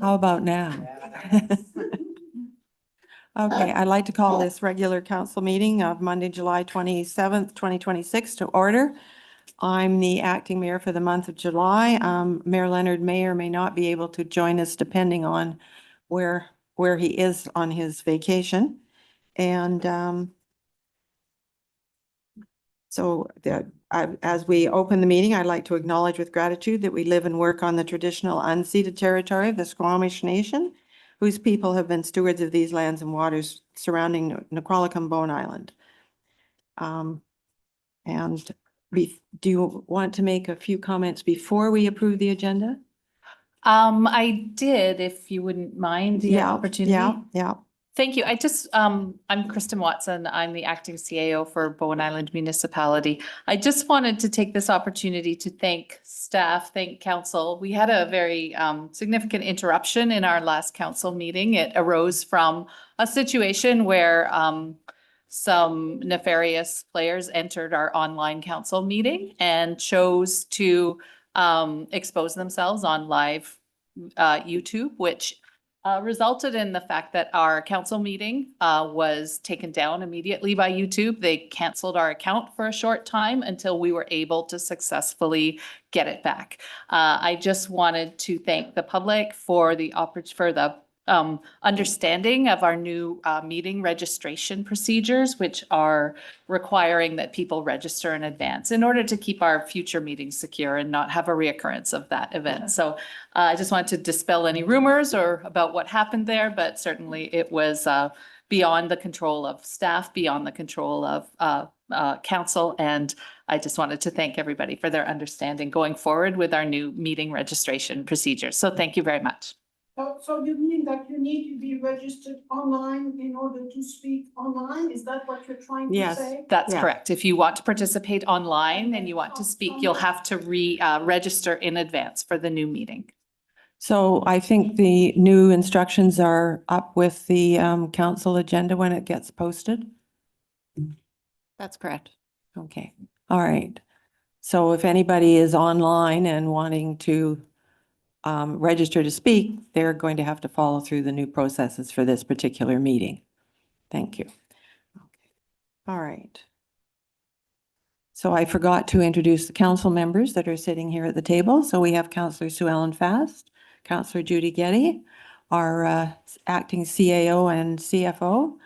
How about now? Okay, I'd like to call this regular council meeting of Monday, July 27th, 2026 to order. I'm the acting mayor for the month of July. Mayor Leonard may or may not be able to join us depending on where he is on his vacation. And as we open the meeting, I'd like to acknowledge with gratitude that we live and work on the traditional unceded territory of the Squamish Nation, whose people have been stewards of these lands and waters surrounding Niqualicum Island. Do you want to make a few comments before we approve the agenda? I did, if you wouldn't mind the opportunity. Yeah. Thank you. I'm Kristen Watson. I'm the acting CAO for Bowen Island Municipality. I just wanted to take this opportunity to thank staff, thank council. We had a very significant interruption in our last council meeting. It arose from a situation where some nefarious players entered our online council meeting and chose to expose themselves on live YouTube, which resulted in the fact that our council meeting was taken down immediately by YouTube. They canceled our account for a short time until we were able to successfully get it back. I just wanted to thank the public for the understanding of our new meeting registration procedures, which are requiring that people register in advance in order to keep our future meetings secure and not have a reoccurrence of that event. So I just wanted to dispel any rumors or about what happened there, but certainly it was beyond the control of staff, beyond the control of council. And I just wanted to thank everybody for their understanding going forward with our new meeting registration procedures. So thank you very much. So you mean that you need to be registered online in order to speak online? Is that what you're trying to say? That's correct. If you want to participate online and you want to speak, you'll have to register in advance for the new meeting. So I think the new instructions are up with the council agenda when it gets posted. That's correct. Okay, all right. So if anybody is online and wanting to register to speak, they're going to have to follow through the new processes for this particular meeting. Thank you. Okay. All right. So I forgot to introduce the council members that are sitting here at the table. So we have Councillor Sue Ellen Fast, Councillor Judy Getty, our acting CAO and CFO,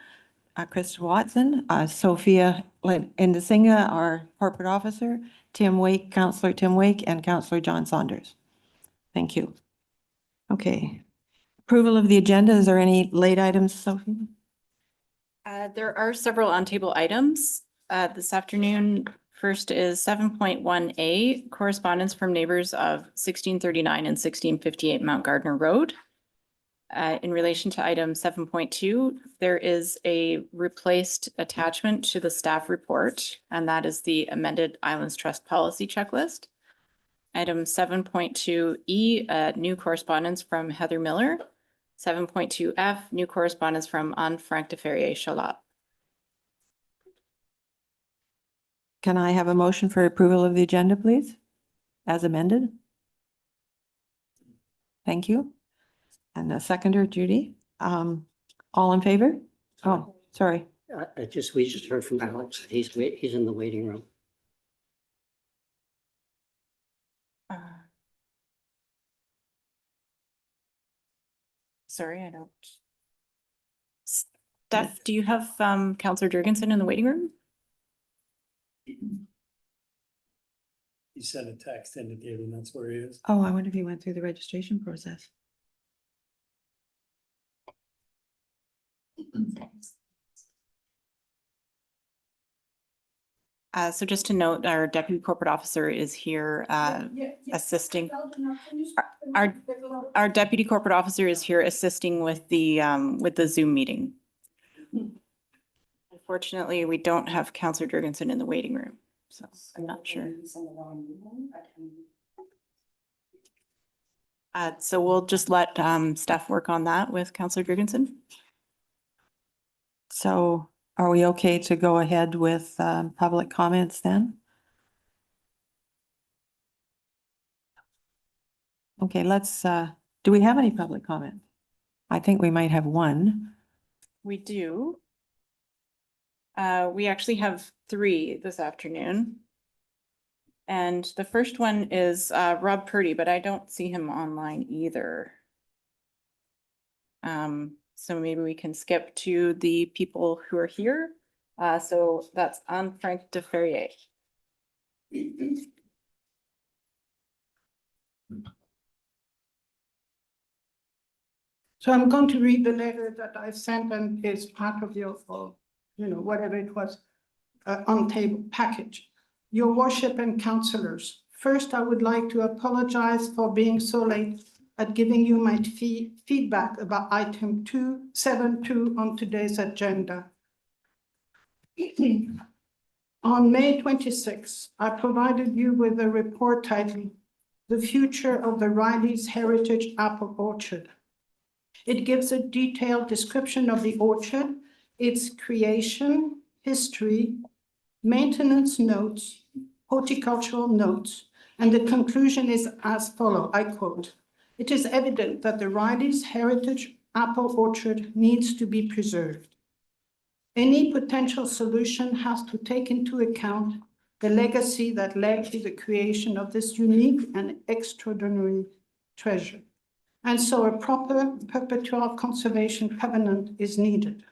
Kristen Watson, Sophia Indasinga, our corporate officer, Tim Wake, Councillor Tim Wake, and Councillor John Saunders. Thank you. Okay. Approval of the agenda. Is there any late items, Sophie? There are several on-table items this afternoon. First is 7.1A, correspondence from neighbors of 1639 and 1658 Mount Gardner Road. In relation to item 7.2, there is a replaced attachment to the staff report, and that is the amended Islands Trust Policy Checklist. Item 7.2E, new correspondence from Heather Miller. 7.2F, new correspondence from Anne-Frank de Ferrier-Chalat. Can I have a motion for approval of the agenda, please? As amended? Thank you. And a seconder, Judy. All in favor? Oh, sorry. We just heard from Alex. He's in the waiting room. Sorry, I don't. Steph, do you have Councillor Jurgensen in the waiting room? He sent a text indicating that's where he is. Oh, I wonder if he went through the registration process. So just to note, our deputy corporate officer is here assisting. Our deputy corporate officer is here assisting with the Zoom meeting. Unfortunately, we don't have Councillor Jurgensen in the waiting room, so I'm not sure. So we'll just let staff work on that with Councillor Jurgensen. So are we okay to go ahead with public comments then? Okay, let's Do we have any public comment? I think we might have one. We do. We actually have 3 this afternoon. And the first one is Rob Purdy, but I don't see him online either. So maybe we can skip to the people who are here. So that's Anne-Frank de Ferrier. So I'm going to read the letter that I sent and is part of your, whatever it was, on table package. Your worship and councillors, first I would like to apologize for being so late at giving you my feedback about item 272 on today's agenda. On May 26, I provided you with a report titled The Future of the Riley's Heritage Apple Orchard. It gives a detailed description of the orchard, its creation, history, maintenance notes, horticultural notes, and the conclusion is as follows, I quote, "It is evident that the Riley's Heritage Apple Orchard needs to be preserved. Any potential solution has to take into account the legacy that led to the creation of this unique and extraordinary treasure. And so a proper perpetual conservation covenant is needed.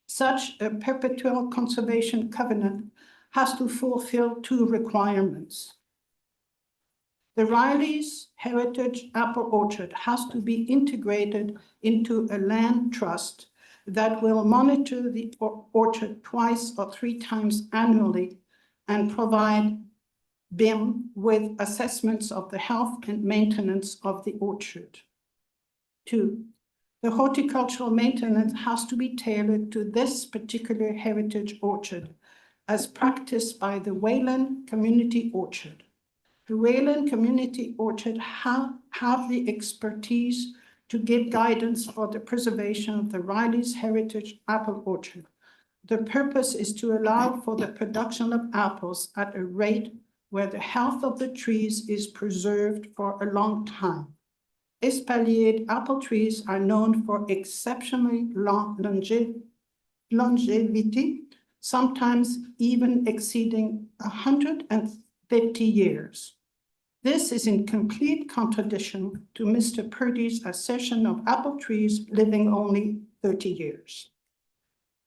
Such a perpetual conservation covenant has to fulfill 2 requirements. The Riley's Heritage Apple Orchard has to be integrated into a land trust that will monitor the orchard twice or 3 times annually and provide BIM with assessments of the health and maintenance of the orchard. 2, the horticultural maintenance has to be tailored to this particular heritage orchard as practiced by the Wayland Community Orchard. The Wayland Community Orchard have the expertise to give guidance for the preservation of the Riley's Heritage Apple Orchard. The purpose is to allow for the production of apples at a rate where the health of the trees is preserved for a long time. Espaliered apple trees are known for exceptionally long longevity, sometimes even exceeding 150 years. This is in complete contradiction to Mr. Purdy's assertion of apple trees living only 30 years.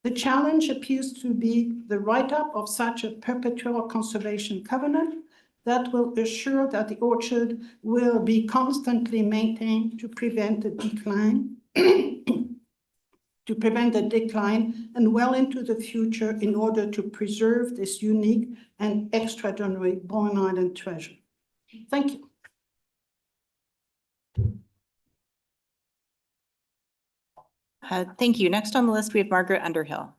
The challenge appears to be the write-up of such a perpetual conservation covenant that will assure that the orchard will be constantly maintained to prevent the decline, and well into the future in order to preserve this unique and extraordinary Bowen Island treasure. Thank you. Thank you. Next on the list, we have Margaret Underhill.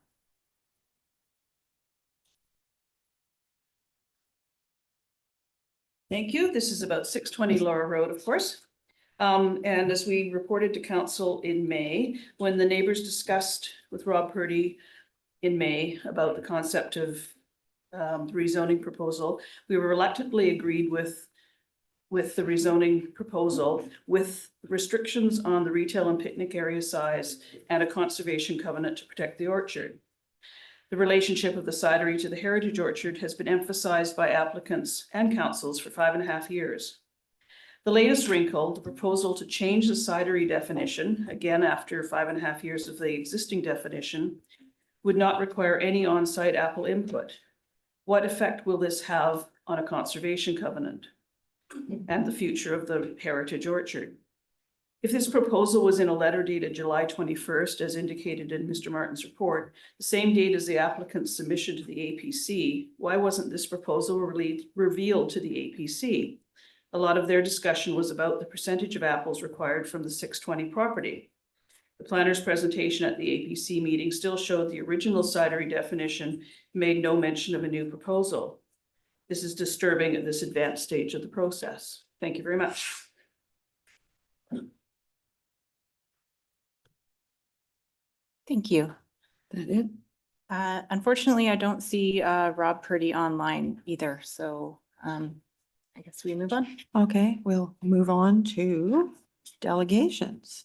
Thank you. This is about 620 Laura Road, of course. And as we reported to council in May, when the neighbors discussed with Rob Purdy in May about the concept of the rezoning proposal, we were reluctantly agreed with the rezoning proposal with restrictions on the retail and picnic area size and a conservation covenant to protect the orchard. The relationship of the cidery to the heritage orchard has been emphasized by applicants and councils for 5.5 years. The latest wrinkle, the proposal to change the cidery definition, again after 5.5 years of the existing definition, would not require any on-site apple input. What effect will this have on a conservation covenant and the future of the heritage orchard? If this proposal was in a letter dated July 21st, as indicated in Mr. Martin's report, the same date as the applicant's submission to the APC, why wasn't this proposal revealed to the APC? A lot of their discussion was about the percentage of apples required from the 620 property. The planner's presentation at the APC meeting still showed the original cidery definition made no mention of a new proposal. This is disturbing at this advanced stage of the process. Thank you very much. Thank you. That it? Unfortunately, I don't see Rob Purdy online either, so I guess we move on. Okay, we'll move on to delegations.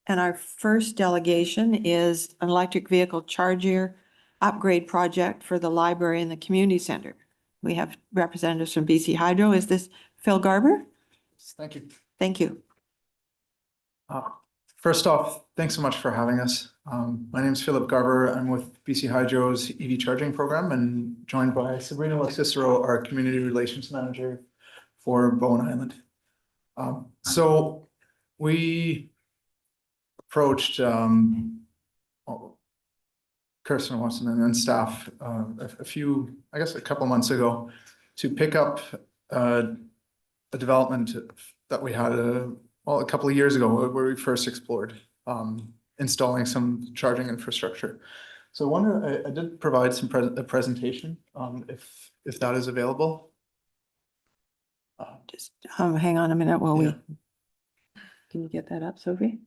And our first delegation is an electric vehicle charger upgrade project for the library and the community center. We have representatives from BC Hydro. Is this Phil Garber? Thank you. Thank you. First off, thanks so much for having us. My name is Philip Garber. I'm with BC Hydro's EV charging program and joined by Sabrina Cicero, our community relations manager for Bowen Island. So we approached Kirsten Watson and staff a couple months ago to pick up a development that we had a couple of years ago where we first explored installing some charging infrastructure. So I did provide a presentation if that is available. Just hang on a minute while Yeah. can you get that up, Sophie?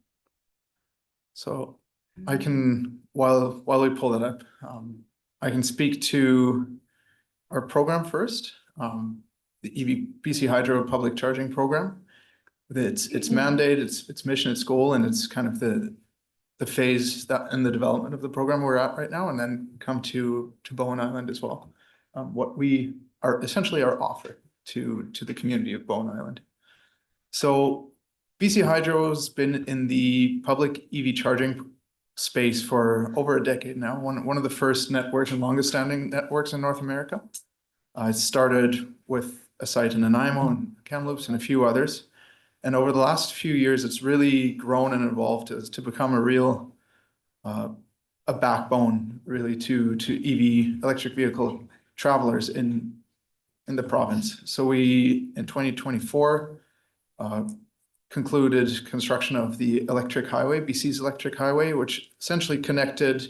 So I can, while we pull that up, I can speak to our program first, the BC Hydro Public Charging Program. Its mandate, its mission, its goal, and it's kind of the phase that in the development of the program we're at right now, and then come to Bowen Island as well. What we are essentially our offer to the community of Bowen Island. So BC Hydro's been in the public EV charging space for over a decade now. One of the first networks and longest standing networks in North America. It started with a site in Nanaimo and Kamloops and a few others. And over the last few years, it's really grown and evolved to become a real, a backbone really to EV electric vehicle travelers in the province. So we, in 2024, concluded construction of the electric highway, BC's electric highway, which essentially connected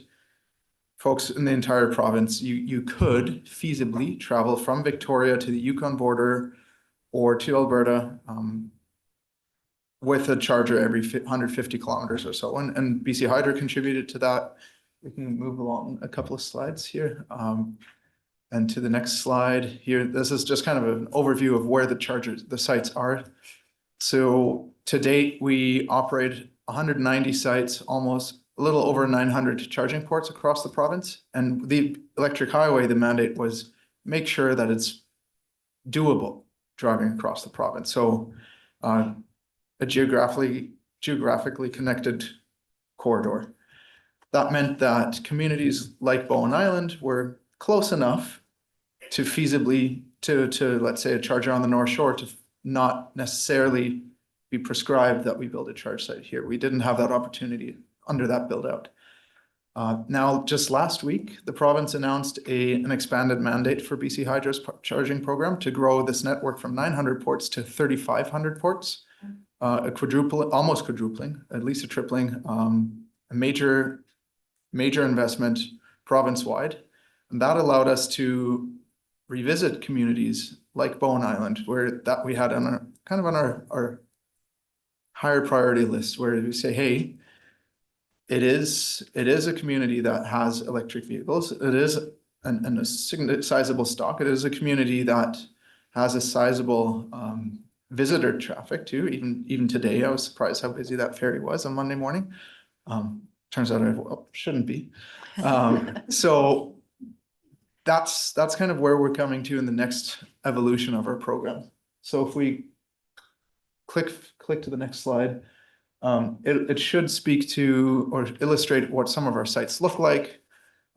folks in the entire province. You could feasibly travel from Victoria to the Yukon border or to Alberta, with a charger every 150 kilometers or so. And BC Hydro contributed to that. We can move along a couple of slides here. And to the next slide here, this is just kind of an overview of where the sites are. So to date, we operate 190 sites, almost a little over 900 charging ports across the province. And the electric highway, the mandate was make sure that it's doable driving across the province. So a geographically connected corridor. That meant that communities like Bowen Island were close enough to feasibly, to let's say a charger on the North Shore, to not necessarily be prescribed that we build a charge site here. We didn't have that opportunity under that build out. Now, just last week, the province announced an expanded mandate for BC Hydro's charging program to grow this network from 900 ports to 3,500 ports. Almost quadrupling, at least a tripling, a major investment province-wide. And that allowed us to revisit communities like Bowen Island, where that we had on our higher priority list, where we say, hey, it is a community that has electric vehicles. It is a sizable stock. It is a community that has a sizable visitor traffic too. Even today, I was surprised how busy that ferry was on Monday morning. Turns out I shouldn't be. So that's kind of where we're coming to in the next evolution of our program. So if we click to the next slide, it should speak to or illustrate what some of our sites look like.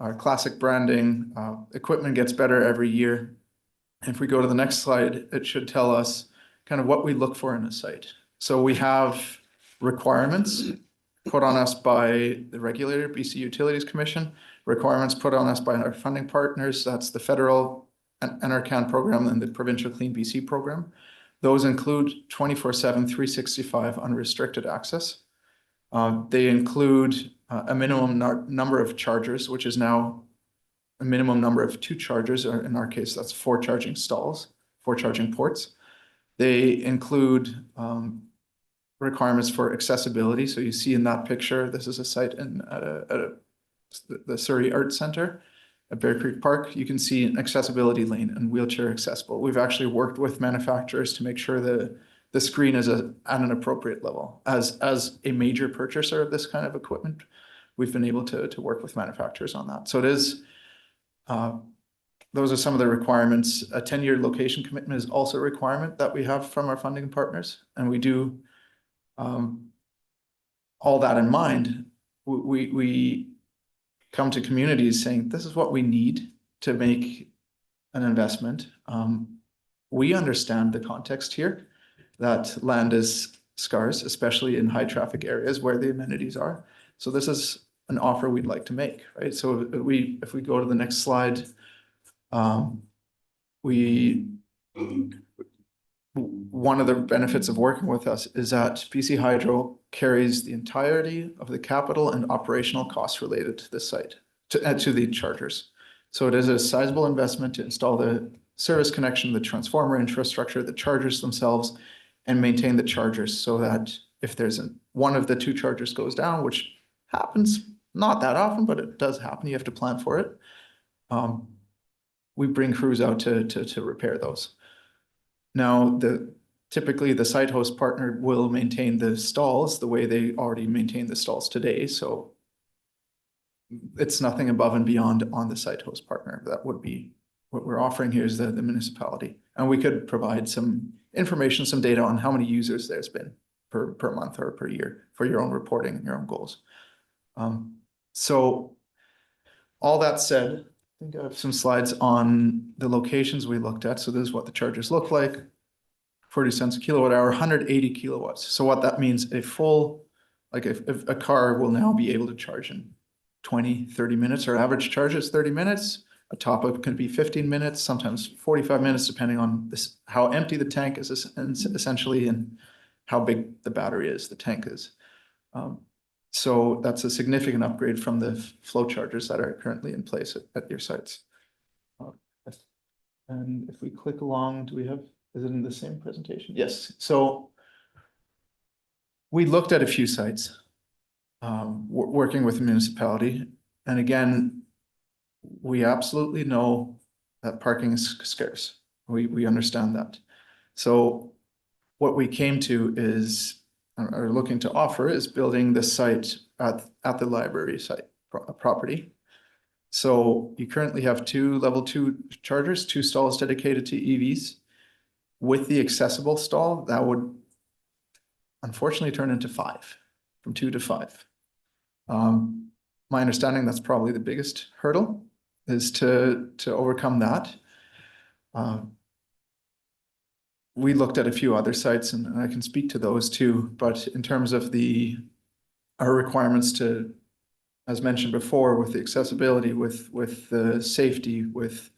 Our classic branding, equipment gets better every year. If we go to the next slide, it should tell us kind of what we look for in a site. So we have requirements put on us by the regulator, BC Utilities Commission, requirements put on us by our funding partners. That's the federal NRCan program and the provincial Clean BC program. Those include 24/7, 365 unrestricted access. They include a minimum number of chargers, which is now a minimum number of 2 chargers, or in our case, that's 4 charging stalls, 4 charging ports. They include requirements for accessibility. So you see in that picture, this is a site in the Surrey Arts Centre at Bear Creek Park. You can see an accessibility lane and wheelchair accessible. We've actually worked with manufacturers to make sure the the screen is at an appropriate level. As a major purchaser of this kind of equipment, we've been able to work with manufacturers on that. So it is, those are some of the requirements. A 10-year location commitment is also a requirement that we have from our funding partners. And we do, all that in mind, we come to communities saying, this is what we need to make an investment. We understand the context here, that land is scarce, especially in high traffic areas where the amenities are. So this is an offer we'd like to make, right? So if we go to the next slide, one of the benefits of working with us is that BC Hydro carries the entirety of the capital and operational costs related to this site, to the chargers. So it is a sizable investment to install the service connection, the transformer infrastructure, the chargers themselves, and maintain the chargers so that if there's one of the two chargers goes down, which happens not that often, but it does happen, you have to plan for it. We bring crews out to repair those. Now, typically the site host partner will maintain the stalls the way they already maintain the stalls today. So it's nothing above and beyond on the site host partner. That would be what we're offering here is the municipality. And we could provide some information, some data on how many users there's been per month or per year for your own reporting and your own goals. So all that said, I think I have some slides on the locations we looked at. So this is what the chargers look like. 40 cents a kilowatt hour, 180 kilowatts. So what that means, a full, like if a car will now be able to charge in 20, 30 minutes. Our average charge is 30 minutes. A top-up can be 15 minutes, sometimes 45 minutes, depending on this, how empty the tank is essentially and how big the battery is, the tank is. So that's a significant upgrade from the flow chargers that are currently in place at your sites. And if we click along, is it in the same presentation? Yes. So we looked at a few sites working with the municipality. And again, we absolutely know that parking is scarce. We understand that. So what we came to is, are looking to offer is building the site at the library site property. So you currently have two level 2 chargers, 2 stalls dedicated to EVs. With the accessible stall, that would unfortunately turn into 5, from 2 to 5. My understanding that's probably the biggest hurdle is to overcome that. We looked at a few other sites and I can speak to those too, but in terms of our requirements to, as mentioned before, with the accessibility, with the safety, with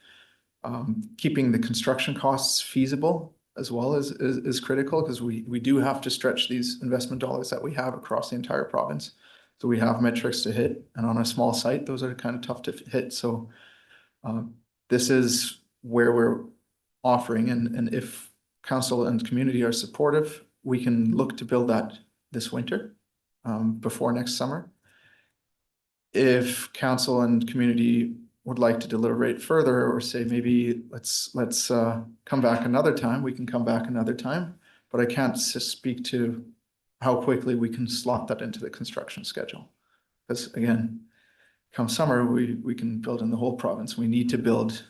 keeping the construction costs feasible as well is critical, because we do have to stretch these investment dollars that we have across the entire province. So we have metrics to hit, and on a small site, those are kind of tough to hit. So this is where we're offering, and if council and community are supportive, we can look to build that this winter, before next summer. If council and community would like to deliberate further or say maybe let's come back another time, we can come back another time, but I can't speak to how quickly we can slot that into the construction schedule. Because again, come summer, we can build in the whole province. We need to build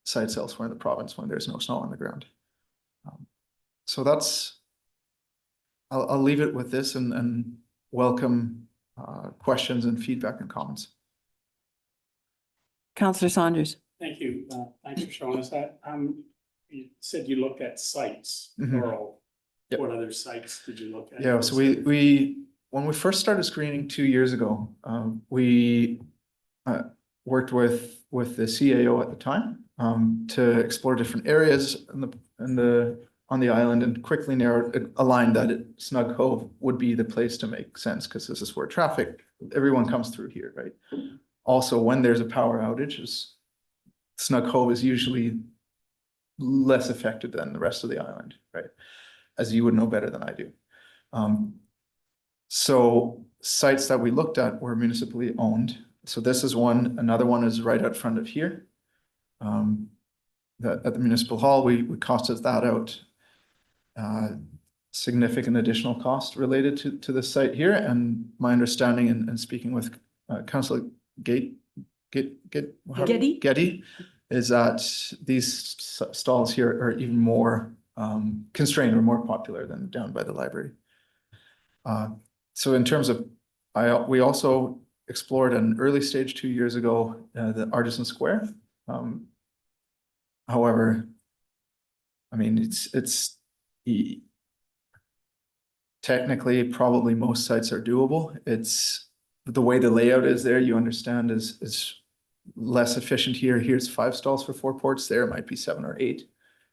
sites elsewhere in the province when there's no snow on the ground. So I'll leave it with this and welcome questions and feedback and comments. Councillor Saunders. Thank you. Thanks for showing us that. You said you looked at sites, plural. Yep. What other sites did you look at? Yeah, so when we first started screening 2 years ago, we worked with the CAO at the time to explore different areas on the island and quickly aligned that Snug Cove would be the place to make sense, because this is where everyone comes through here, right? Also, when there's a power outage, Snug Cove is usually less affected than the rest of the island, right? As you would know better than I do. So sites that we looked at were municipally owned. So this is one, another one is right out front of here. That at the municipal hall, we costed that out. significant additional cost related to the site here, and my understanding and speaking with Councillor Getty is that these stalls here are even more constrained or more popular than down by the library. So in terms of, we also explored an early stage 2 years ago, the Artisan Square. However, I mean, it's technically probably most sites are doable. It's the way the layout is there, you understand, is less efficient here. Here's 5 stalls for 4 ports. There might be 7 or 8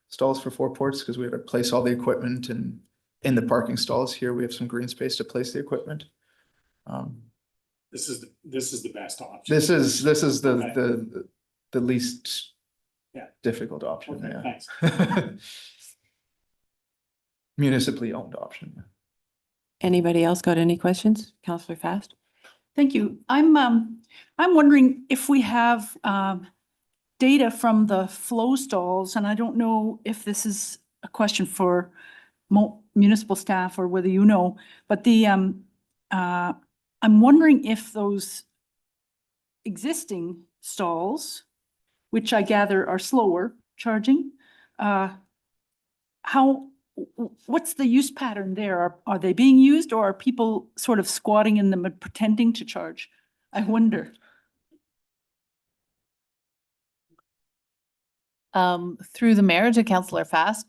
stalls for 4 ports because we have to place all the equipment, and in the parking stalls here, we have some green space to place the equipment. This is the best option. This is Okay. the least Yeah. difficult option, Okay, yeah. thanks. Municipally owned option. Anybody else got any questions? Councillor Fast? Thank you. I'm wondering if we have data from the flow stalls, and I don't know if this is a question for municipal staff or whether you know, but I'm wondering if those existing stalls, which I gather are slower charging, what's the use pattern there? Are they being used, or are people sort of squatting in them and pretending to charge? I wonder. Through the mayor to Councillor Fast,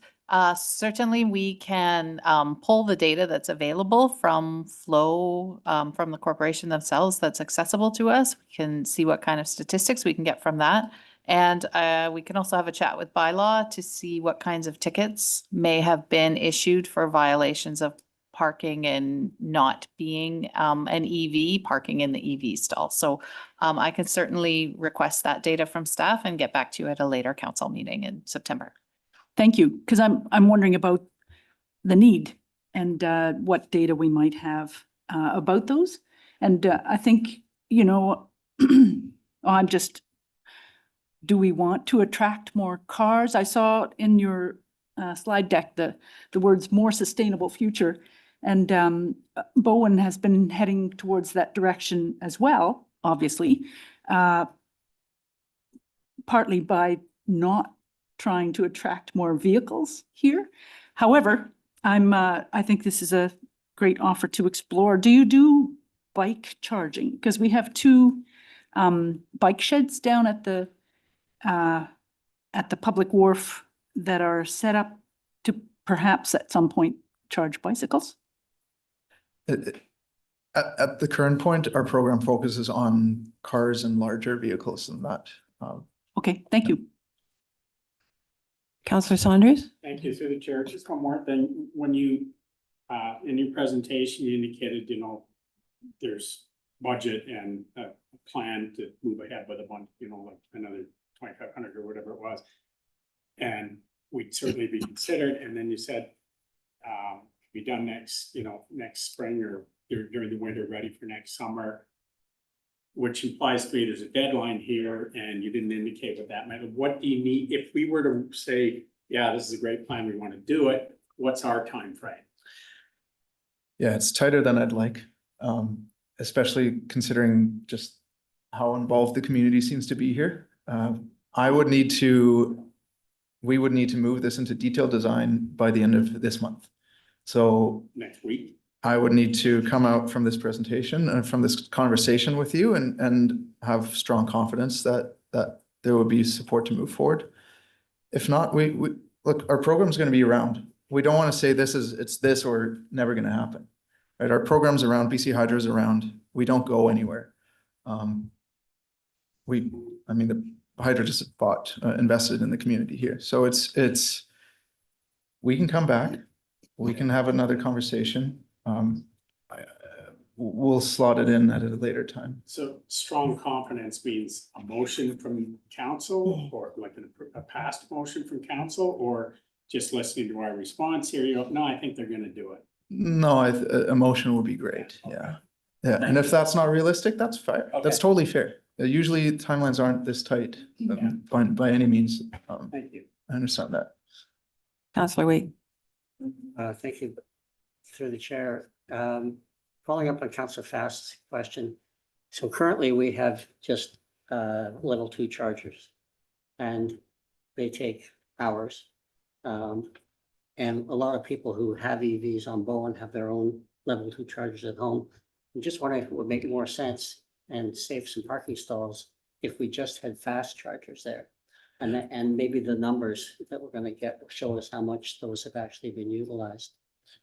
certainly we can pull the data that's available from Flow, from the corporation themselves that's accessible to us. We can see what kind of statistics we can get from that. And we can also have a chat with bylaw to see what kinds of tickets may have been issued for violations of parking and not being an EV, parking in the EV stall. So I can certainly request that data from staff and get back to you at a later council meeting in September. Thank you, because I'm wondering about the need and what data we might have about those. And I think, you know, do we want to attract more cars? I saw in your slide deck the words "more sustainable future," and Bowen has been heading towards that direction as well, obviously, partly by not trying to attract more vehicles here. However, I think this is a great offer to explore. Do you do bike charging? Because we have 2 bike sheds down at the public wharf that are set up to perhaps at some point charge bicycles. At the current point, our program focuses on cars and larger vehicles than that. Okay, thank you. Councillor Saunders? Thank you, through the chair. Just one more thing. When you, in your presentation, you indicated, you know, there's budget and a plan to move ahead with a bunch, you know, like another 2,500 or whatever it was. And we'd certainly be considered. And then you said, be done next spring or during the winter, ready for next summer, which implies to me there's a deadline here, and you didn't indicate what that meant. What do you need if we were to say, yeah, this is a great plan, we want to do it? What's our time frame? Yeah, it's tighter than I'd like, especially considering just how involved the community seems to be here. We would need to move this into detailed design by the end of this month. So Next week? I would need to come out from this presentation and from this conversation with you and have strong confidence that there will be support to move forward. If not, we look, our program's going to be around. We don't want to say it's this or never going to happen, right? Our program's around, BC Hydro's around. We don't go anywhere. The Hydro just invested in the community here. So we can come back. We can have another conversation. We'll slot it in at a later time. So strong confidence means a motion from council, or like a past motion from council, or just listening to our response here, you go, no, I think they're gonna do it. No, a motion would be great, yeah. Yeah, and if that's not realistic, that's fair. That's Okay. totally fair. Usually timelines aren't this tight by any means. Thank you. I understand that. Councillor Wade? Thank you. through the chair, following up on Councilor Fast's question. So currently we have just level 2 chargers and they take hours. And a lot of people who have EVs on Bowen have their own level 2 chargers at home. I'm just wondering if it would make more sense and save some parking stalls if we just had fast chargers there. And maybe the numbers that we're gonna get will show us how much those have actually been utilized.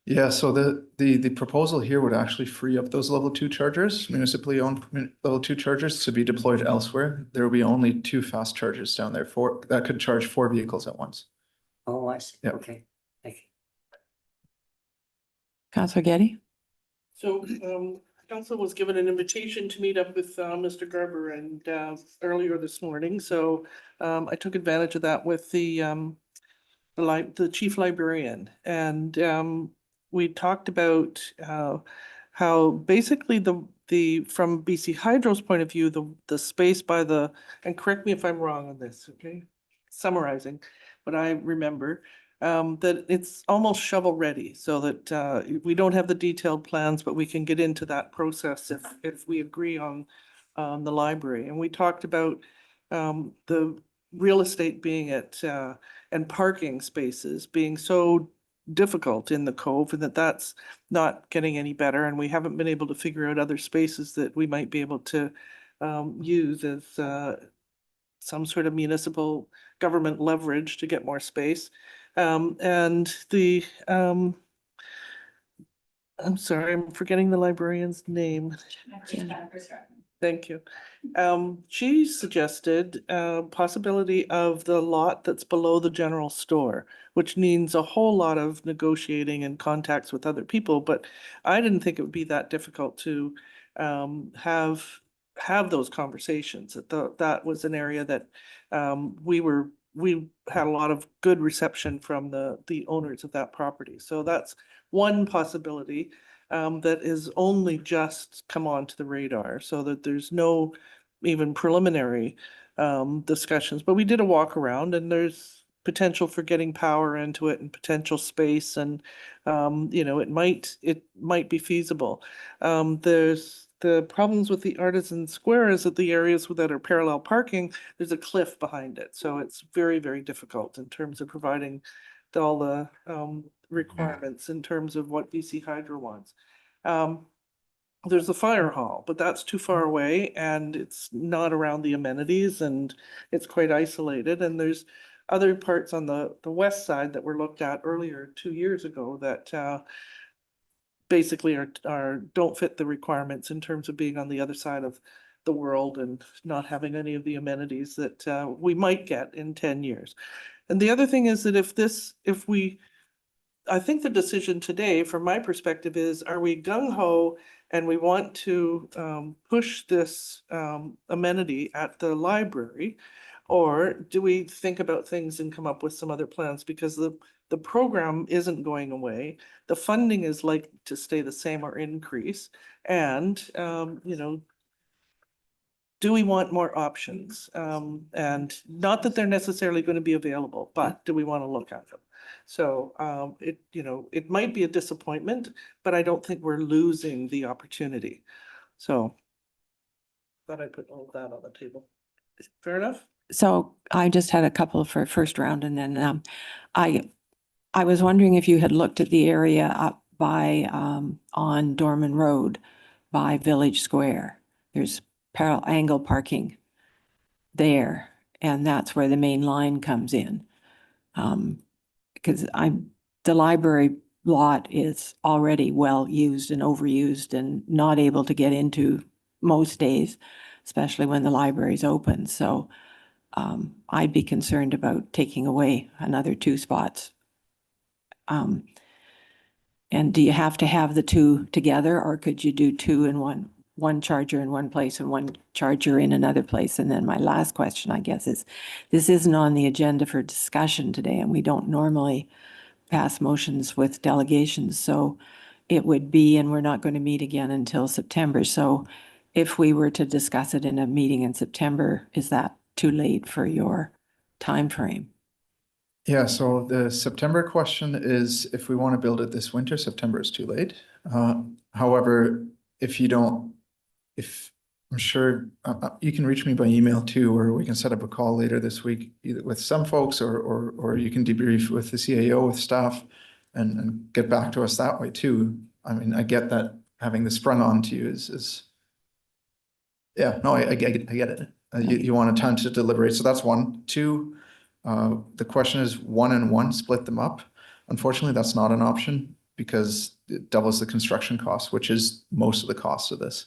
Yeah, so the proposal here would actually free up those level 2 chargers, municipally owned level 2 chargers to be deployed elsewhere. There will be only 2 fast chargers down there that could charge 4 vehicles at once. Oh, I see. Yeah. Okay, thank you. Councillor Getty? So, council was given an invitation to meet up with, Mr. Garber and, earlier this morning, so, I took advantage of that with the chief librarian, and, we talked about, how basically from BC Hydro's point of view, the space by and correct me if I'm wrong on this, okay? Summarizing, but I remember, that it's almost shovel ready, so that we don't have the detailed plans, but we can get into that process if we agree on the library. And we talked about the real estate being and parking spaces being so difficult in the Cove, and that's not getting any better. And we haven't been able to figure out other spaces that we might be able to use as some sort of municipal government leverage to get more space. And I'm sorry, I'm forgetting the librarian's name. Thank you. She suggested possibility of the lot that's below the general store, which needs a whole lot of negotiating and contacts with other people, but I didn't think it would be that difficult to have those conversations. That was an area that we had a lot of good reception from the owners of that property. So that's one possibility that is only just come onto the radar, so that there's no even preliminary discussions. But we did a walk around, and there's potential for getting power into it and potential space, and it might be feasible. There's the problems with the Artisan Square is that the areas that are parallel parking, there's a cliff behind it. So it's very, very difficult in terms of providing all the requirements in terms of what BC Hydro wants. There's the fire hall, but that's too far away and it's not around the amenities and it's quite isolated. And there's other parts on the west side that were looked at earlier 2 years ago that basically don't fit the requirements in terms of being on the other side of the world and not having any of the amenities that we might get in 10 years. And the other thing is that I think the decision today, from my perspective, is are we gung-ho and we want to push this amenity at the library, or do we think about things and come up with some other plans? Because the program isn't going away. The funding is likely to stay the same or increase. And, do we want more options? And not that they're necessarily going to be available, but do we want to look at them? So it might be a disappointment, but I don't think we're losing the opportunity. So thought I'd put all of that on the table. Fair enough? So I just had a couple for first round, and then I was wondering if you had looked at the area up by on Dorman Road by Village Square. There's parallel angle parking there, and that's where the main line comes in. Because the library lot is already well used and overused and not able to get into most days, especially when the library's open. So I'd be concerned about taking away another 2 spots. And do you have to have the 2 together, or could you do 2 in one charger in one place and one charger in another place? And then my last question, I guess, is this isn't on the agenda for discussion today, and we don't normally pass motions with delegations. So it would be, and we're not going to meet again until September. So if we were to discuss it in a meeting in September, is that too late for your time frame? Yeah, so the September question is if we want to build it this winter, September is too late. However, if you don't, if I'm sure you can reach me by email too, or we can set up a call later this week, either with some folks or you can debrief with the CAO with staff and get back to us that way too. I mean, I get that having this sprung on to you is yeah, no, I get it. You want a time to deliberate. So that's one. Two, the question is 1 and 1, split them up. Unfortunately, that's not an option because it doubles the construction cost, which is most of the cost of this.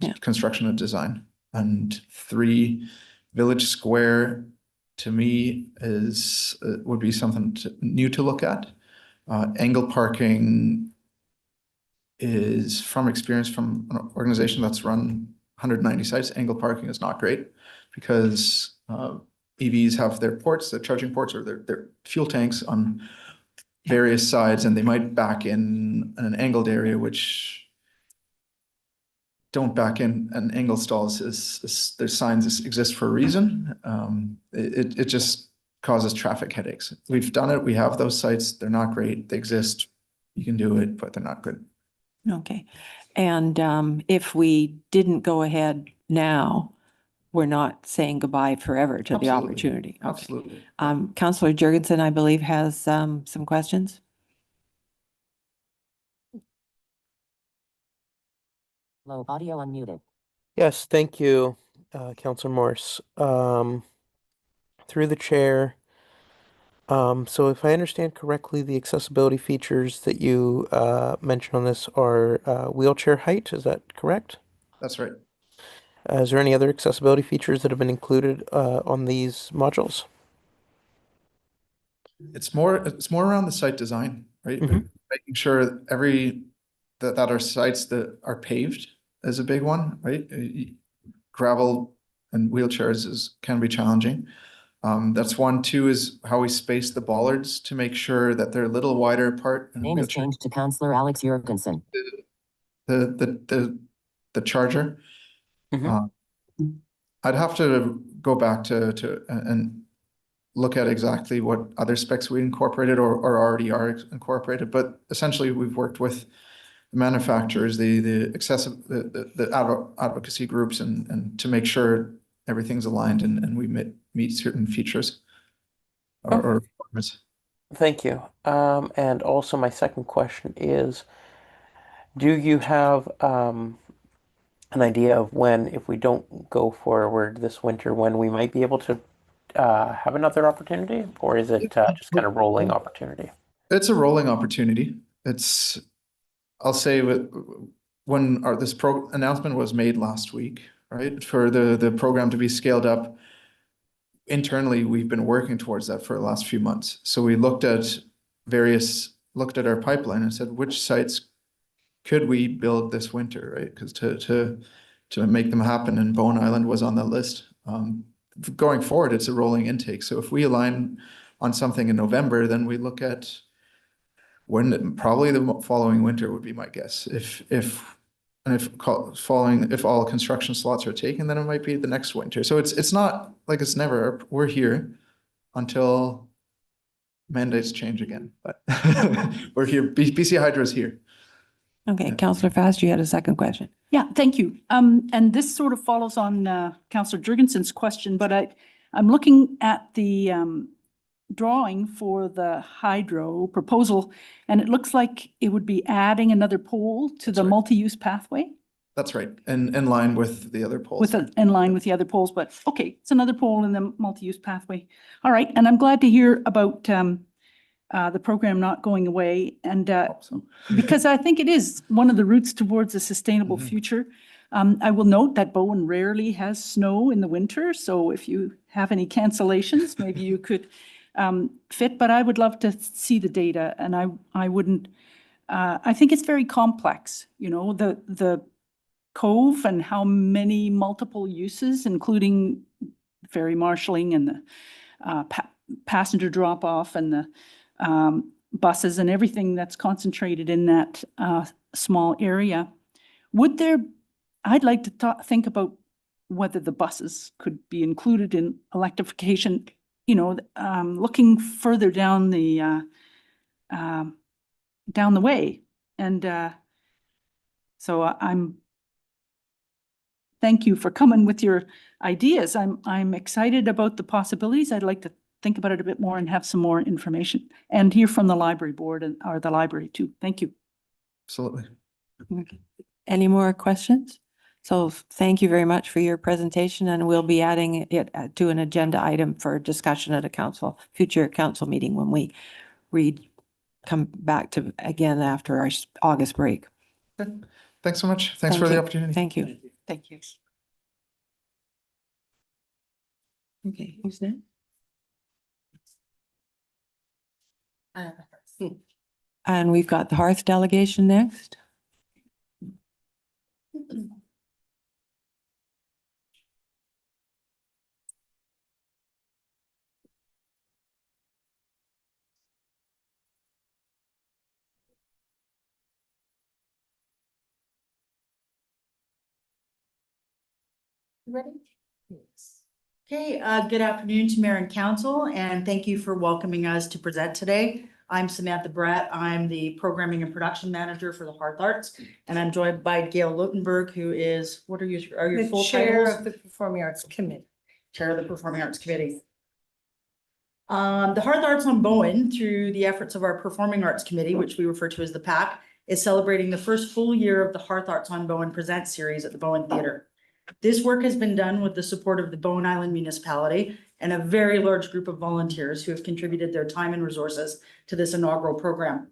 Yeah. Construction and design. And 3, Village Square to me is would be something new to look at. Angle parking is from experience from an organization that's run 190 sites. Angle parking is not great because EVs have their ports, their charging ports or their fuel tanks on various sides, and they might back in an angled area, which don't back in an angle stalls is there's signs exist for a reason. It just causes traffic headaches. We've done it. We have those sites. They're not great. They exist. You can do it, but they're not good. Okay. And if we didn't go ahead now, we're not saying goodbye forever to the Absolutely. opportunity. Okay. Absolutely. Councillor Jurgensen, I believe, has some questions. Low audio unmuted. Yes, thank you, Councillor Morse. Through the chair, so if I understand correctly, the accessibility features that you mentioned on this are wheelchair height, is that correct? That's right. Is there any other accessibility features that have been included on these modules? It's more around the site design, right? Mhm. Making sure that our sites that are paved is a big one, right? Gravel and wheelchairs can be challenging. That's one. Two is how we space the bollards to make sure that they're a little wider apart. And Name is changed to Councillor Alex Jurgensen. The charger. Mhm. I'd have to go back to and look at exactly what other specs we incorporated or already are incorporated, but essentially we've worked with the manufacturers, the advocacy groups and to make sure everything's aligned and we meet certain features or requirements. Thank you. And also my second question is, do you have an idea of when, if we don't go forward this winter, when we might be able to have another opportunity, or is it just kind of rolling opportunity? It's a rolling opportunity. I'll say when this announcement was made last week, right, for the program to be scaled up, internally, we've been working towards that for the last few months. So we looked at our pipeline and said, which sites could we build this winter, right? Because to make them happen, and Bowen Island was on the list. Going forward, it's a rolling intake. So if we align on something in November, then we look at probably the following winter would be my guess. If all construction slots are taken, then it might be the next winter. So it's not like it's never. We're here until mandates change again. But we're here. BC Hydro is here. Okay, Councillor Fast, you had a second question. Yeah, thank you. And this sort of follows on Councillor Jurgensen's question, but I'm looking at the drawing for the hydro proposal, and it looks like it would be adding another pole to the right. multi-use pathway. That's right, and in line with the other poles. In line with the other poles, but okay, it's another pole in the multi-use pathway. All right, and I'm glad to hear about the program not going away, and Awesome. because I think it is one of the routes towards a sustainable Mhm. future. I will note that Bowen rarely has snow in the winter, so if you have any cancellations, maybe you could fit, but I would love to see the data, and I wouldn't, I think it's very complex, you know, the cove and how many multiple uses, including ferry marshalling and the passenger drop-off and the buses and everything that's concentrated in that small area. I'd like to think about whether the buses could be included in electrification looking further down the way. And so thank you for coming with your ideas. I'm excited about the possibilities. I'd like to think about it a bit more and have some more information and hear from the library board or the library too. Thank you. Absolutely. Okay. Any more questions? So thank you very much for your presentation, and we'll be adding it to an agenda item for discussion at a future council meeting when we come back to again after our August break. Thanks so much. Thanks for the opportunity. Thank you. Thank you. Okay, who's next? And we've got the Hearth delegation next. Ready? Yes. Okay, good afternoon to Mayor and Council, and thank you for welcoming us to present today. I'm Samantha Brett. I'm the Programming and Production Manager for the Hearth Arts, and I'm joined by Gail Lotenberg, who is, what are your full Chair titles? of the Performing Arts Committee. Chair of the Performing Arts Committee. The Hearth Arts on Bowen, through the efforts of our Performing Arts Committee, which we refer to as the PAC, is celebrating the first full year of the Hearth Arts on Bowen Presents series at the Bowen Theatre. This work has been done with the support of the Bowen Island Municipality and a very large group of volunteers who have contributed their time and resources to this inaugural program.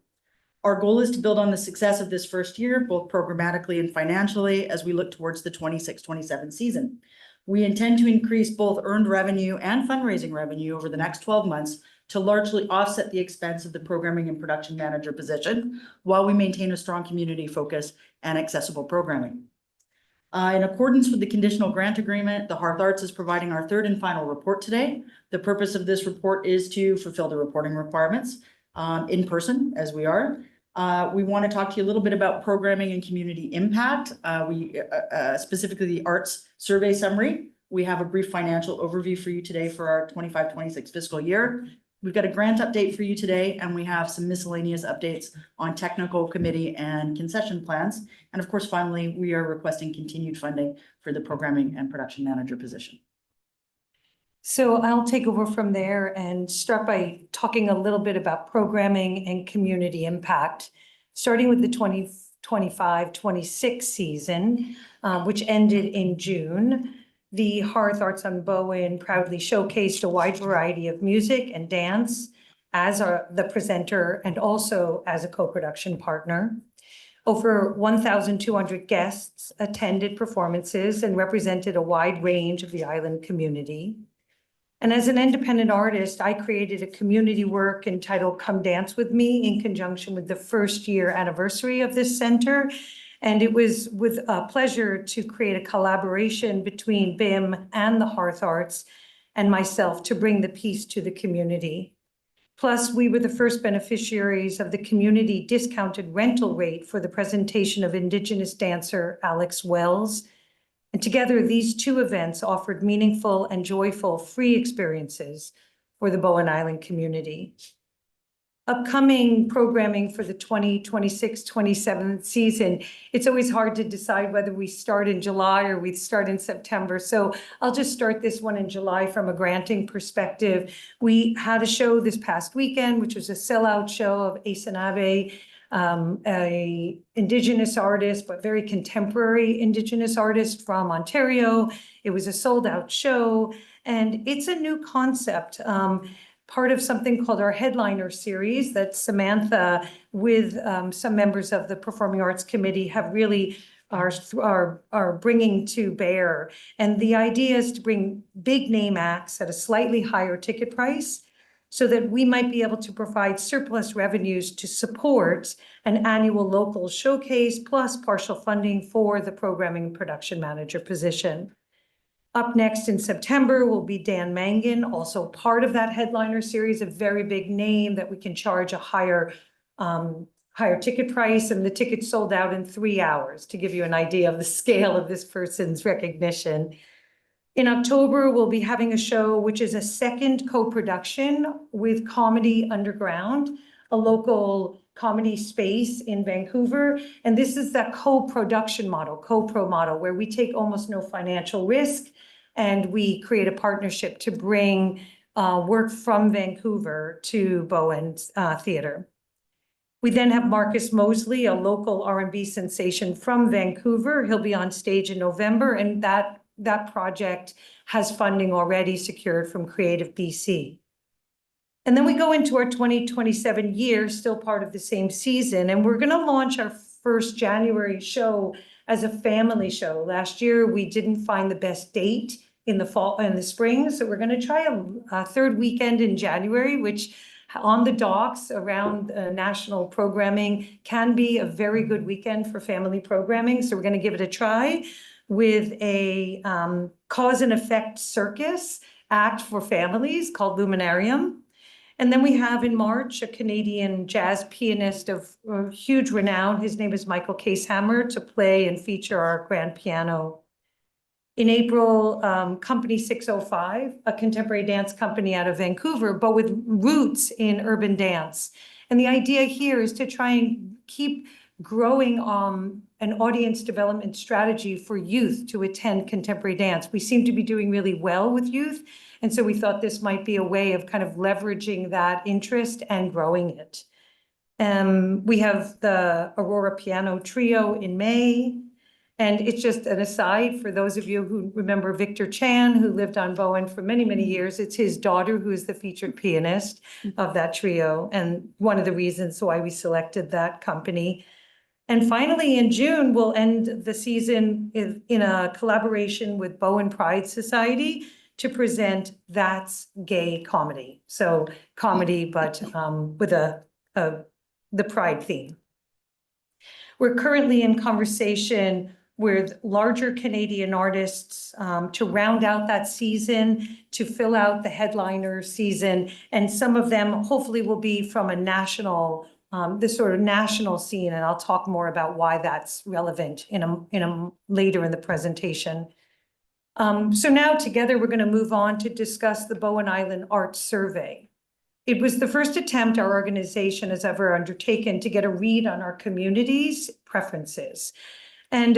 Our goal is to build on the success of this first year, both programmatically and financially, as we look towards the 26-27 season. We intend to increase both earned revenue and fundraising revenue over the next 12 months to largely offset the expense of the programming and production manager position, while we maintain a strong community focus and accessible programming. In accordance with the conditional grant agreement, the Hearth Arts is providing our third and final report today. The purpose of this report is to fulfill the reporting requirements in person, as we are. We want to talk to you a little bit about programming and community impact. Specifically the arts survey summary. We have a brief financial overview for you today for our 25-26 fiscal year. We've got a grant update for you today, and we have some miscellaneous updates on technical committee and concession plans. And of course, finally, we are requesting continued funding for the programming and production manager position. So I'll take over from there and start by talking a little bit about programming and community impact, starting with the 2025-26 season, which ended in June. The Hearth Arts on Bowen proudly showcased a wide variety of music and dance as the presenter and also as a co-production partner. Over 1,200 guests attended performances and represented a wide range of the island community. And as an independent artist, I created a community work entitled Come Dance With Me in conjunction with the first year anniversary of this center. And it was with pleasure to create a collaboration between BIM and the Hearth Arts and myself to bring the piece to the community. Plus, we were the first beneficiaries of the community discounted rental rate for the presentation of Indigenous dancer Alex Wells. And together, these two events offered meaningful and joyful free experiences for the Bowen Island community. Upcoming programming for the 2026-27 season, it's always hard to decide whether we start in July or we start in September. So I'll just start this one in July from a granting perspective. We had a show this past weekend, which was a sellout show of Asenabe, a Indigenous artist, but very contemporary Indigenous artist from Ontario. It was a sold out show, and it's a new concept. Part of something called our Headliner series that Samantha with some members of the Performing Arts Committee have really are bringing to bear. And the idea is to bring big name acts at a slightly higher ticket price so that we might be able to provide surplus revenues to support an annual local showcase plus partial funding for the programming and production manager position. Up next in September will be Dan Mangan, also part of that Headliner series, a very big name that we can charge a higher ticket price, and the tickets sold out in 3 hours to give you an idea of the scale of this person's recognition. In October, we'll be having a show, which is a second co-production with Comedy Underground, a local comedy space in Vancouver. And this is that co-production model, co-pro model, where we take almost no financial risk and we create a partnership to bring work from Vancouver to Bowen Theatre. We then have Marcus Mosley, a local R&B sensation from Vancouver. He'll be on stage in November, and that project has funding already secured from Creative BC. And then we go into our 2027 year, still part of the same season, and we're gonna launch our first January show as a family show. Last year, we didn't find the best date in the fall and the spring, so we're gonna try a third weekend in January, which on the docks around national programming can be a very good weekend for family programming. So we're gonna give it a try with a cause and effect circus act for families called Luminarium. And then we have in March a Canadian jazz pianist of huge renown. His name is Michael Casehammer, to play and feature our grand piano. In April, Company 605, a contemporary dance company out of Vancouver, but with roots in urban dance. And the idea here is to try and keep growing an audience development strategy for youth to attend contemporary dance. We seem to be doing really well with youth, and so we thought this might be a way of kind of leveraging that interest and growing it. We have the Aurora Piano Trio in May. And it's just an aside for those of you who remember Victor Chan, who lived on Bowen for many, many years. It's his daughter who is the featured pianist of that trio, and one of the reasons why we selected that company. And finally, in June, we'll end the season in a collaboration with Bowen Pride Society to present That's Gay Comedy. So comedy, but with the Pride theme. We're currently in conversation with larger Canadian artists to round out that season, to fill out the headliner season. And some of them hopefully will be from a national, this sort of national scene. And I'll talk more about why that's relevant in a later in the presentation. So now together, we're gonna move on to discuss the Bowen Island Arts Survey. It was the first attempt our organization has ever undertaken to get a read on our community's preferences. And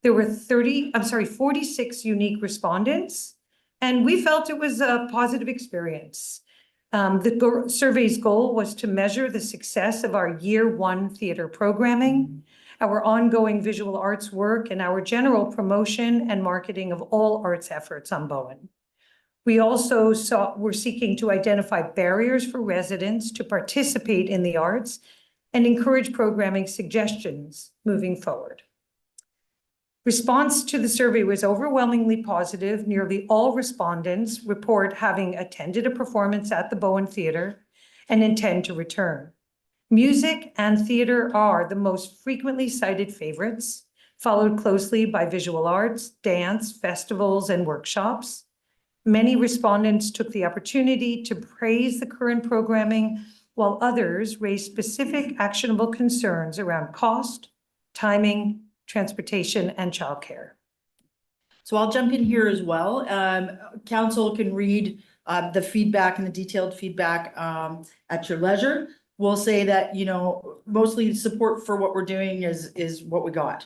there were 46 unique respondents, and we felt it was a positive experience. The survey's goal was to measure the success of our year one theater programming, our ongoing visual arts work, and our general promotion and marketing of all arts efforts on Bowen. We also were seeking to identify barriers for residents to participate in the arts and encourage programming suggestions moving forward. Response to the survey was overwhelmingly positive. Nearly all respondents report having attended a performance at the Bowen Theatre and intend to return. Music and theater are the most frequently cited favorites, followed closely by visual arts, dance, festivals, and workshops. Many respondents took the opportunity to praise the current programming, while others raised specific actionable concerns around cost, timing, transportation, and childcare. So I'll jump in here as well. Council can read the feedback and the detailed feedback at your leisure. We'll say that, you know, mostly support for what we're doing is what we got.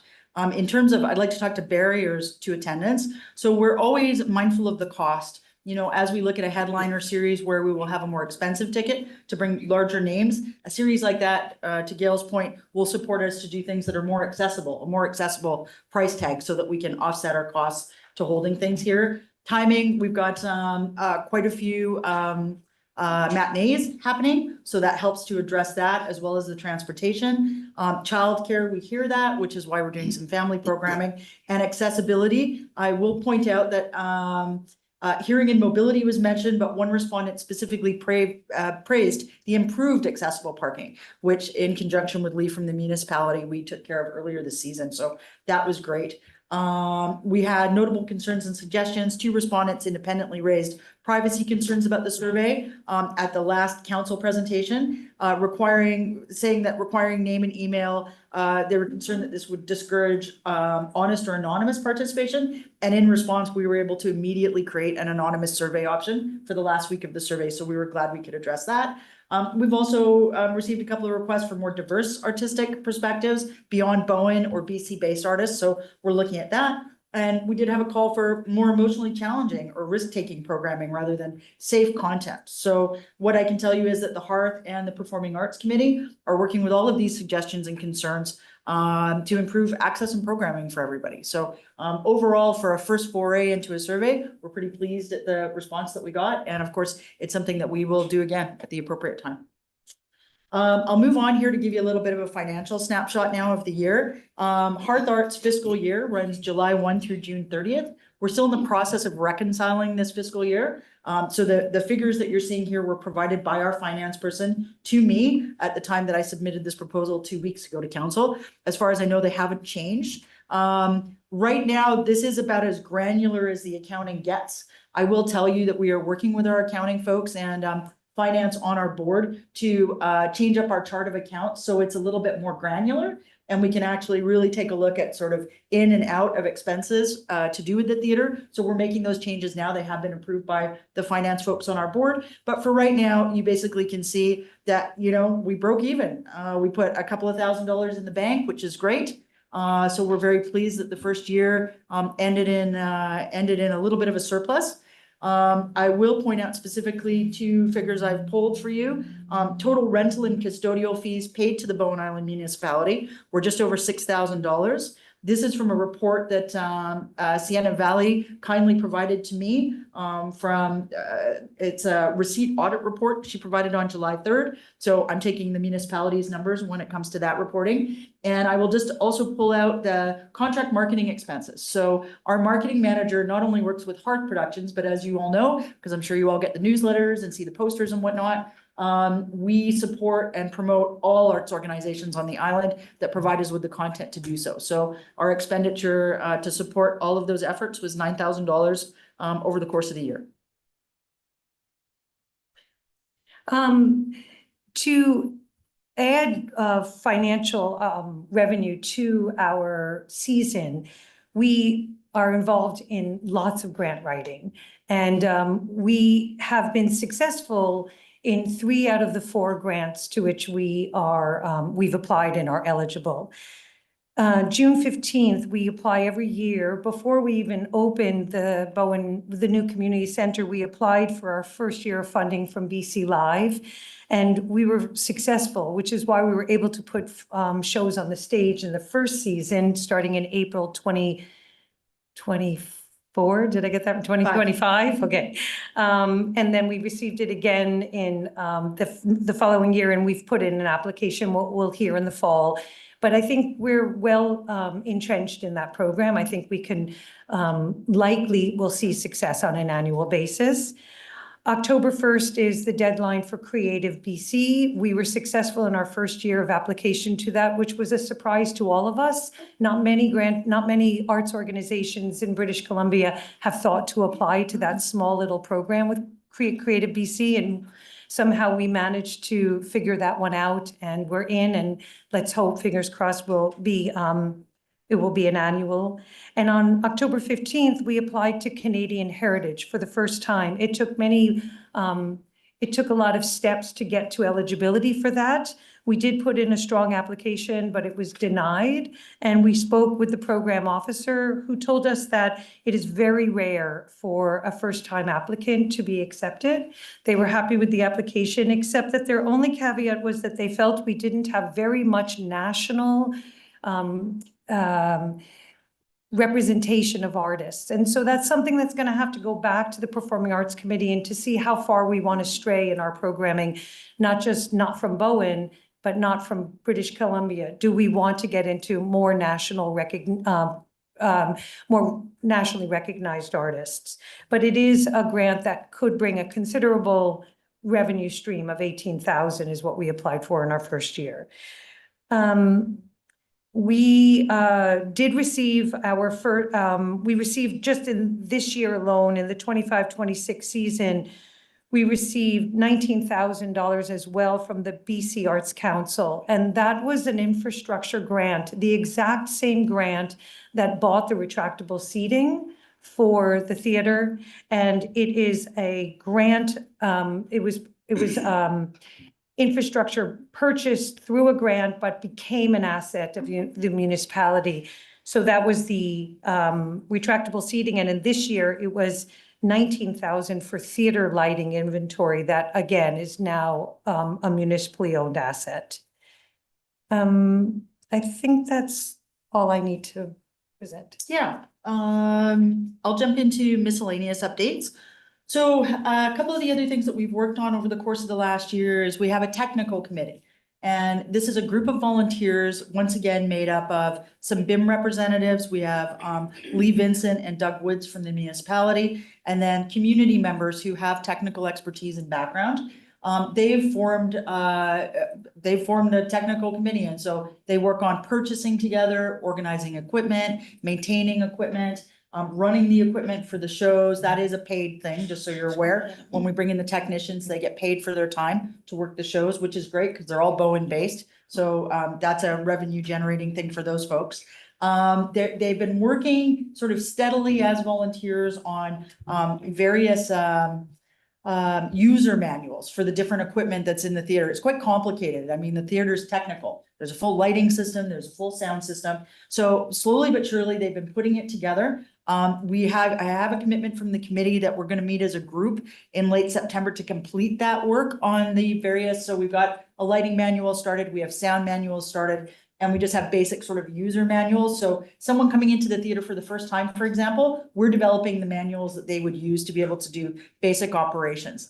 In terms of, I'd like to talk to barriers to attendance. So we're always mindful of the cost. You know, as we look at a headliner series where we will have a more expensive ticket to bring larger names, a series like that, to Gail's point, will support us to do things that are more accessible, a more accessible price tag so that we can offset our costs to holding things here. Timing, we've got quite a few matinees happening, so that helps to address that as well as the transportation. Childcare, we hear that, which is why we're doing some family programming. And accessibility, I will point out that hearing and mobility was mentioned, but one respondent specifically praised the improved accessible parking, which in conjunction with Lee from the municipality, we took care of earlier this season. So that was great. We had notable concerns and suggestions. 2 respondents independently raised privacy concerns about the survey at the last council presentation, saying that requiring name and email, they were concerned that this would discourage honest or anonymous participation. And in response, we were able to immediately create an anonymous survey option for the last week of the survey. So we were glad we could address that. We've also received a couple of requests for more diverse artistic perspectives beyond Bowen or BC-based artists. So we're looking at that. And we did have a call for more emotionally challenging or risk-taking programming rather than safe content. So what I can tell you is that the Hearth and the Performing Arts Committee are working with all of these suggestions and concerns to improve access and programming for everybody. So overall, for a first foray into a survey, we're pretty pleased at the response that we got. And of course, it's something that we will do again at the appropriate time. I'll move on here to give you a little bit of a financial snapshot now of the year. Hearth Arts fiscal year runs July 1 through June 30th. We're still in the process of reconciling this fiscal year. So the figures that you're seeing here were provided by our finance person to me at the time that I submitted this proposal 2 weeks ago to council. As far as I know, they haven't changed. Right now, this is about as granular as the accounting gets. I will tell you that we are working with our accounting folks and finance on our board to change up our chart of accounts so it's a little bit more granular and we can actually really take a look at sort of in and out of expenses to do with the theater. So we're making those changes now. They have been approved by the finance folks on our board. But for right now, you basically can see that, you know, we broke even. We put a couple of $1,000s in the bank, which is great. So we're very pleased that the first year ended in a little bit of a surplus. I will point out specifically 2 figures I've pulled for you. Total rental and custodial fees paid to the Bowen Island Municipality were just over $6,000. This is from a report that Sienna Valley kindly provided to me it's a receipt audit report she provided on July 3rd. So I'm taking the municipality's numbers when it comes to that reporting. And I will just also pull out the contract marketing expenses. So our marketing manager not only works with Hearth Productions, but as you all know, because I'm sure you all get the newsletters and see the posters and whatnot, we support and promote all arts organizations on the island that provide us with the content to do so. So our expenditure to support all of those efforts was $9,000 over the course of the year. To add financial revenue to our season, we are involved in lots of grant writing, and we have been successful in 3 out of the 4 grants to which we've applied and are eligible. June 15th, we apply every year. Before we even opened the new community center, we applied for our first year of funding from BC Live, and we were successful, which is why we were able to put shows on the stage in the first season, starting in April 2024. Did I get that? 2025? Okay. And then we received it again in the following year, and we've put in an application we'll hear in the fall. But I think we're well entrenched in that program. I think we can likely will see success on an annual basis. October 1st is the deadline for Creative BC. We were successful in our first year of application to that, which was a surprise to all of us. Not many arts organizations in British Columbia have thought to apply to that small little program with Creative BC, and somehow we managed to figure that one out, and we're in, and let's hope, fingers crossed, it will be an annual. And on October 15th, we applied to Canadian Heritage for the first time. It took a lot of steps to get to eligibility for that. We did put in a strong application, but it was denied. And we spoke with the program officer, who told us that it is very rare for a first-time applicant to be accepted. They were happy with the application, except that their only caveat was that they felt we didn't have very much national representation of artists. And so that's something that's going to have to go back to the Performing Arts Committee and to see how far we want to stray in our programming, not from Bowen, but not from British Columbia. Do we want to get into more nationally recognized artists? But it is a grant that could bring a considerable revenue stream of $18,000 is what we applied for in our first year. we did receive our first, we received just in this year alone, in the 25-26 season, we received $19,000 as well from the BC Arts Council. And that was an infrastructure grant, the exact same grant that bought the retractable seating for the theater. And it is a grant, it was infrastructure purchased through a grant, but became an asset of the municipality. So that was the retractable seating. And in this year, it was 19,000 for theater lighting inventory. That again is now a municipally owned asset. I think that's all I need to present. Yeah, I'll jump into miscellaneous updates. So a couple of the other things that we've worked on over the course of the last year is we have a technical committee. And this is a group of volunteers, once again, made up of some BIM representatives. We have Lee Vincent and Doug Woods from the municipality, and then community members who have technical expertise and background. They've formed a technical committee, and so they work on purchasing together, organizing equipment, maintaining equipment, running the equipment for the shows. That is a paid thing, just so you're aware. When we bring in the technicians, they get paid for their time to work the shows, which is great because they're all Bowen based. So that's a revenue generating thing for those folks. They've been working sort of steadily as volunteers on various user manuals for the different equipment that's in the theater. It's quite complicated. I mean, the theater's technical. There's a full lighting system, there's a full sound system. So slowly but surely, they've been putting it together. I have a commitment from the committee that we're gonna meet as a group in late September to complete that work on the various, so we've got a lighting manual started, we have sound manuals started, and we just have basic sort of user manuals. So someone coming into the theater for the first time, for example, we're developing the manuals that they would use to be able to do basic operations.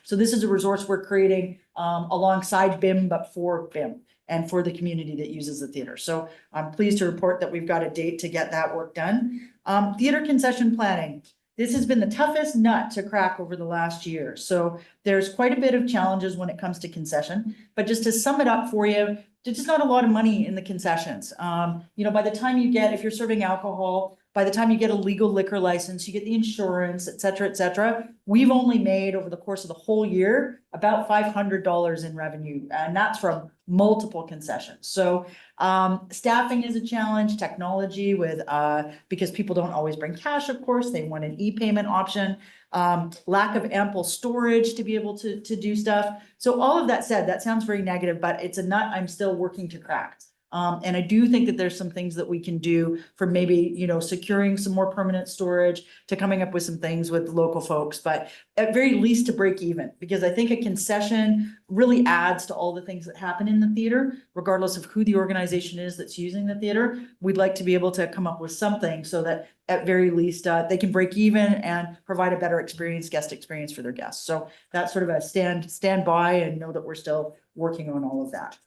So this is a resource we're creating alongside BIM, but for BIM and for the community that uses the theater. So I'm pleased to report that we've got a date to get that work done. Theater concession planning. This has been the toughest nut to crack over the last year. So there's quite a bit of challenges when it comes to concession, but just to sum it up for you, there's just not a lot of money in the concessions. You know, by the time you get, if you're serving alcohol, by the time you get a legal liquor license, you get the insurance, et cetera, et cetera. We've only made over the course of the whole year about $500 in revenue, and that's from multiple concessions. So staffing is a challenge, technology with, because people don't always bring cash, of course, they want an e-payment option. Lack of ample storage to be able to do stuff. So all of that said, that sounds very negative, but it's a nut I'm still working to crack. And I do think that there's some things that we can do for maybe, you know, securing some more permanent storage, to coming up with some things with local folks, but at very least to break even, because I think a concession really adds to all the things that happen in the theater, regardless of who the organization is that's using the theater. We'd like to be able to come up with something so that at very least they can break even and provide a better experience, guest experience for their guests. So that's sort of a stand by and know that we're still working on all of that.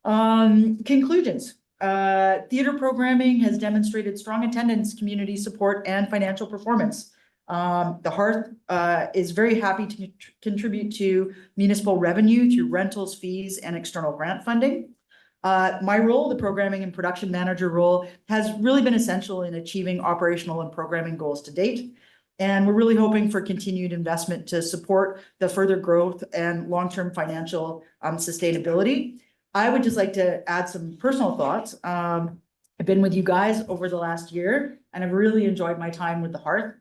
Conclusions. Theater programming has demonstrated strong attendance, community support, and financial performance. The Hearth is very happy to contribute to municipal revenue through rentals, fees, and external grant funding. My role, the programming and production manager role, has really been essential in achieving operational and programming goals to date. And we're really hoping for continued investment to support the further growth and long-term financial sustainability. I would just like to add some personal thoughts. I've been with you guys over the last year, and I've really enjoyed my time with the Hearth.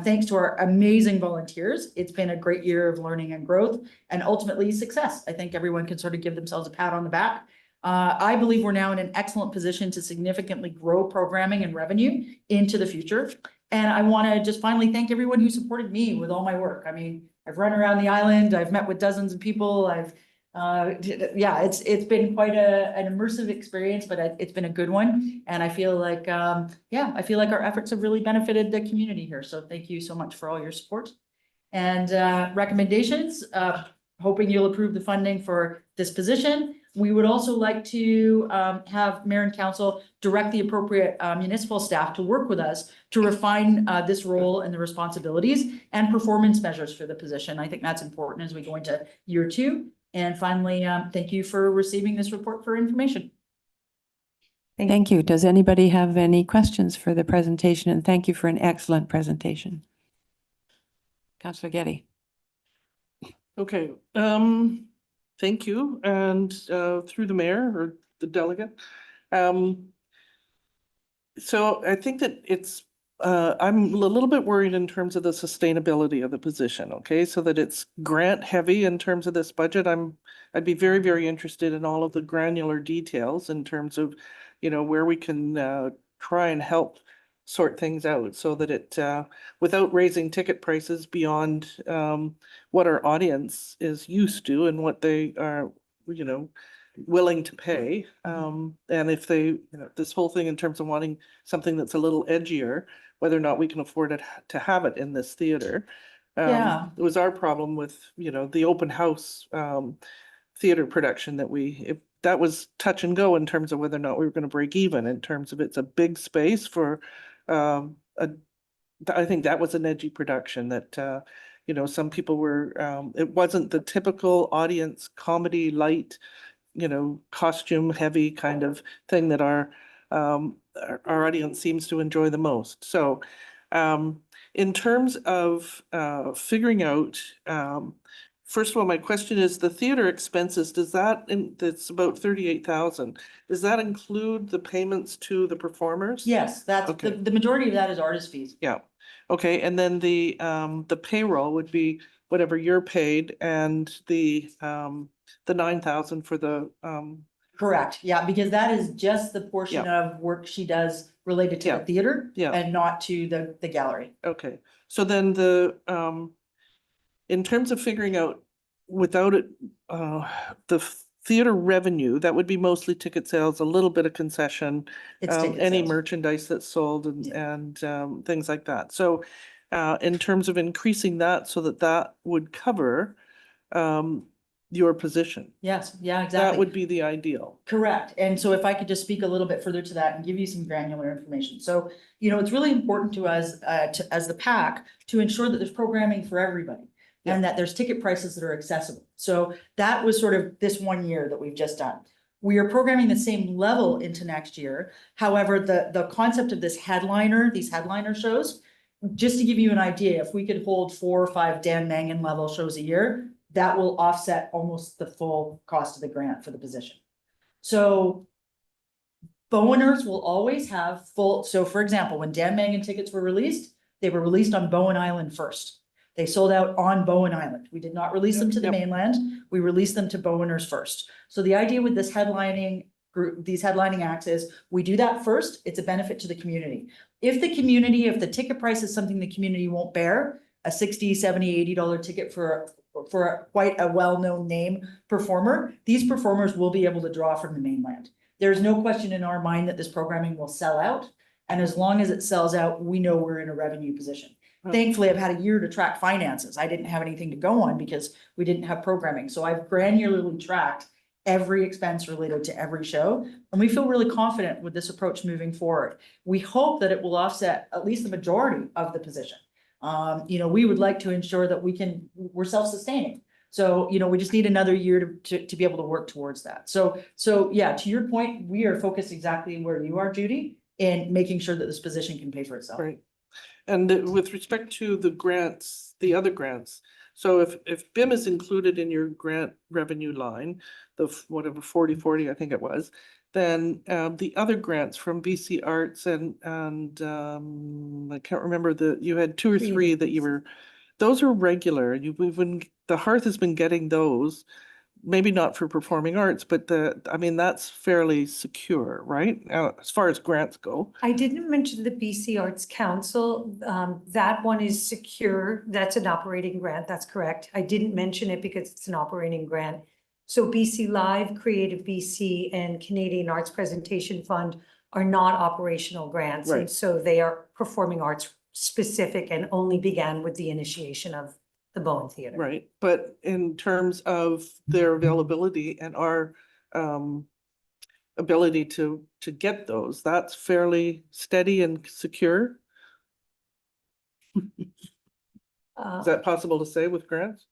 Thanks to our amazing volunteers, it's been a great year of learning and growth, and ultimately success. I think everyone can sort of give themselves a pat on the back. I believe we're now in an excellent position to significantly grow programming and revenue into the future. And I want to just finally thank everyone who supported me with all my work. I mean, I've run around the island, I've met with dozens of people, yeah, it's been quite an immersive experience, but it's been a good one. And I feel like, yeah, I feel like our efforts have really benefited the community here. So thank you so much for all your support. And recommendations, hoping you'll approve the funding for this position. We would also like to have Mayor and Council direct the appropriate municipal staff to work with us to refine this role and the responsibilities and performance measures for the position. I think that's important as we go into year 2. And finally, thank you for receiving this report for information. Thank you. Does anybody have any questions for the presentation? And thank you for an excellent presentation. Councillor Getty. Okay, thank you, and through the mayor or the delegate. So I think that it's, I'm a little bit worried in terms of the sustainability of the position, okay? So that it's grant heavy in terms of this budget. I'd be very, very interested in all of the granular details in terms of, you know, where we can try and help sort things out so that it, without raising ticket prices beyond what our audience is used to and what they are, you know, willing to pay. And if they, you know, this whole thing in terms of wanting something that's a little edgier, whether or not we can afford it to have it in this theater. Yeah. It was our problem with, you know, the open house theater production that that was touch and go in terms of whether or not we were going to break even in terms of it's a big space for I think that was an edgy production that you know, some people were it wasn't the typical audience comedy light, you know, costume heavy kind of thing that our audience seems to enjoy the most. So in terms of figuring out, first of all, my question is the theater expenses, does that, that's about 38,000, does that include the payments to the performers? Yes, that's, Okay. the majority of that is artist fees. Yeah, okay, and then the payroll would be whatever you're paid and the 9,000 for the Correct, yeah, because that is just the portion of work she does related to the theater and not to the gallery. Okay, so then the in terms of figuring out without it, the theater revenue, that would be mostly ticket sales, a little bit of concession, It's ticket any sales. merchandise that's sold and things like that. So in terms of increasing that so that that would cover your position. Yes, yeah, That exactly. would be the ideal. Correct. And so if I could just speak a little bit further to that and give you some granular information. So, you know, it's really important to us, as the PAC, to ensure that there's programming for everybody and that there's ticket prices that are accessible. So that was sort of this 1 year that we've just done. We are programming the same level into next year. However, the concept of these headliner shows, just to give you an idea, if we could hold 4 or 5 Dan Mangan level shows a year, that will offset almost the full cost of the grant for the position. So Boweners will always have full, so for example, when Dan Mangan tickets were released, they were released on Bowen Island first. They sold out on Bowen Island. We did not release them to the mainland. We released them to Boweners first. So the idea with this headlining group, these headlining acts is we do that first. It's a benefit to the community. If the ticket price is something the community won't bear, a $60, $70, $80 ticket for quite a well-known name performer, these performers will be able to draw from the mainland. There's no question in our mind that this programming will sell out. And as long as it sells out, we know we're in a revenue position. Thankfully, I've had a year to track finances. I didn't have anything to go on because we didn't have programming. So I've granularly tracked every expense related to every show. And we feel really confident with this approach moving forward. We hope that it will offset at least the majority of the position. You know, we would like to ensure that we're self-sustaining. So, you know, we just need another year to be able to work towards that. So yeah, to your point, we are focused exactly where you are, Judy, in making sure that this position can pay for itself. Right. And with respect to the grants, the other grants, so if BIM is included in your grant revenue line, the whatever 40/40, I think it was, then the other grants from BC Arts and I can't remember you had 2 or 3 that those are regular. The Hearth has been getting those, maybe not for performing arts, but I mean, that's fairly secure, right? As far as grants go. I didn't mention the BC Arts Council. That one is secure. That's an operating grant. That's correct. I didn't mention it because it's an operating grant. So BC Live, Creative BC, and Canadian Arts Presentation Fund are not operational grants. Right. And so they are performing arts specific and only began with the initiation of the Bowen Theatre. Right, but in terms of their availability and our ability to get those, that's fairly steady and secure. Is that possible to say with grants?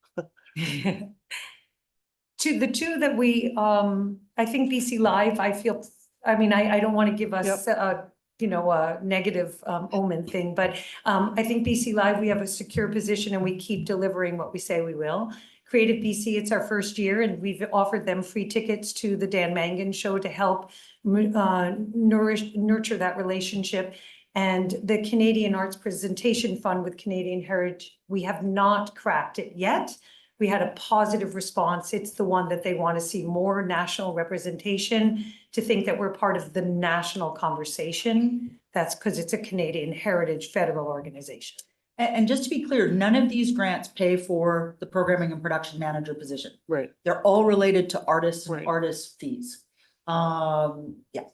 To the two that we, I think BC Live, I feel I mean, I don't want to give us Yep. a negative omen thing, but I think BC Live, we have a secure position and we keep delivering what we say we will. Creative BC, it's our first year and we've offered them free tickets to the Dan Mangan Show to help nurture that relationship. And the Canadian Arts Presentation Fund with Canadian Heritage, we have not cracked it yet. We had a positive response. It's the one that they want to see more national representation, to think that we're part of the national conversation. That's because it's a Canadian Heritage federal organization. And just to be clear, none of these grants pay for the programming and production manager position. Right. They're all related to artists and Right. artist fees. Yeah.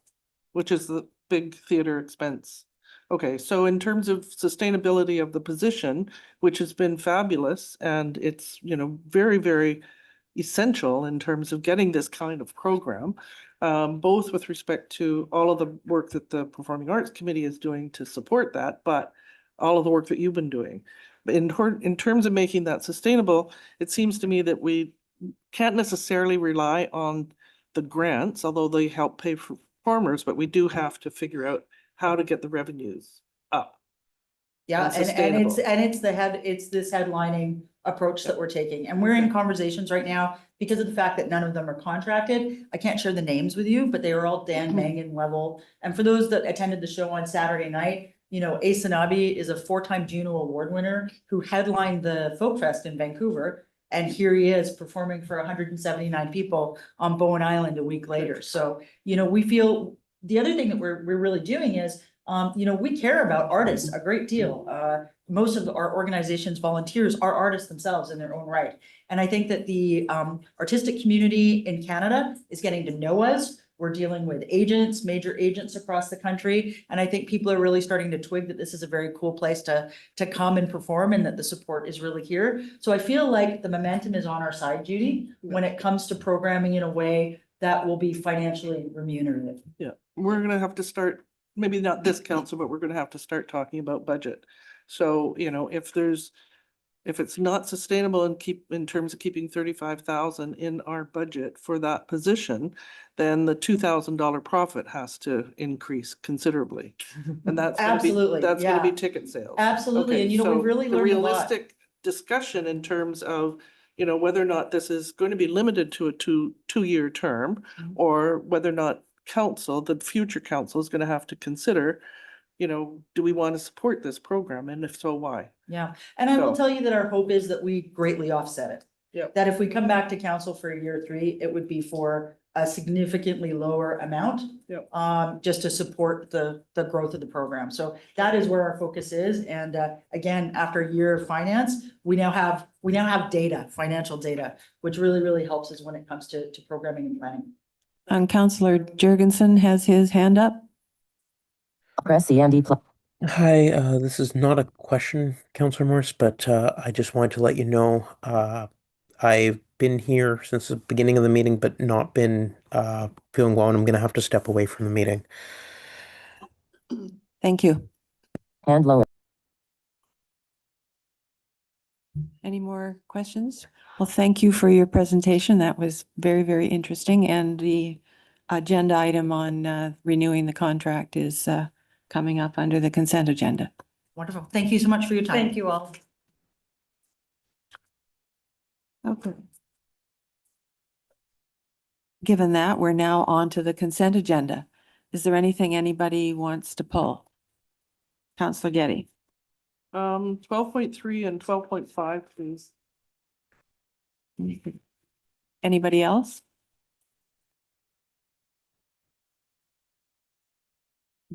Which is the big theater expense. Okay, so in terms of sustainability of the position, which has been fabulous, and it's, very, very essential in terms of getting this kind of program, both with respect to all of the work that the Performing Arts Committee is doing to support that, but all of the work that you've been doing. But in terms of making that sustainable, it seems to me that we can't necessarily rely on the grants, although they help pay for performers, but we do have to figure out how to get the revenues up. Yeah, And it's this headlining approach that we're taking. And we're in conversations right now because of the fact that none of them are contracted. I can't share the names with you, but they are all Dan Mangan level. And for those that attended the show on Saturday night, Asanabi is a 4-time Juno Award winner who headlined the Folk Fest in Vancouver. And here he is performing for 179 people on Bowen Island a week later. So, we feel the other thing that we're really doing is, we care about artists a great deal. Most of our organization's volunteers are artists themselves in their own right. And I think that the artistic community in Canada is getting to know us. We're dealing with agents, major agents across the country. And I think people are really starting to twig that this is a very cool place to come and perform, and that the support is really here. So I feel like the momentum is on our side, Judy, when it comes to programming in a way that will be financially remunerative. Yeah, we're gonna have to start, maybe not this council, but we're gonna have to start talking about budget. So, if it's not sustainable and in terms of keeping 35,000 in our budget for that position, then the $2,000 profit has to increase considerably. And that's Absolutely, gonna be yeah. ticket sales. Absolutely, Okay, and we've so really the learned a lot. realistic discussion in terms of, whether or not this is going to be limited to a two-year term, Mhm. or whether or not the future council is gonna have to consider, do we want to support this program? And if so, why? Yeah, and I will So- tell you that our hope is that we greatly offset it. Yep. That if we come back to council for year 3, it would be for a significantly lower amount. Yep. Just to support the growth of the program. So that is where our focus is. And again, after a year of finance, we now have data, financial data, which really, really helps us when it comes to programming and planning. And Councillor Jurgensen has his hand up. Press the Andy plus. Hi, this is not a question, Councillor Morse, but I just wanted to let you know I've been here since the beginning of the meeting, but not been feeling well, and I'm going to have to step away from the meeting. Thank you. Hand lower. Any more questions? Well, thank you for your presentation. That was very, very interesting. And the agenda item on renewing the contract is coming up under the consent agenda. Wonderful. Thank you so much for your time. Thank you all. Okay. Given that, we're now on to the consent agenda. Is there anything anybody wants to pull? Councillor Getty. 12.3 and 12.5, please. Anybody else?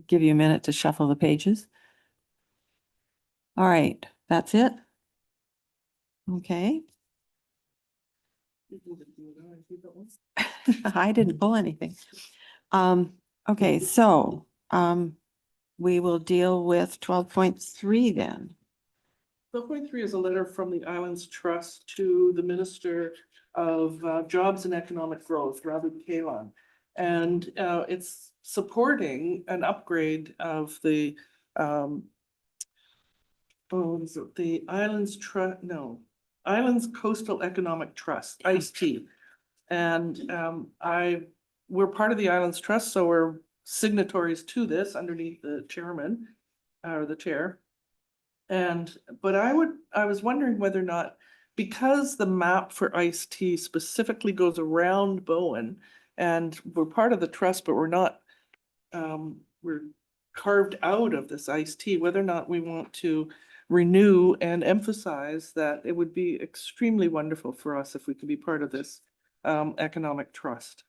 Give you a minute to shuffle the pages. All right, that's it. Okay. I didn't pull anything. Okay, so we will deal with 12.3 then. 12.3 is a letter from the Islands Trust to the Minister of Jobs and Economic Growth, Ravi Kalan. And it's supporting an upgrade of the Islands Coastal Economic Trust, ICE-T. And we're part of the Islands Trust, so we're signatories to this underneath the chairman or the chair. But I was wondering whether or not, because the map for iced tea specifically goes around Bowen, and we're part of the trust, but we're not, we're carved out of this iced tea, whether or not we want to renew and emphasize that it would be extremely wonderful for us if we could be part of this economic trust.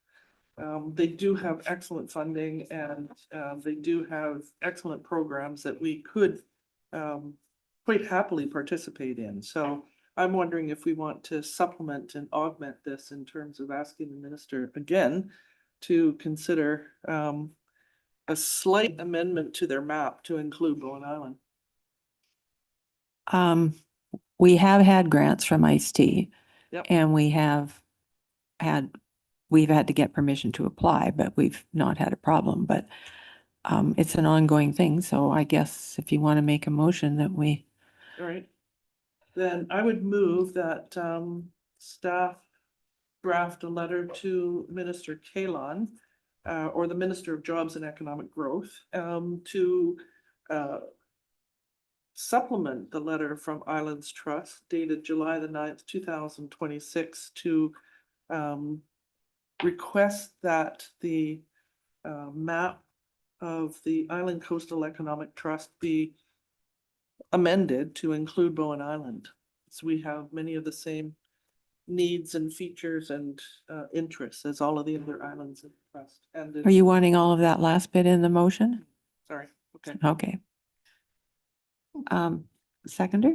They do have excellent funding, and they do have excellent programs that we could quite happily participate in. So I'm wondering if we want to supplement and augment this in terms of asking the minister again to consider a slight amendment to their map to include Bowen Island. We have had grants from ICE-T. Yep. And we've had to get permission to apply, but we've not had a problem, but it's an ongoing thing. So I guess if you want to make a motion that we, All right. Then I would move that staff draft a letter to Minister Kalon or the Minister of Jobs and Economic Growth to supplement the letter from Islands Trust dated July the 9th, 2026 to request that the map of the Island Coastal Economic Trust be amended to include Bowen Island. So we have many of the same needs and features and interests as all of the other islands in the trust. And are you wanting all of that last bit in the motion? sorry, okay. Okay. Seconder?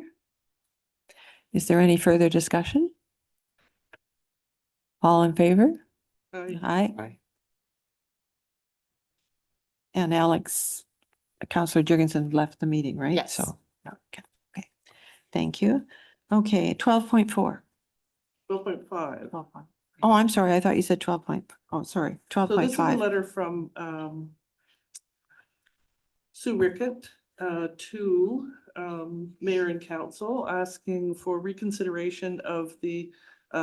Is there any further discussion? All in favor? Aye. Aye. And Alex, Councillor Jurgensen left the meeting, right? Yes. So, okay. Thank you. Okay, 12.4. 12.5. Oh, I'm sorry. I thought you said 12 point. Oh, sorry, So this is a 12.5. letter from Sue Rickett to Mayor and Council asking for reconsideration of the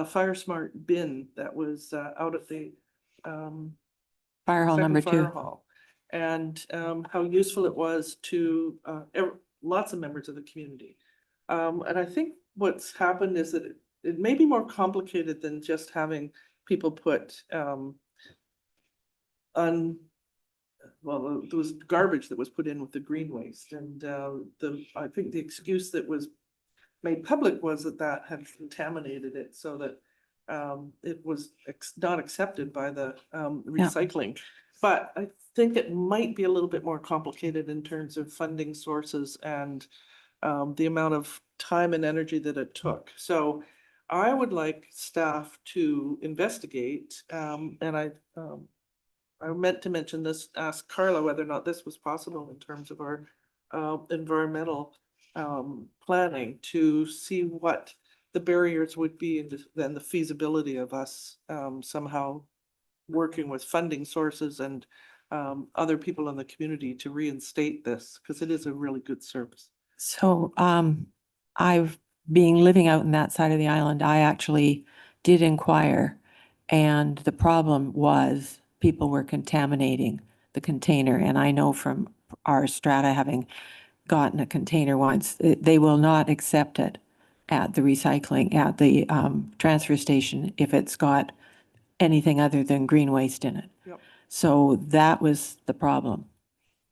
Fire Smart bin that was out at the Fire hall second number fire 2. hall, and how useful it was to lots of members of the community. And I think what's happened is that it may be more complicated than just having people put well, there was garbage that was put in with the green waste, and I think the excuse that was made public was that had contaminated it, so that it was not accepted by the recycling. But I think it might be a little bit more complicated in terms of funding sources and the amount of time and energy that it took. So I would like staff to investigate, and I meant to mention this, ask Carla whether or not this was possible in terms of our environmental planning, to see what the barriers would be and then the feasibility of us somehow working with funding sources and other people in the community to reinstate this, because it is a really good service. So living out in that side of the island, I actually did inquire, and the problem was people were contaminating the container. And I know from our strata, having gotten a container once, they will not accept it at the recycling, at the transfer station if it's got anything other than green waste in it. Yep. So that was the problem,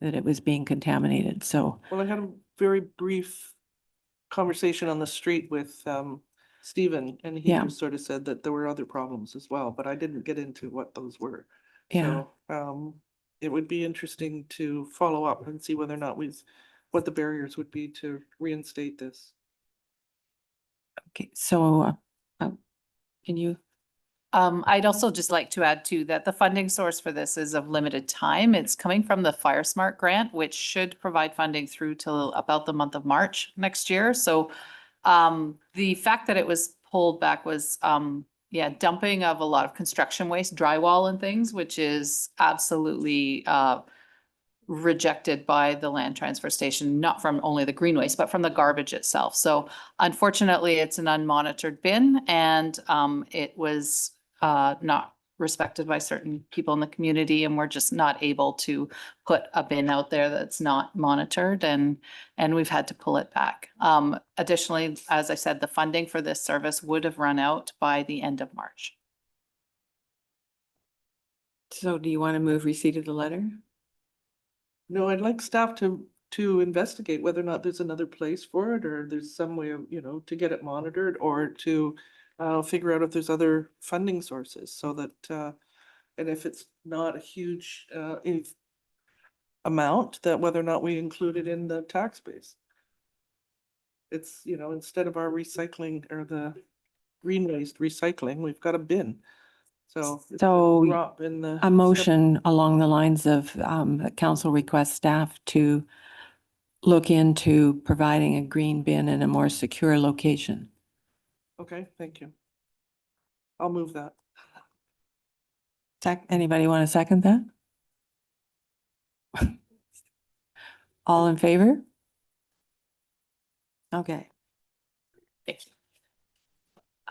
that it was being contaminated. So, Well, I had a very brief conversation on the street with Stephen, and he Yeah. just sort of said that there were other problems as well, but I didn't get into what those were. yeah. So it would be interesting to follow up and see whether or not what the barriers would be to reinstate this. Okay, so can you? I'd also just like to add too, that the funding source for this is of limited time. It's coming from the Fire Smart grant, which should provide funding through till about the month of March next year. So the fact that it was pulled back was dumping of a lot of construction waste, drywall and things, which is absolutely rejected by the land transfer station, not from only the green waste, but from the garbage itself. So unfortunately, it's an unmonitored bin, and it was not respected by certain people in the community, and we're just not able to put a bin out there that's not monitored, and we've had to pull it back. Additionally, as I said, the funding for this service would have run out by the end of March. So do you want to move receipt of the letter? No, I'd like staff to investigate whether or not there's another place for it, or there's some way of, to get it monitored, or to figure out if there's other funding sources, so that, and if it's not a huge amount, that whether or not we include it in the tax base. It's, instead of our recycling or the green waste recycling, we've got a bin. So. it's a So drop in the a motion along the lines of that council requests staff to look into providing a green bin in a more secure location. Okay, thank you. I'll move that. Anybody want to second that? All in favor? Okay. Thank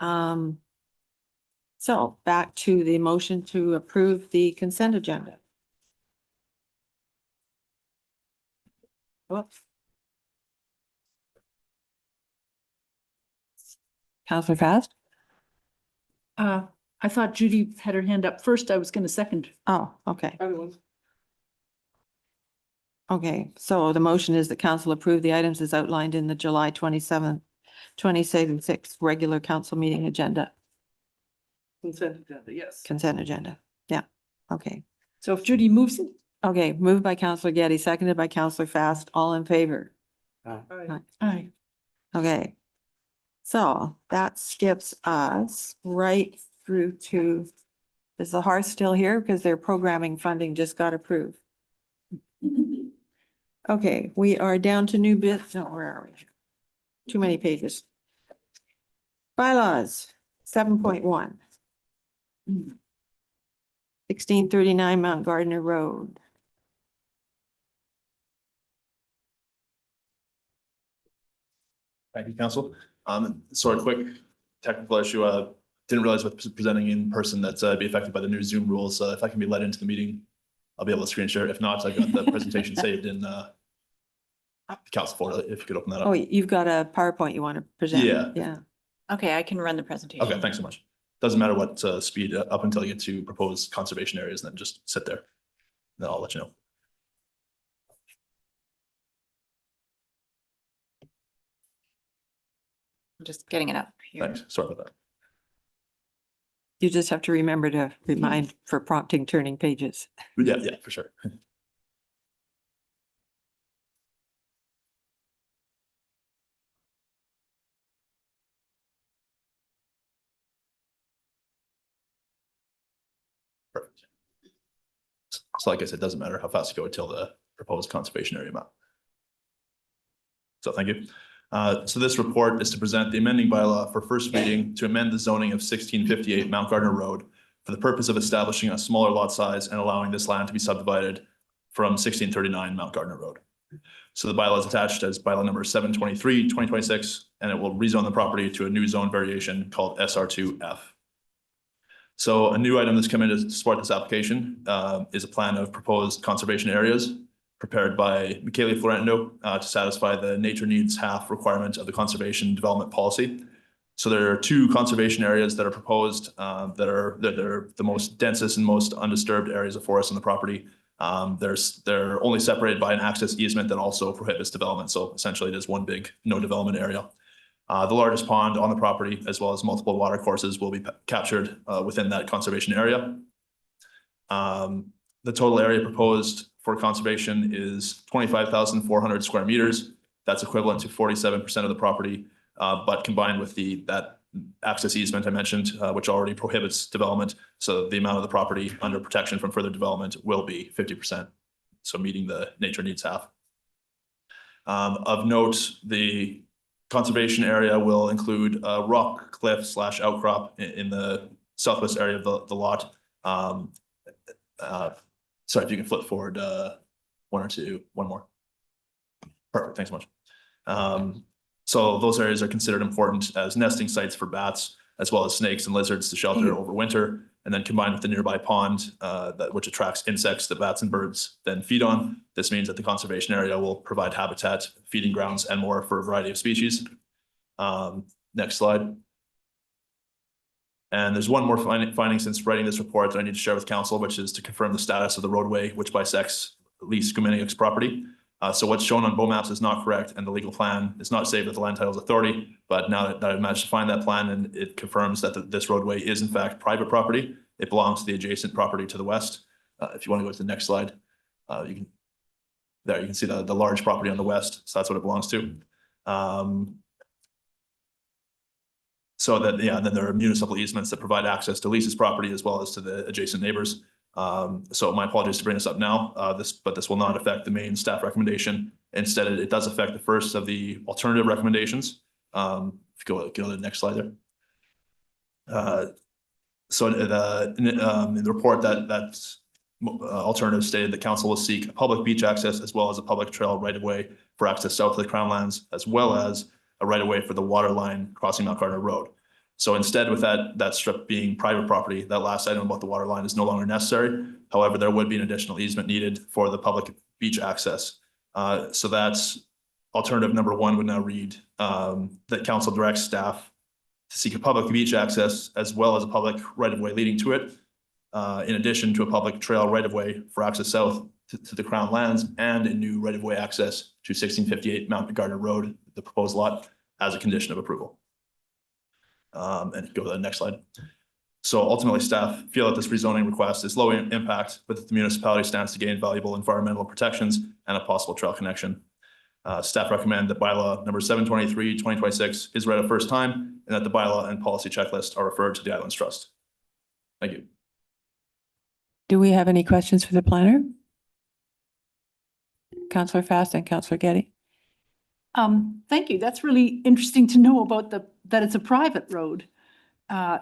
you. So back to the motion to approve the consent agenda. Whoops. Counselor Fast? I thought Judy had her hand up first. I was going to second. Oh, okay. Other ones. Okay, so the motion is that council approve the items as outlined in the July 27th, 2026 regular council meeting agenda, Consent agenda, yes. consent agenda. Yeah, okay. So if Judy moves it, Okay, moved by Councillor Getty, seconded by Councillor Fast, all in favor? Aye. aye. Okay. So that skips us right through to, is the Hearth still here? Because their programming funding just got approved. Okay, we are down to new bits. No, where are we? Too many pages. Bylaws, 7.1. 1639 Mount Gardner Road. Thank you, council. Sorry, quick technical issue. Didn't realize with presenting in person that be affected by the new Zoom rules. If I can be let into the meeting, I'll be able to screen share. If not, I've got the presentation saved in the council folder. If you could open that up. Oh, you've got a PowerPoint you want to present? Yeah. Yeah. Okay, I can run the presentation. Okay, thanks so much. Doesn't matter what speed up until you get to proposed conservation areas, and then just sit there. Then I'll let you know. I'm just getting it up here. Thanks. Sorry about that. You just have to remember to remind for prompting turning pages. Yeah, for sure. Perfect. So like I said, it doesn't matter how fast you go until the proposed conservation area map. So thank you. So this report is to present the amending bylaw for first reading to amend the zoning of 1658 Mount Gardner Road for the purpose of establishing a smaller lot size and allowing this land to be subdivided from 1639 Mount Gardner Road. So the bylaw is attached as bylaw number 723, 2026, and it will rezone the property to a new zone variation called SR2F. So a new item that's come in to support this application is a plan of proposed conservation areas prepared by Michele Florendo to satisfy the nature needs half requirement of the conservation development policy. So there are two conservation areas that are proposed that are the most densest and most undisturbed areas of forest on the property. They're only separated by an access easement that also prohibits development. So essentially it is one big no development area. The largest pond on the property, as well as multiple water courses, will be captured within that conservation area. The total area proposed for conservation is 25,400 square meters. That's equivalent to 47% of the property, but combined with that access easement I mentioned, which already prohibits development. So the amount of the property under protection from further development will be 50%. So meeting the nature needs half. Of note, the conservation area will include a rock cliff / outcrop in the southwest area of the lot. Sorry, if you can flip forward one more. Perfect, thanks so much. So those areas are considered important as nesting sites for bats, as well as snakes and lizards to shelter over winter. and then combined with the nearby pond, which attracts insects that bats and birds then feed on. This means that the conservation area will provide habitat, feeding grounds, and more for a variety of species. Next slide. And there's one more finding since writing this report that I need to share with council, which is to confirm the status of the roadway which bisects Lee Skuminiuk's property. So what's shown on BOMAPS is not correct, and the legal plan is not saved with the Land Titles Authority. But now that I've managed to find that plan, and it confirms that this roadway is in fact private property. It belongs to the adjacent property to the west. If you want to go to the next slide, you can see the large property on the west. So that's what it belongs to. So that, yeah, and then there are municipal easements that provide access to Lisa's property as well as to the adjacent neighbors. So my apologies to bring this up now, but this will not affect the main staff recommendation. Instead, it does affect the first of the alternative recommendations. If you go to the next slide there. So in the report that alternative stated that council will seek a public beach access as well as a public trail right of way for access south of the Crown Lands, as well as a right of way for the water line crossing Mount Gardner Road. So instead, with that strip being private property, that last item about the water line is no longer necessary. However, there would be an additional easement needed for the public beach access. So that's alternative number 1 would now read that council directs staff to seek a public beach access as well as a public right of way leading to it, in addition to a public trail right of way for access south to the Crown Lands and a new right of way access to 1658 Mount Gardner Road, the proposed lot, as a condition of approval. And go to the next slide. So ultimately, staff feel that this rezoning request is low impact, but that the municipality stands to gain valuable environmental protections and a possible trail connection. Staff recommend that bylaw number 723/2026 is read a first time, and that the bylaw and policy checklist are referred to the Islands Trust. Thank you. Do we have any questions for the planner? Councillor Fast and Councillor Getty. Thank you. That's really interesting to know about that it's a private road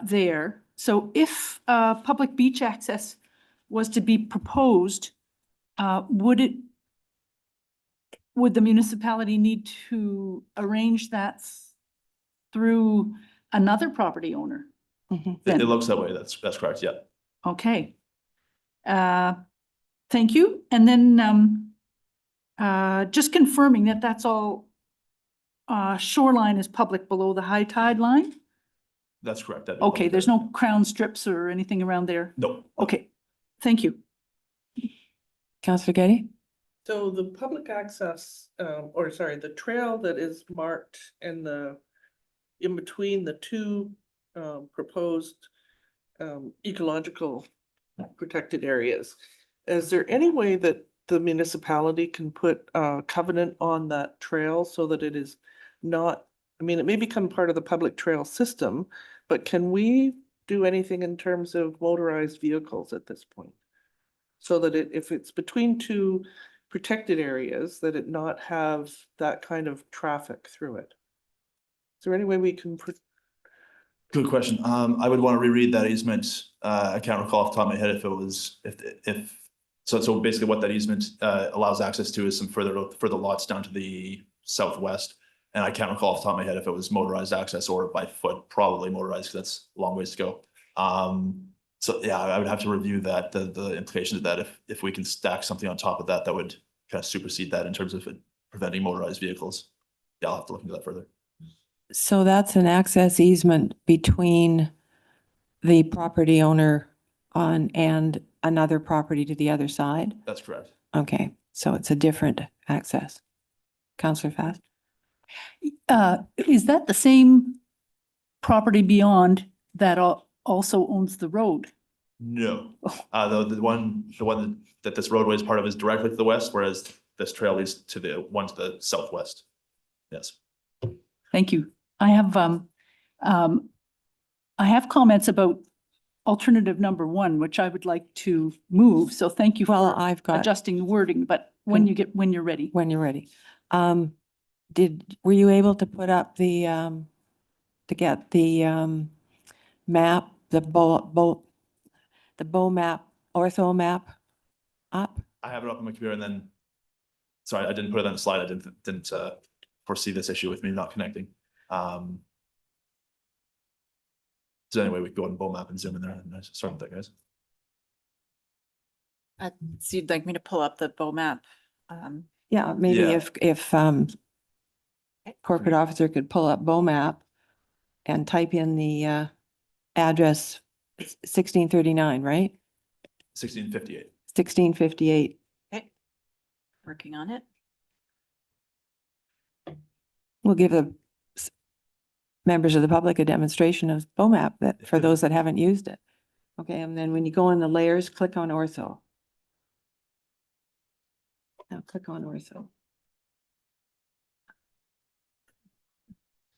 there. So if public beach access was to be proposed, would the municipality need to arrange that through another property owner? It looks that way. That's correct. Yeah. Okay. Thank you. And then just confirming that that's all shoreline is public below the high tide line? That's correct. Okay, there's no crown strips or anything around there? No. Okay, thank you. Councillor Getty. So the public access, the trail that is marked in between the two proposed ecological protected areas, is there any way that the municipality can put a covenant on that trail so that it is not, I mean, it may become part of the public trail system, but can we do anything in terms of motorized vehicles at this point? So that if it's between two protected areas, that it not have that kind of traffic through it? Is there any way we can? Good question. I would want to reread that easement. I can't recall off the top of my head if it was, so basically what that easement allows access to is some further lots down to the southwest. And I can't recall off the top of my head if it was motorized access or by foot, probably motorized, because that's a long ways to go. So yeah, I would have to review that, the implications of that. If we can stack something on top of that, that would kind of supersede that in terms of preventing motorized vehicles. Yeah, I'll have to look into that further. So that's an access easement between the property owner and another property to the other side? That's correct. Okay, so it's a different access. Councillor Fast? Is that the same property beyond that also owns the road? No, the one that this roadway is part of is directly to the west, whereas this trail leads to the one to the southwest. Yes. Thank you. I have comments about alternative number 1, which I would like to move. So thank you for adjusting the wording, but when you're ready. When you're ready. Were you able to put up the to get the map, the BOMAP ortho map up? I have it up on my computer, and then, sorry, I didn't put it on the slide. I didn't foresee this issue with me not connecting. So anyway, we can go on Bow Map and zoom in there and start with that, guys. So you'd like me to pull up the Bow Map? Yeah, maybe Yeah. if corporate officer could pull up BOMAP and type in the address 1639, right? 1658. 1658. Okay. Working on it. We'll give the members of the public a demonstration of BOMAP that for those that haven't used it. Okay, and then when you go in the layers, click on ortho. Now click on ortho.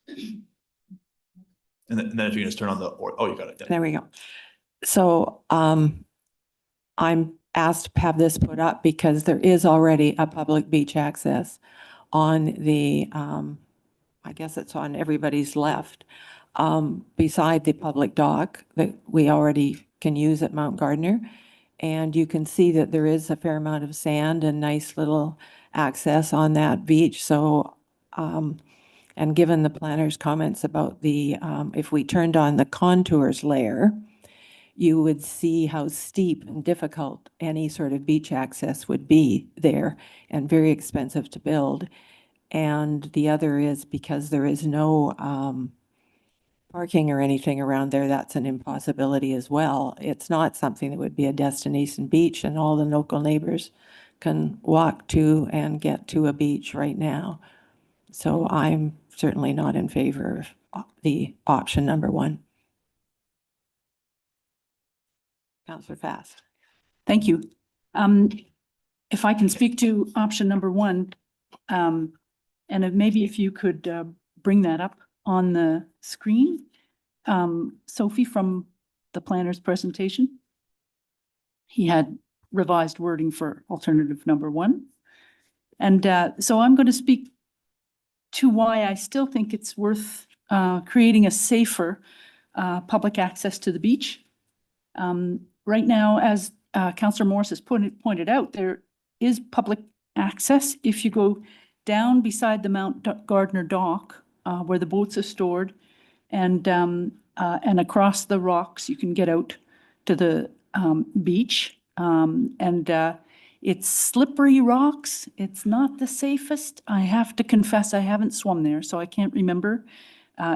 And then if you can just turn on the, oh, you got it. There we go. So I'm asked to have this put up because there is already a public beach access on the, I guess it's on everybody's left, beside the public dock that we already can use at Mount Gardner. And you can see that there is a fair amount of sand and nice little access on that beach. So, and given the planner's comments about the, if we turned on the contours layer, you would see how steep and difficult any sort of beach access would be there and very expensive to build. And the other is because there is no parking or anything around there, that's an impossibility as well. It's not something that would be a destination beach and all the local neighbors can walk to and get to a beach right now. So I'm certainly not in favor of the option number one. Councillor Fast. Thank you. If I can speak to option number one, and maybe if you could bring that up on the screen. Sophie from the planner's presentation. He had revised wording for alternative number one. And so I'm going to speak to why I still think it's worth creating a safer public access to the beach. Right now, as Councillor Morris has pointed out, there is public access. If you go down beside the Mount Gardner dock, where the boats are stored, and across the rocks, you can get out to the beach. It's slippery rocks. It's not the safest. I have to confess, I haven't swum there, so I can't remember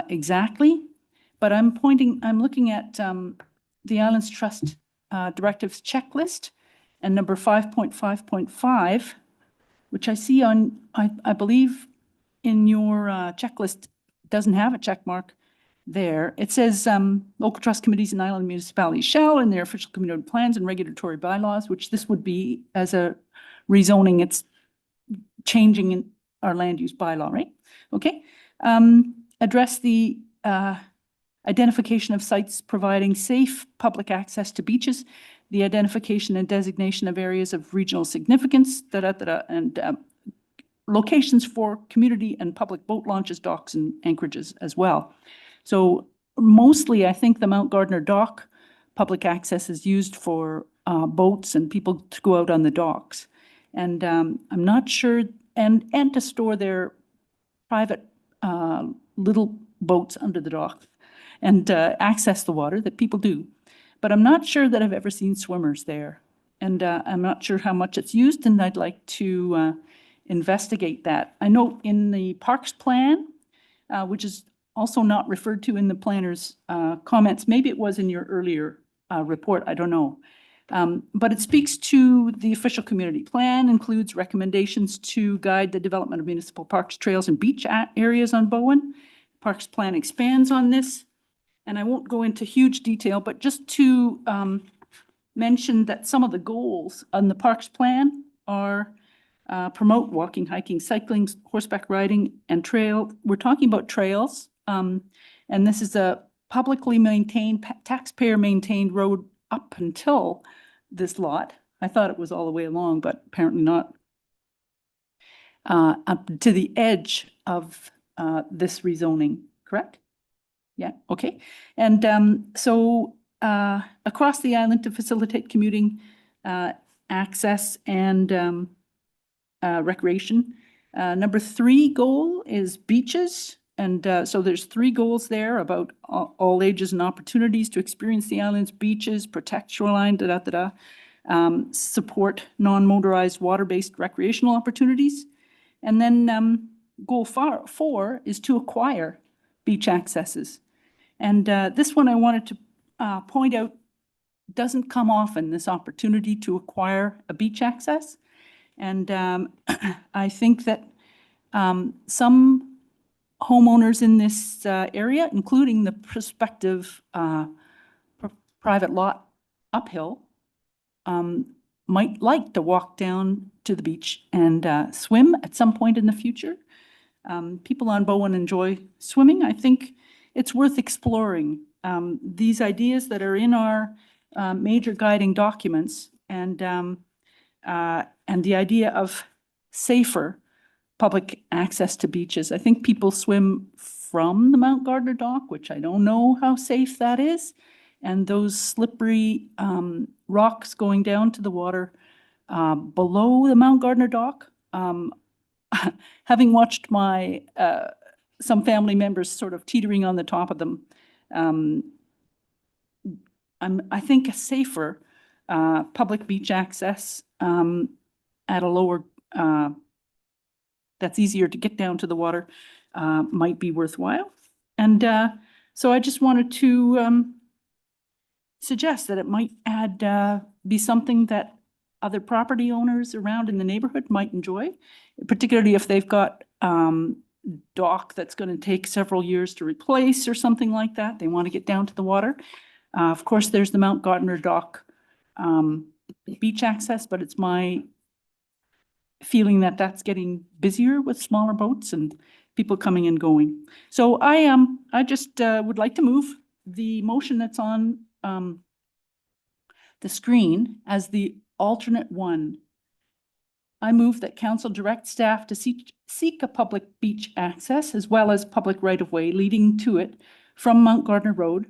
exactly. But I'm looking at the Islands Trust Directives Checklist and number 5.5.5, which I see on, I believe in your checklist doesn't have a check mark there. It says local trust committees and island municipalities shall in their official community plans and regulatory bylaws, which this would be as a rezoning, it's changing in our land use bylaw, right? Okay. Address the identification of sites providing safe public access to beaches, the identification and designation of areas of regional significance, and locations for community and public boat launches, docks, and anchorages as well. So mostly, I think the Mount Gardner dock public access is used for boats and people to go out on the docks. And I'm not sure, and to store their private little boats under the dock and access the water that people do. But I'm not sure that I've ever seen swimmers there. And I'm not sure how much it's used, and I'd like to investigate that. I know in the parks plan, which is also not referred to in the planner's comments, maybe it was in your earlier report, I don't know. But it speaks to the official community plan, includes recommendations to guide the development of municipal parks, trails, and beach areas on Bowen. Parks plan expands on this. And I won't go into huge detail, but just to mention that some of the goals on the parks plan are promote walking, hiking, cycling, horseback riding, and trail. We're talking about trails. And this is a publicly maintained, taxpayer-maintained road up until this lot. I thought it was all the way along, but apparently not. Up to the edge of this rezoning, correct? Yeah, okay. And so across the island to facilitate commuting access and recreation. Number 3 goal is beaches And so there's 3 goals there about all ages and opportunities to experience the island's beaches, protect shoreline, support non-motorized water-based recreational opportunities. And then goal 4 is to acquire beach accesses. And this one I wanted to point out doesn't come often, this opportunity to acquire a beach access. And I think that some homeowners in this area, including the prospective private lot uphill, might like to walk down to the beach and swim at some point in the future. People on Bowen enjoy swimming. I think it's worth exploring these ideas that are in our major guiding documents, and the idea of safer public access to beaches. I think people swim from the Mount Gardner dock, which I don't know how safe that is. And those slippery rocks going down to the water below the Mount Gardner dock. Having watched my some family members sort of teetering on the top of them, I think a safer public beach access at a lower, that's easier to get down to the water, might be worthwhile. And so I just wanted to suggest that it might be something that other property owners around in the neighborhood might enjoy, particularly if they've got dock that's going to take several years to replace or something like that. They want to get down to the water. Of course, there's the Mount Gardner dock beach access, but it's my feeling that that's getting busier with smaller boats and people coming and going. So I just would like to move the motion that's on the screen as the alternate one. I move that council direct staff to seek a public beach access as well as public right-of-way leading to it from Mount Gardner Road,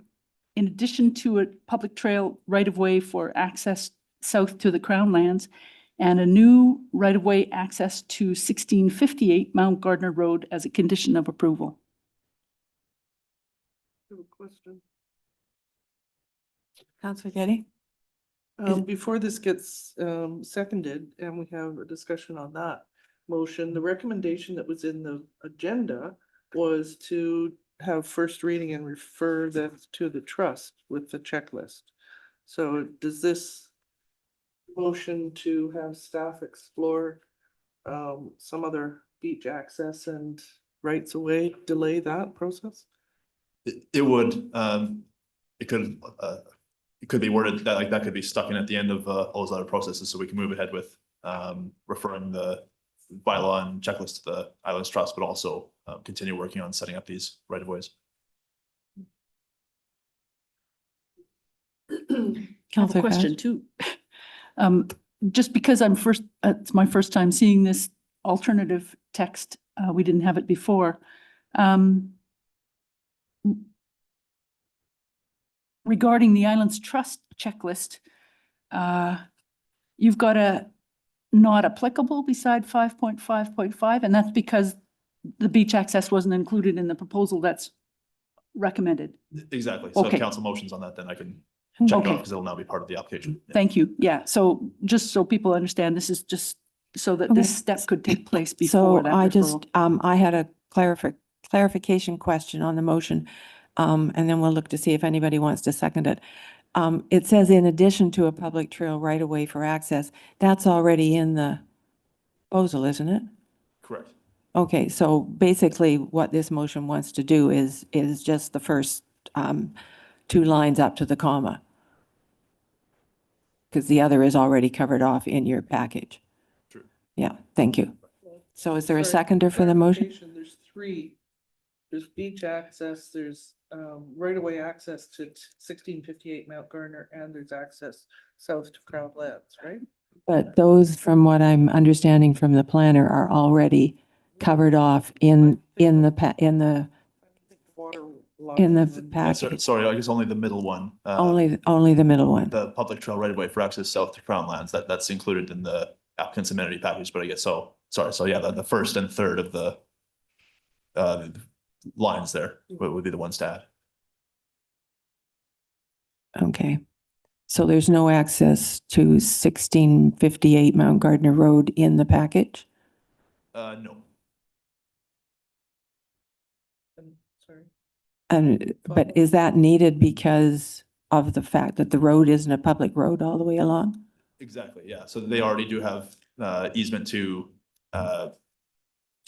in addition to a public trail right-of-way for access south to the Crown Lands, and a new right-of-way access to 1658 Mount Gardner Road as a condition of approval. I have a question. Councillor Getty? Before this gets seconded and we have a discussion on that motion, the recommendation that was in the agenda was to have first reading and refer that to the trust with the checklist. So does this motion to have staff explore some other beach access and rights of way delay that process? It would, it could be worded that that could be stuck in at the end of all those other processes, so we can move ahead with referring the bylaw and checklist to the Islands Trust, but also continue working on setting up these right of ways. I have a question too. Just because it's my first time seeing this alternative text, we didn't have it before. Regarding the Islands Trust checklist, you've got a not applicable beside 5.5.5, and that's because the beach access wasn't included in the proposal that's recommended. Exactly. So if Okay. council motions on that, then I can check it Okay. off because it'll now be part of the application. Yeah. Thank you. Yeah, so just so people understand, this is just so that this step could take place before So that I referral. just, I had a clarification question on the motion. And then we'll look to see if anybody wants to second it. It says in addition to a public trail right away for access, that's already in the proposal, isn't it? Correct. Okay, so basically what this motion wants to do is just the first 2 lines up to the comma. Because the other is already covered off in your package. True. Yeah, thank you. So is there a Sorry, seconder for the motion? clarification, There's 3. There's beach access, there's right-of-way access to 1658 Mount Gardner, and there's access south to Crown Lands, right? But those, from what I'm understanding from the planner, are already covered off in the Water package. Sorry, I guess only the middle one. Only the middle one. The public trail right of way for access south to Crown Lands, that's included in the applicant's amenity package, but I guess so. Sorry, so yeah, the first and third of the lines there would be the ones to add. Okay. So there's no access to 1658 Mount Gardner Road in the package? No. Sorry. And, but is that needed because of the fact that the road isn't a public road all the way along? Exactly, yeah. So they already do have easement to can't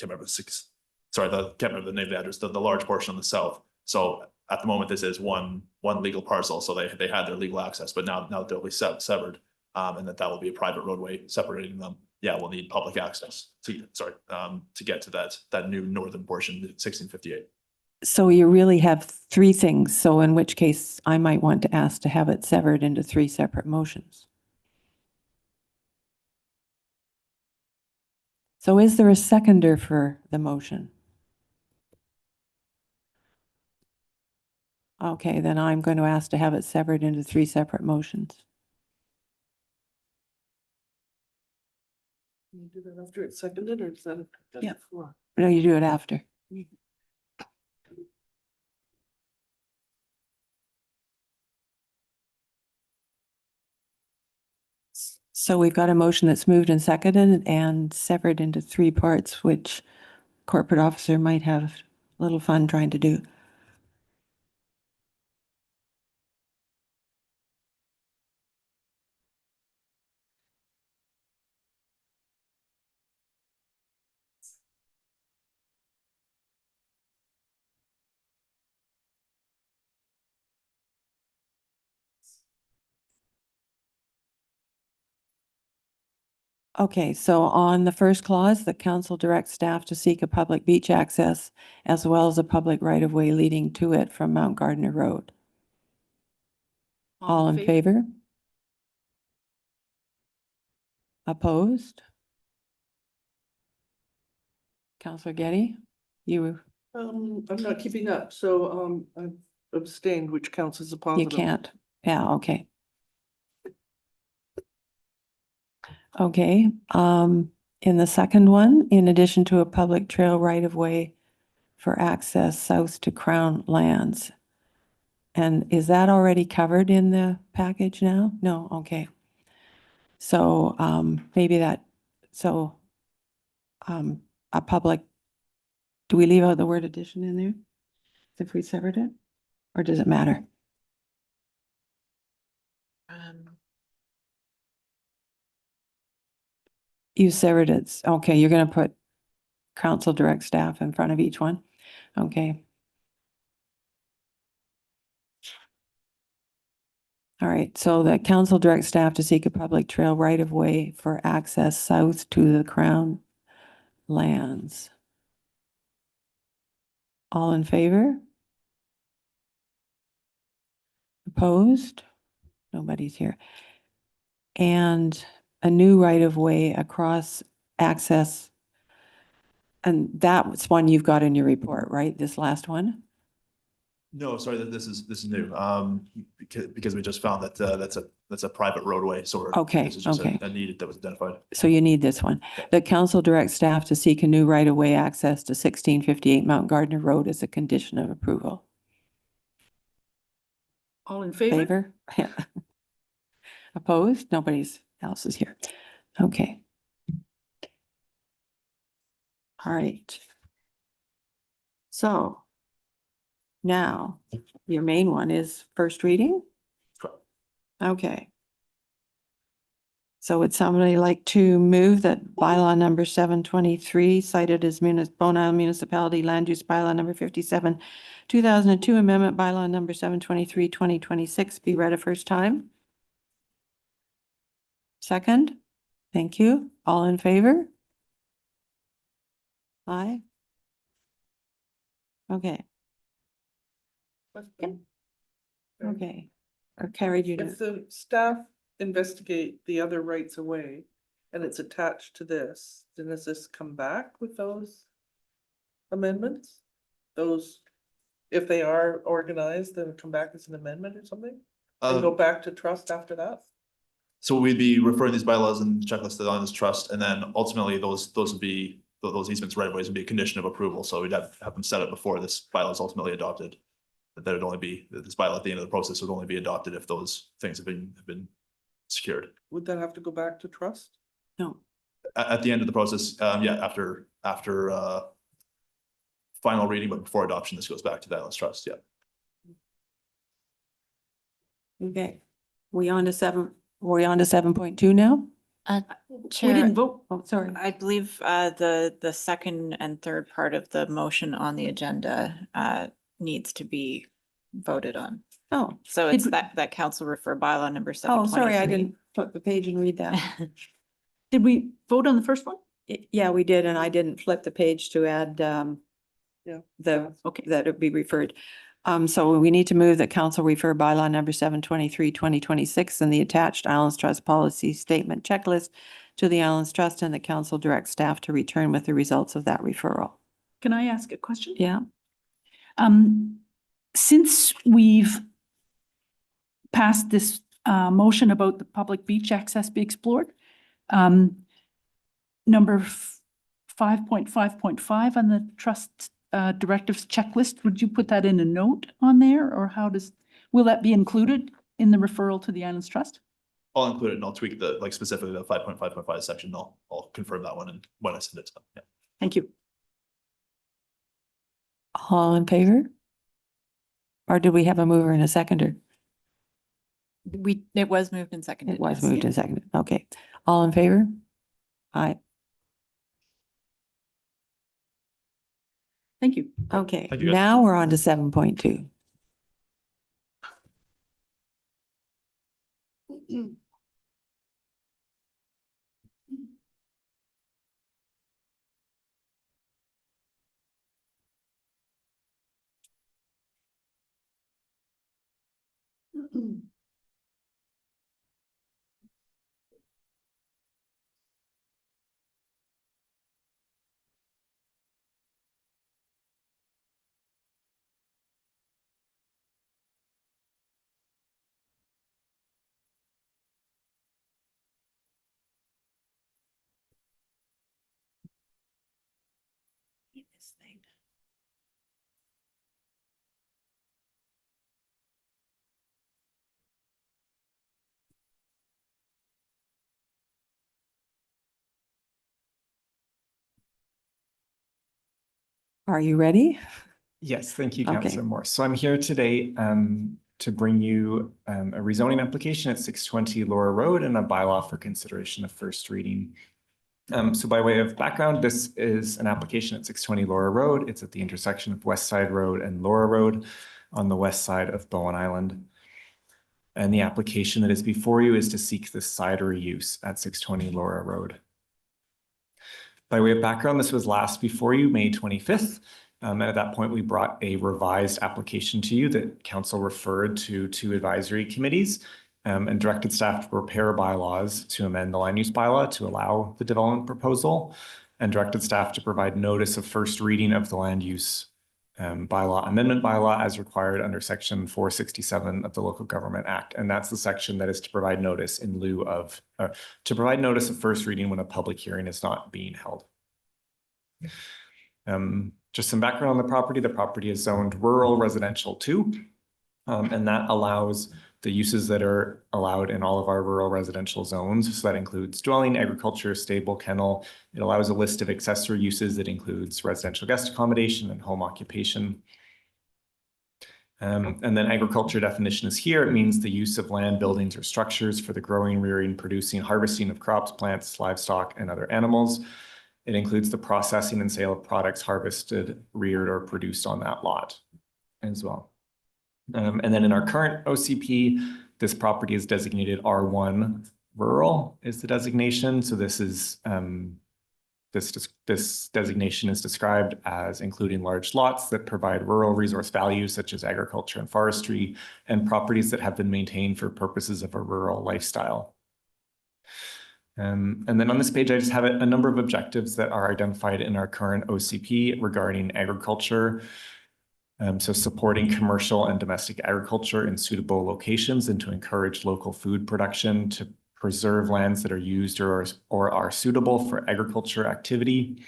remember can't remember the name of the address, the large portion on the south. So at the moment, this is one legal parcel, so they had their legal access, but now they'll be severed. And that will be a private roadway separating them. Yeah, we'll need public access to get to that new northern portion, 1658. So you really have three things. So in which case I might want to ask to have it severed into three separate motions. So is there a seconder for the motion? Okay, then I'm going to ask to have it severed into three separate motions. You do that after it's seconded, or is that? Yeah. No, you do it after. So we've got a motion that's moved and seconded and severed into three parts, which corporate officer might have a little fun trying to do. Okay, so on the first clause, the council directs staff to seek a public beach access as well as a public right-of-way leading to it from Mount Gardner Road. All in favor? Opposed? Councillor Getty, you I'm not keeping up, so, I've abstained, which counts as a positive. can't. Yeah, okay. Okay, in the second one, in addition to a public trail right-of-way for access south to Crown Lands. And is that already covered in the package now? No, okay. So, maybe that, so, a public, do we leave out the word addition in there? If we severed it, or does it matter? You severed it. Okay, you're gonna put council direct staff in front of each one. Okay. All right, so the council directs staff to seek a public trail right-of-way for access south to the Crown Lands. All in favor? Opposed? Nobody's here. And a new right-of-way across access. And that was one you've got in your report, right? This last one? No, sorry, this is new. Because we just found that that's a private roadway, so Okay, this is just okay. a need that was identified. So you need this one. The council directs staff to seek a new right-of-way access to 1658 Mount Gardner Road as a condition of approval. All in favor? Favor? Yeah. Opposed? Nobody's else is here. Okay. All right. So now your main one is first reading? Correct. Okay. So would somebody like to move that bylaw number 723 cited as Bone Island Municipality Land Use Bylaw number 57, 2002 Amendment Bylaw number 723, 2026 be read a first time? Second? Thank you. All in favor? Aye. Okay, okay. Or carried you If to, the staff investigate the other rights away and it's attached to this, then does this come back with those amendments? Those, if they are organized, then come back as an amendment or something? And go back to trust after that? So we'd be referring these bylaws and checklists on this trust, and then ultimately those would be those easements right of ways would be a condition of approval, so we'd have them set up before this bylaw is ultimately adopted. That would only be, this bylaw at the end of the process would only be adopted if those things have been secured. Would that have to go back to trust? No. At the end of the process, yeah, after final reading, but before adoption, this goes back to the Islands Trust, yeah. Okay, we on to 7.2 now? We Chair, didn't vote. Oh, sorry. I believe the second and third part of the motion on the agenda needs to be voted on. Oh, So Did it's we- that council refer bylaw number 723. sorry, I didn't flip the page and read that. Did we vote on the first one? Yeah, we did, and I didn't flip the page to add Yeah. okay, that it be referred. So we need to move that council refer bylaw number 723/2026 and the attached Islands Trust policy statement checklist to the Islands Trust, and the council directs staff to return with the results of that referral. Can I ask a question? Yeah, Since we've passed this motion about the public beach access be explored, number 5.5.5 on the trust directives checklist, would you put that in a note on there, or will that be included in the referral to the Islands Trust? I'll include it and I'll tweak the, like specifically the 5.5.5 section. I'll confirm that one and when I send it to them, yeah. Thank you. all in favor? Or did we have a mover and a seconder? It was moved and seconded. It was yes. moved and seconded. Okay, all in favor? Aye. Thank you. Okay, Thank you, guys. now we're on to 7.2. Are you ready? Yes, thank you, Okay. Councillor Morse. So I'm here today to bring you a rezoning application at 620 Laura Road and a bylaw for consideration of first reading. So by way of background, this is an application at 620 Laura Road. It's at the intersection of West Side Road and Laura Road on the west side of Bowen Island. And the application that is before you is to seek the cidery use at 620 Laura Road. By way of background, this was last before you, May 25th. And at that point, we brought a revised application to you that council referred to two advisory committees and directed staff to prepare bylaws to amend the land use bylaw to allow the development proposal, and directed staff to provide notice of first reading of the land use bylaw amendment bylaw as required under section 467 of the Local Government Act. And that's the section that is to provide notice in lieu of, to provide notice of first reading when a public hearing is not being held. Just some background on the property. The property is zoned rural residential 2, and that allows the uses that are allowed in all of our rural residential zones. So that includes dwelling, agriculture, stable, kennel. It allows a list of accessory uses that includes residential guest accommodation and home occupation. And then agriculture definition is here. It means the use of land, buildings, or structures for the growing, rearing, producing, harvesting of crops, plants, livestock, and other animals. It includes the processing and sale of products harvested, reared, or produced on that lot as well. And then in our current OCP, this property is designated R1 rural is the designation. So this is this designation is described as including large lots that provide rural resource values such as agriculture and forestry, and properties that have been maintained for purposes of a rural lifestyle. And then on this page, I just have a number of objectives that are identified in our current OCP regarding agriculture. So supporting commercial and domestic agriculture in suitable locations and to encourage local food production, to preserve lands that are used or are suitable for agriculture activity,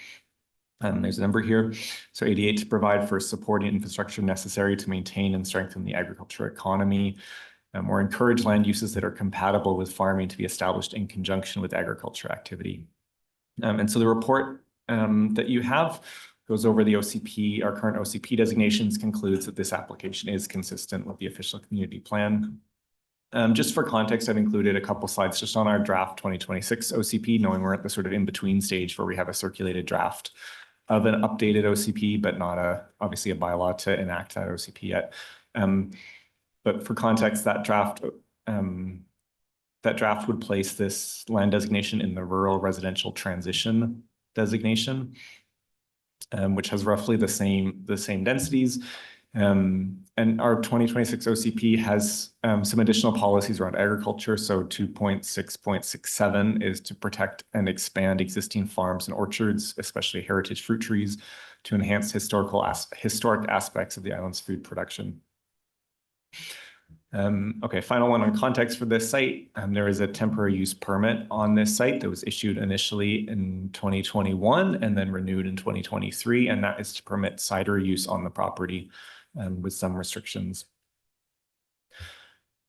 There's a number here. So 88, to provide for supporting infrastructure necessary to maintain and strengthen the agriculture economy, or encourage land uses that are compatible with farming to be established in conjunction with agriculture activity. And so the report that you have goes over the OCP, our current OCP designations, concludes that this application is consistent with the official community plan. Just for context, I've included a couple slides just on our draft 2026 OCP, knowing we're at the sort of in-between stage where we have a circulated draft of an updated OCP, but not obviously a bylaw to enact that OCP yet. But for context, that draft would place this land designation in the rural residential transition designation, which has roughly the same densities. And our 2026 OCP has some additional policies around agriculture. So 2.6.67 is to protect and expand existing farms and orchards, especially heritage fruit trees, to enhance historic aspects of the island's food production. Okay, final one on context for this site. There is a temporary use permit on this site that was issued initially in 2021 and then renewed in 2023, and that is to permit cidery use on the property with some restrictions.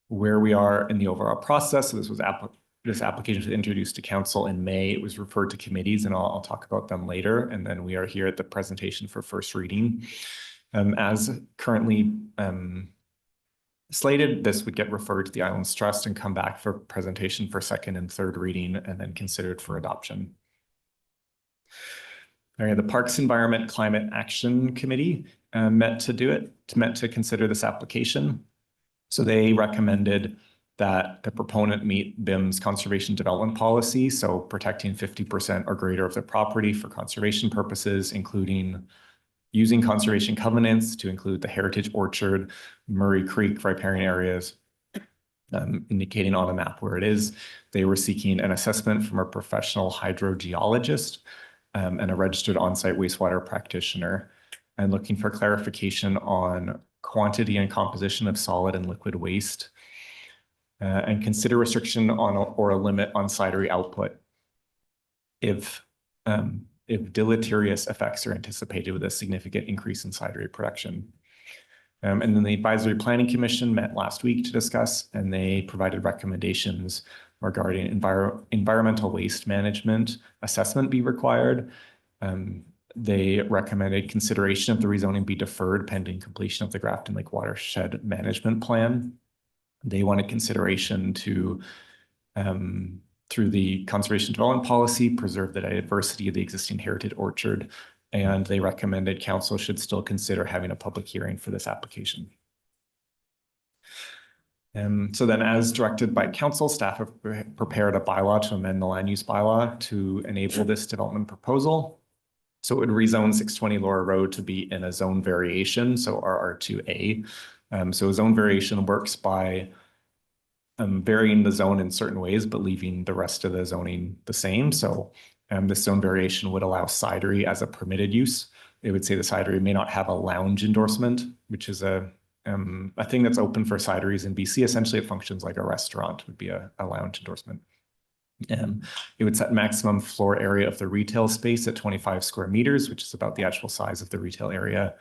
Where we are in the overall process, so this application was introduced to council in May. It was referred to committees, and I'll talk about them later. And then we are here at the presentation for first reading. As currently slated, this would get referred to the Islands Trust and come back for presentation for second and third reading and then considered for adoption. All right, the Parks Environment Climate Action Committee met to consider this application. So they recommended that the proponent meet BIM's conservation development policy, so protecting 50% or greater of the property for conservation purposes, including using conservation covenants to include the Heritage Orchard, Murray Creek, riparian areas, indicating on a map where it is. They were seeking an assessment from a professional hydrogeologist and a registered on-site wastewater practitioner, and looking for clarification on quantity and composition of solid and liquid waste, and consider restriction on or a limit on cidery output if deleterious effects are anticipated with a significant increase in cidery production. And then the Advisory Planning Commission met last week to discuss, and they provided recommendations regarding environmental waste management assessment be required. They recommended consideration of the rezoning be deferred pending completion of the Grafton Lake Watershed Management Plan. They wanted consideration to, through the conservation development policy, preserve the diversity of the existing heritage orchard, and they recommended council should still consider having a public hearing for this application. So then, as directed by council, staff have prepared a bylaw to amend the land use bylaw to enable this development proposal. So it would rezone 620 Laura Road to be in a zone variation, so RR2A. So a zone variation works by varying the zone in certain ways, but leaving the rest of the zoning the same. So this zone variation would allow cidery as a permitted use. It would say the cidery may not have a lounge endorsement, which is a thing that's open for cideries in BC. Essentially, it functions like a restaurant, would be a lounge endorsement. It would set maximum floor area of the retail space at 25 square meters, which is about the actual size of the retail area,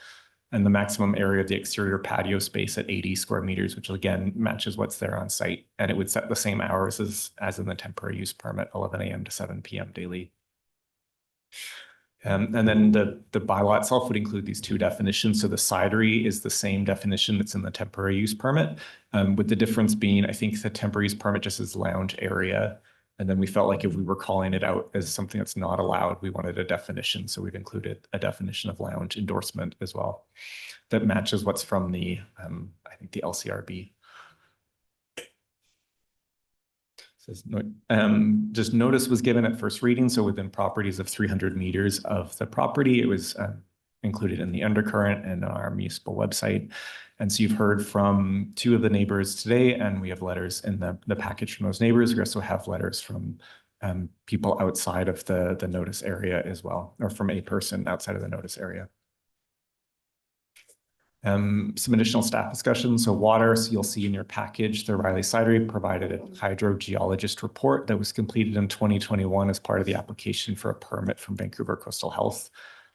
and the maximum area of the exterior patio space at 80 square meters, which again matches what's there on site. And it would set the same hours as in the temporary use permit, 11 a.m. to 7 p.m. daily. And then the bylaw itself would include these two definitions. So the cidery is the same definition that's in the temporary use permit, with the difference being, I think the temporary use permit just is lounge area. And then we felt like if we were calling it out as something that's not allowed, we wanted a definition. So we've included a definition of lounge endorsement as well that matches what's from the, I think the LCRB. Says, just notice was given at first reading. So within properties of 300 meters of the property, it was included in the undercurrent and on our municipal website. And so you've heard from two of the neighbors today, and we have letters in the package from those neighbors. We also have letters from people outside of the notice area as well, or from a person outside of the notice area. Some additional staff discussion. So water, so you'll see in your package, the Riley Cidery provided a hydrogeologist report that was completed in 2021 as part of the application for a permit from Vancouver Coastal Health.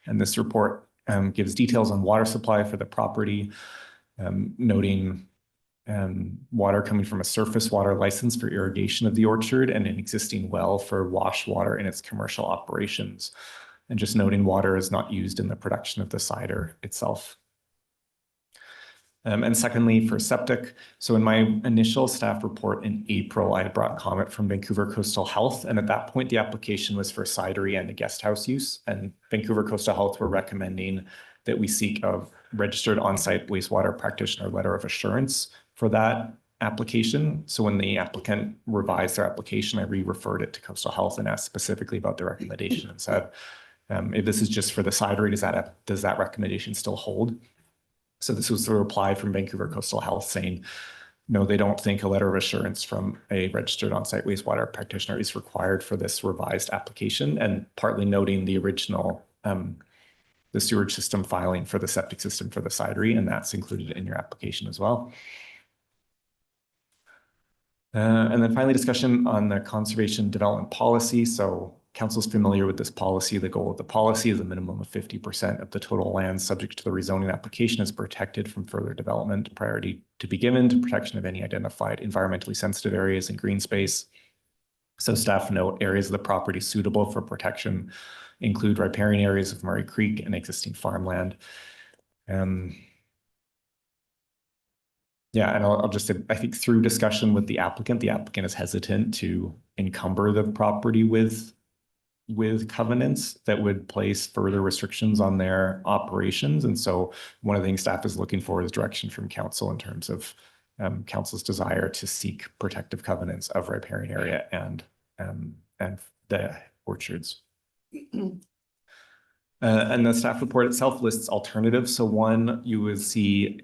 And this report gives details on water supply for the property, noting water coming from a surface water license for irrigation of the orchard and an existing well for wash water in its commercial operations. And just noting water is not used in the production of the cider itself. And secondly, for septic, so in my initial staff report in April, I had brought comment from Vancouver Coastal Health. And at that point, the application was for cidery and a guest house use. And Vancouver Coastal Health were recommending that we seek a registered on-site wastewater practitioner letter of assurance for that application. So when the applicant revised their application, I re-referred it to Coastal Health and asked specifically about the recommendation and said, if this is just for the cidery, does that recommendation still hold? So this was the reply from Vancouver Coastal Health saying, no, they don't think a letter of assurance from a registered on-site wastewater practitioner is required for this revised application, and partly noting the original, the sewage system filing for the septic system for the cidery, and that's included in your application as well. And then finally, discussion on the conservation development policy. So council's familiar with this policy. The goal of the policy is a minimum of 50% of the total land subject to the rezoning application is protected from further development. Priority to be given to protection of any identified environmentally sensitive areas and green space. So staff note areas of the property suitable for protection include riparian areas of Murray Creek and existing farmland. Yeah, and I'll just say, I think through discussion with the applicant is hesitant to encumber the property with covenants that would place further restrictions on their operations. And so one of the things staff is looking for is direction from council in terms of council's desire to seek protective covenants of riparian area and the orchards. And the staff report itself lists alternatives. So one, you would see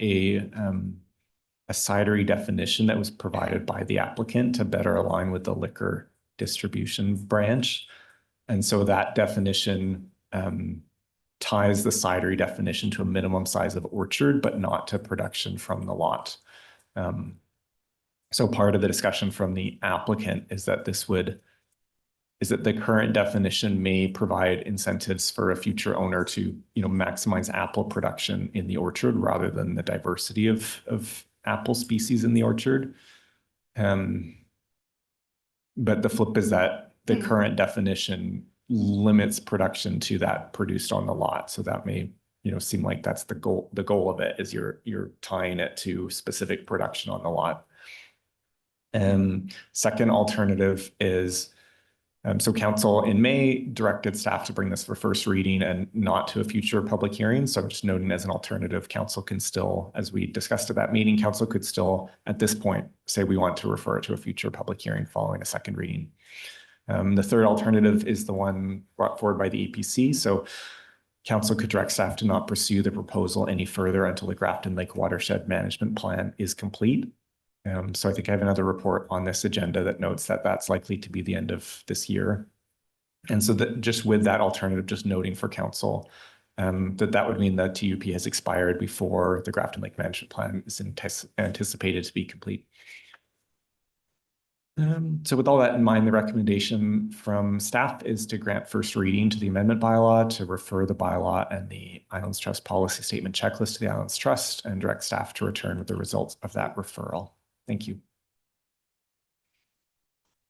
a cidery definition that was provided by the applicant to better align with the liquor distribution branch. And so that definition ties the cidery definition to a minimum size of orchard, but not to production from the lot. So part of the discussion from the applicant is that the current definition may provide incentives for a future owner to, maximize apple production in the orchard rather than the diversity of apple species in the orchard. But the flip is that the current definition limits production to that produced on the lot. So that may, seem like that's the goal. The goal of it is you're tying it to specific production on the lot. Second alternative is, so council in May directed staff to bring this for first reading and not to a future public hearing. So I'm just noting as an alternative, council can still, as we discussed at that meeting, council could still at this point say we want to refer it to a future public hearing following a second reading. The third alternative is the one brought forward by the APC. So council could direct staff to not pursue the proposal any further until the Grafton Lake Watershed Management Plan is complete. So I think I have another report on this agenda that notes that that's likely to be the end of this year. And so that just with that alternative, just noting for council that would mean that TUP has expired before the Grafton Lake Management Plan is anticipated to be complete. So with all that in mind, the recommendation from staff is to grant first reading to the amendment bylaw, to refer the bylaw and the Islands Trust policy statement checklist to the Islands Trust, and direct staff to return with the results of that referral. Thank you.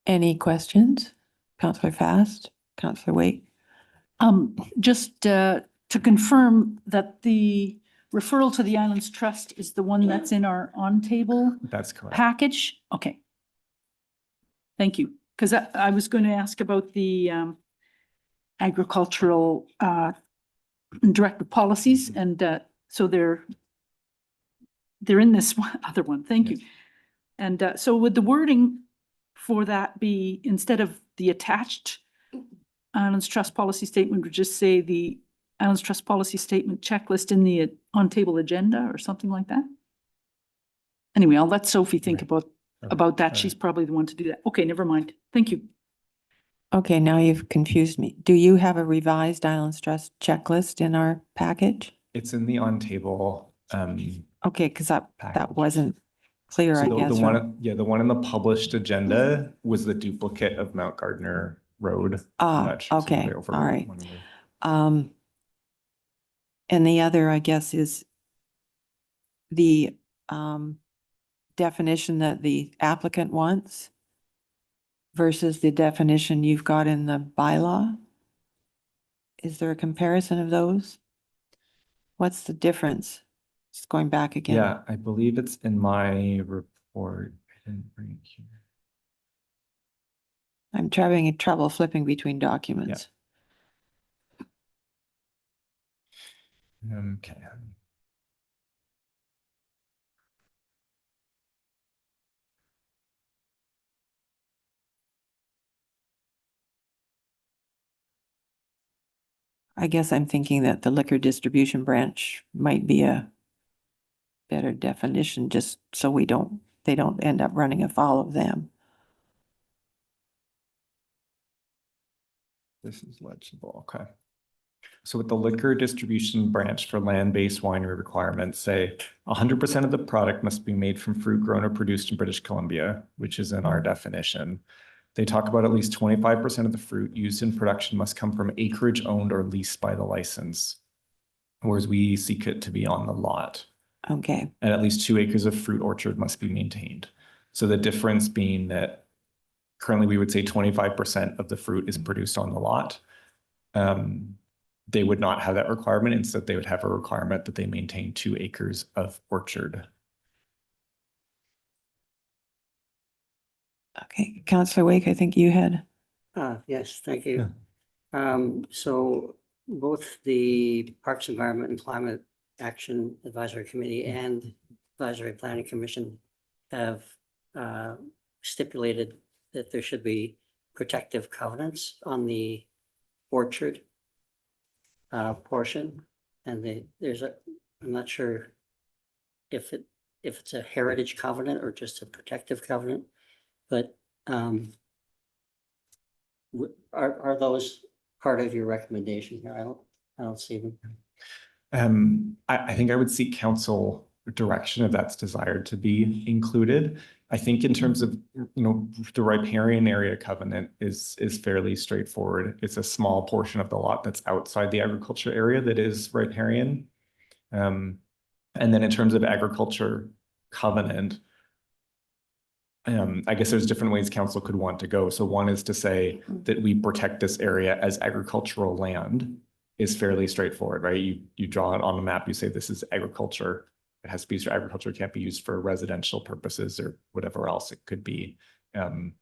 Any questions? Councillor Fast, Councillor Wait. Just to confirm that the referral to the Islands Trust is the one that's in our on-table That's correct. package? Okay. Thank you. Because I was going to ask about the agricultural directive policies, and so they're in this other one. Thank you. And so would the wording for that be, instead of the attached Islands Trust policy statement, would just say the Islands Trust policy statement checklist in the on-table agenda or something like that? Anyway, I'll let Sophie think about that. She's probably the one to do that. Okay, never mind. Thank you. Okay, now you've confused me. Do you have a revised Islands Trust checklist in our package? It's in the on-table. Okay, because that wasn't clear, So I the guess. one, the one in the published agenda was the duplicate of Mount Gardner Road. I'm not sure, so Okay, they over- all right. one over. And the other, I guess, is the definition that the applicant wants versus the definition you've got in the bylaw? Is there a comparison of those? What's the difference? Just going back again. Yeah, I believe it's in my report. I didn't bring it here. I'm having trouble flipping between documents. Okay. I guess I'm thinking that the liquor distribution branch might be a better definition, just so they don't end up running afoul of them. This is legible, okay. So with the liquor distribution branch for land-based winery requirements, say 100% of the product must be made from fruit grown or produced in British Columbia, which is in our definition. They talk about at least 25% of the fruit used in production must come from acreage owned or leased by the license, whereas we seek it to be on the lot. Okay. And at least 2 acres of fruit orchard must be maintained. So the difference being that currently we would say 25% of the fruit is produced on the lot. They would not have that requirement. Instead, they would have a requirement that they maintain 2 acres of orchard. Okay, Councillor Wake, I think you had. Yes, thank you. So both the Parks, Environment and Climate Action Advisory Committee and Advisory Planning Commission have stipulated that there should be protective covenants on the orchard portion. And I'm not sure if it's a heritage covenant or just a protective covenant, but are those part of your recommendation here? I don't see them. I think I would seek council direction if that's desired to be included. I think in terms of, the riparian area covenant is fairly straightforward. It's a small portion of the lot that's outside the agriculture area that is riparian. And then in terms of agriculture covenant, I guess there's different ways council could want to go. So one is to say that we protect this area as agricultural land is fairly straightforward, right? You draw it on the map, you say this is agriculture. It has to be used for agriculture, it can't be used for residential purposes or whatever else it could be. And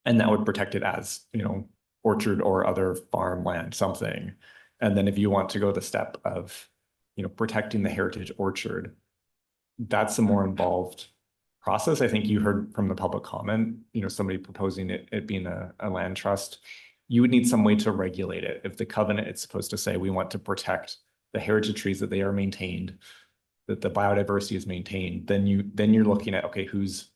that would protect it as, orchard or other farmland, something. And then if you want to go the step of, protecting the heritage orchard, that's a more involved process. I think you heard from the public comment, somebody proposing it being a land trust. You would need some way to regulate it. If the covenant is supposed to say we want to protect the heritage trees, that they are maintained, that the biodiversity is maintained, then you're looking at, okay, who's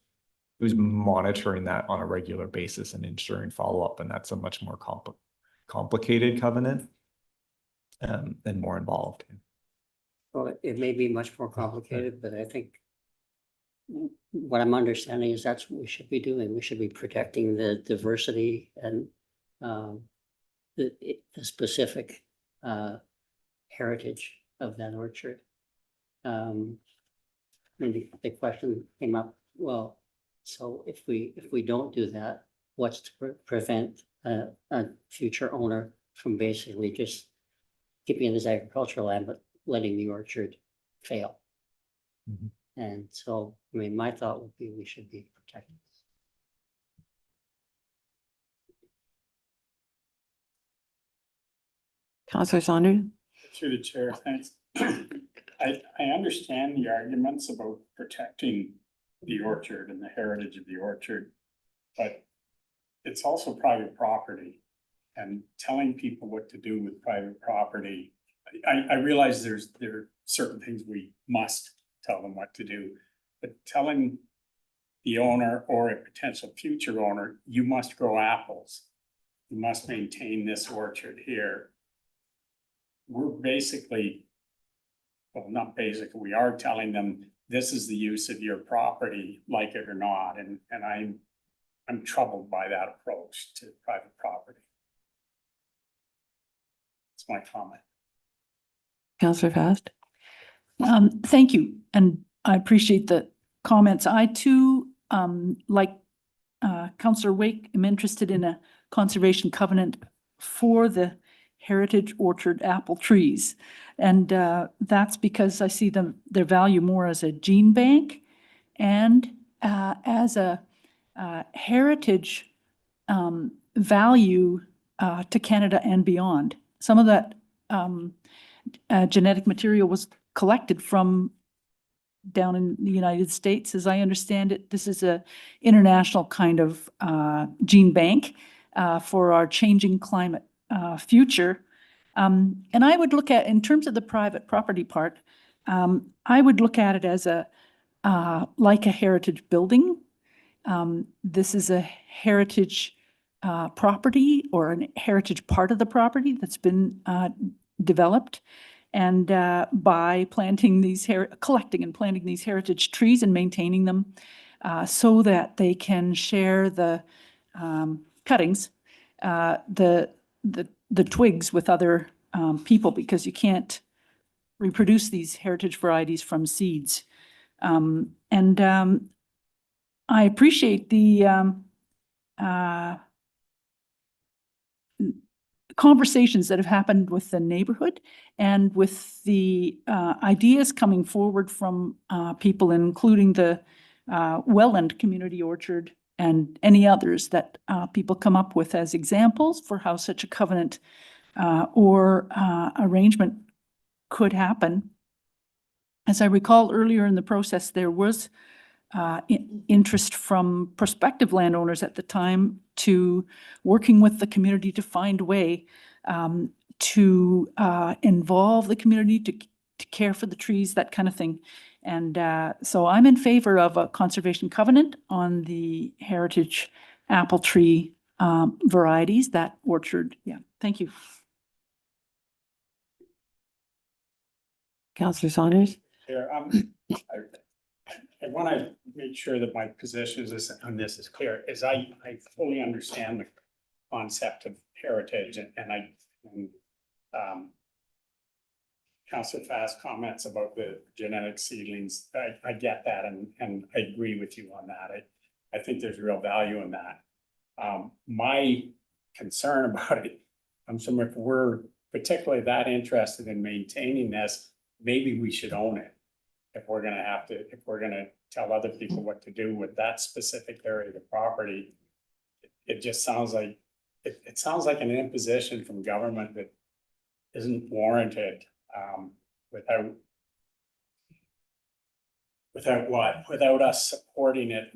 monitoring that on a regular basis and ensuring follow-up, and that's a much more complicated covenant and more involved. Well, it may be much more complicated, but I think what I'm understanding is that's what we should be doing. We should be protecting the diversity and the specific heritage of that orchard. Maybe the question came up, well, so if we don't do that, what's to prevent a future owner from basically just keeping it as agricultural land, but letting the orchard fail? Mhm. And so, my thought would be we should be protecting. Councillor Saunders? Through the chair, thanks. I understand the arguments about protecting the orchard and the heritage of the orchard, but it's also private property, and telling people what to do with private property. I realize there are certain things we must tell them what to do, but telling the owner or a potential future owner, you must grow apples, you must maintain this orchard here. We're basically, well, not basically, we are telling them this is the use of your property, like it or not, and I'm troubled by that approach to private property. That's my comment. Counselor Fast? Thank you, and I appreciate the comments. I too, like Councillor Wake, am interested in a conservation covenant for the heritage orchard apple trees. And that's because I see their value more as a gene bank and as a heritage value to Canada and beyond. Some of that genetic material was collected from down in the United States, as I understand it. This is a international kind of gene bank for our changing climate future. And I would look at, in terms of the private property part, I would look at it as like a heritage building. This is a heritage property or a heritage part of the property that's been developed. And by planting these, collecting and planting these heritage trees and maintaining them so that they can share the cuttings, the twigs with other people, because you can't reproduce these heritage varieties from seeds. I appreciate the conversations that have happened with the neighborhood and with the ideas coming forward from people, including the Welland Community Orchard and any others that people come up with as examples for how such a covenant or arrangement could happen. As I recall earlier in the process, there was interest from prospective landowners at the time to working with the community to find a way to involve the community to care for the trees, that kind of thing. And so I'm in favor of a conservation covenant on the heritage apple tree varieties, that orchard. Yeah, thank you. Counselor Saunders? Here, I want to make sure that my position on this is clear, is I fully understand the concept of heritage and Councillor Fast comments about the genetic seedlings. I get that and I agree with you on that. I think there's real value in that. My concern about it comes from, if we're particularly that interested in maintaining this, maybe we should own it. If we're gonna tell other people what to do with that specific area of the property, it just sounds like, it sounds like an imposition from government that isn't warranted, without us supporting it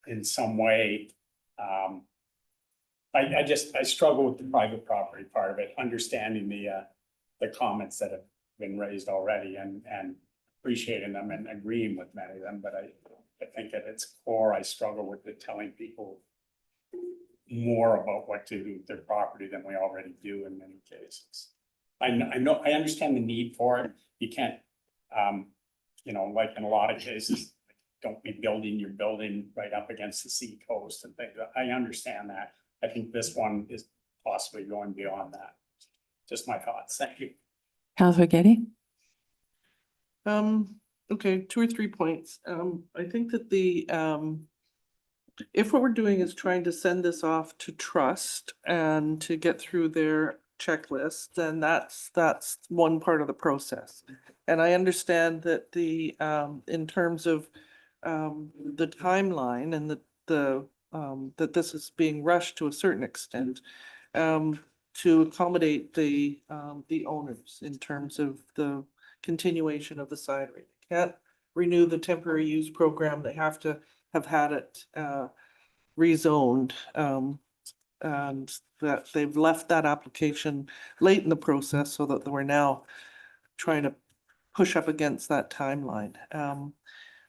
in some way. I struggle with the private property part of it, understanding the comments that have been raised already and appreciating them and agreeing with many of them, but I think at its core, I struggle with the telling people more about what to do with their property than we already do in many cases. I understand the need for it. You can't, like in a lot of cases, don't be building your building right up against the sea coast and things. I understand that. I think this one is possibly going beyond that. Just my thoughts. Thank you. Counselor Getty? Okay, 2 or 3 points. I think that if what we're doing is trying to send this off to trust and to get through their checklist, then that's one part of the process. And I understand that in terms of the timeline and that this is being rushed to a certain extent, to accommodate the owners in terms of the continuation of the side rate. They can't renew the temporary use program. They have to have had it rezoned, and that they've left that application late in the process so that we're now trying to push up against that timeline.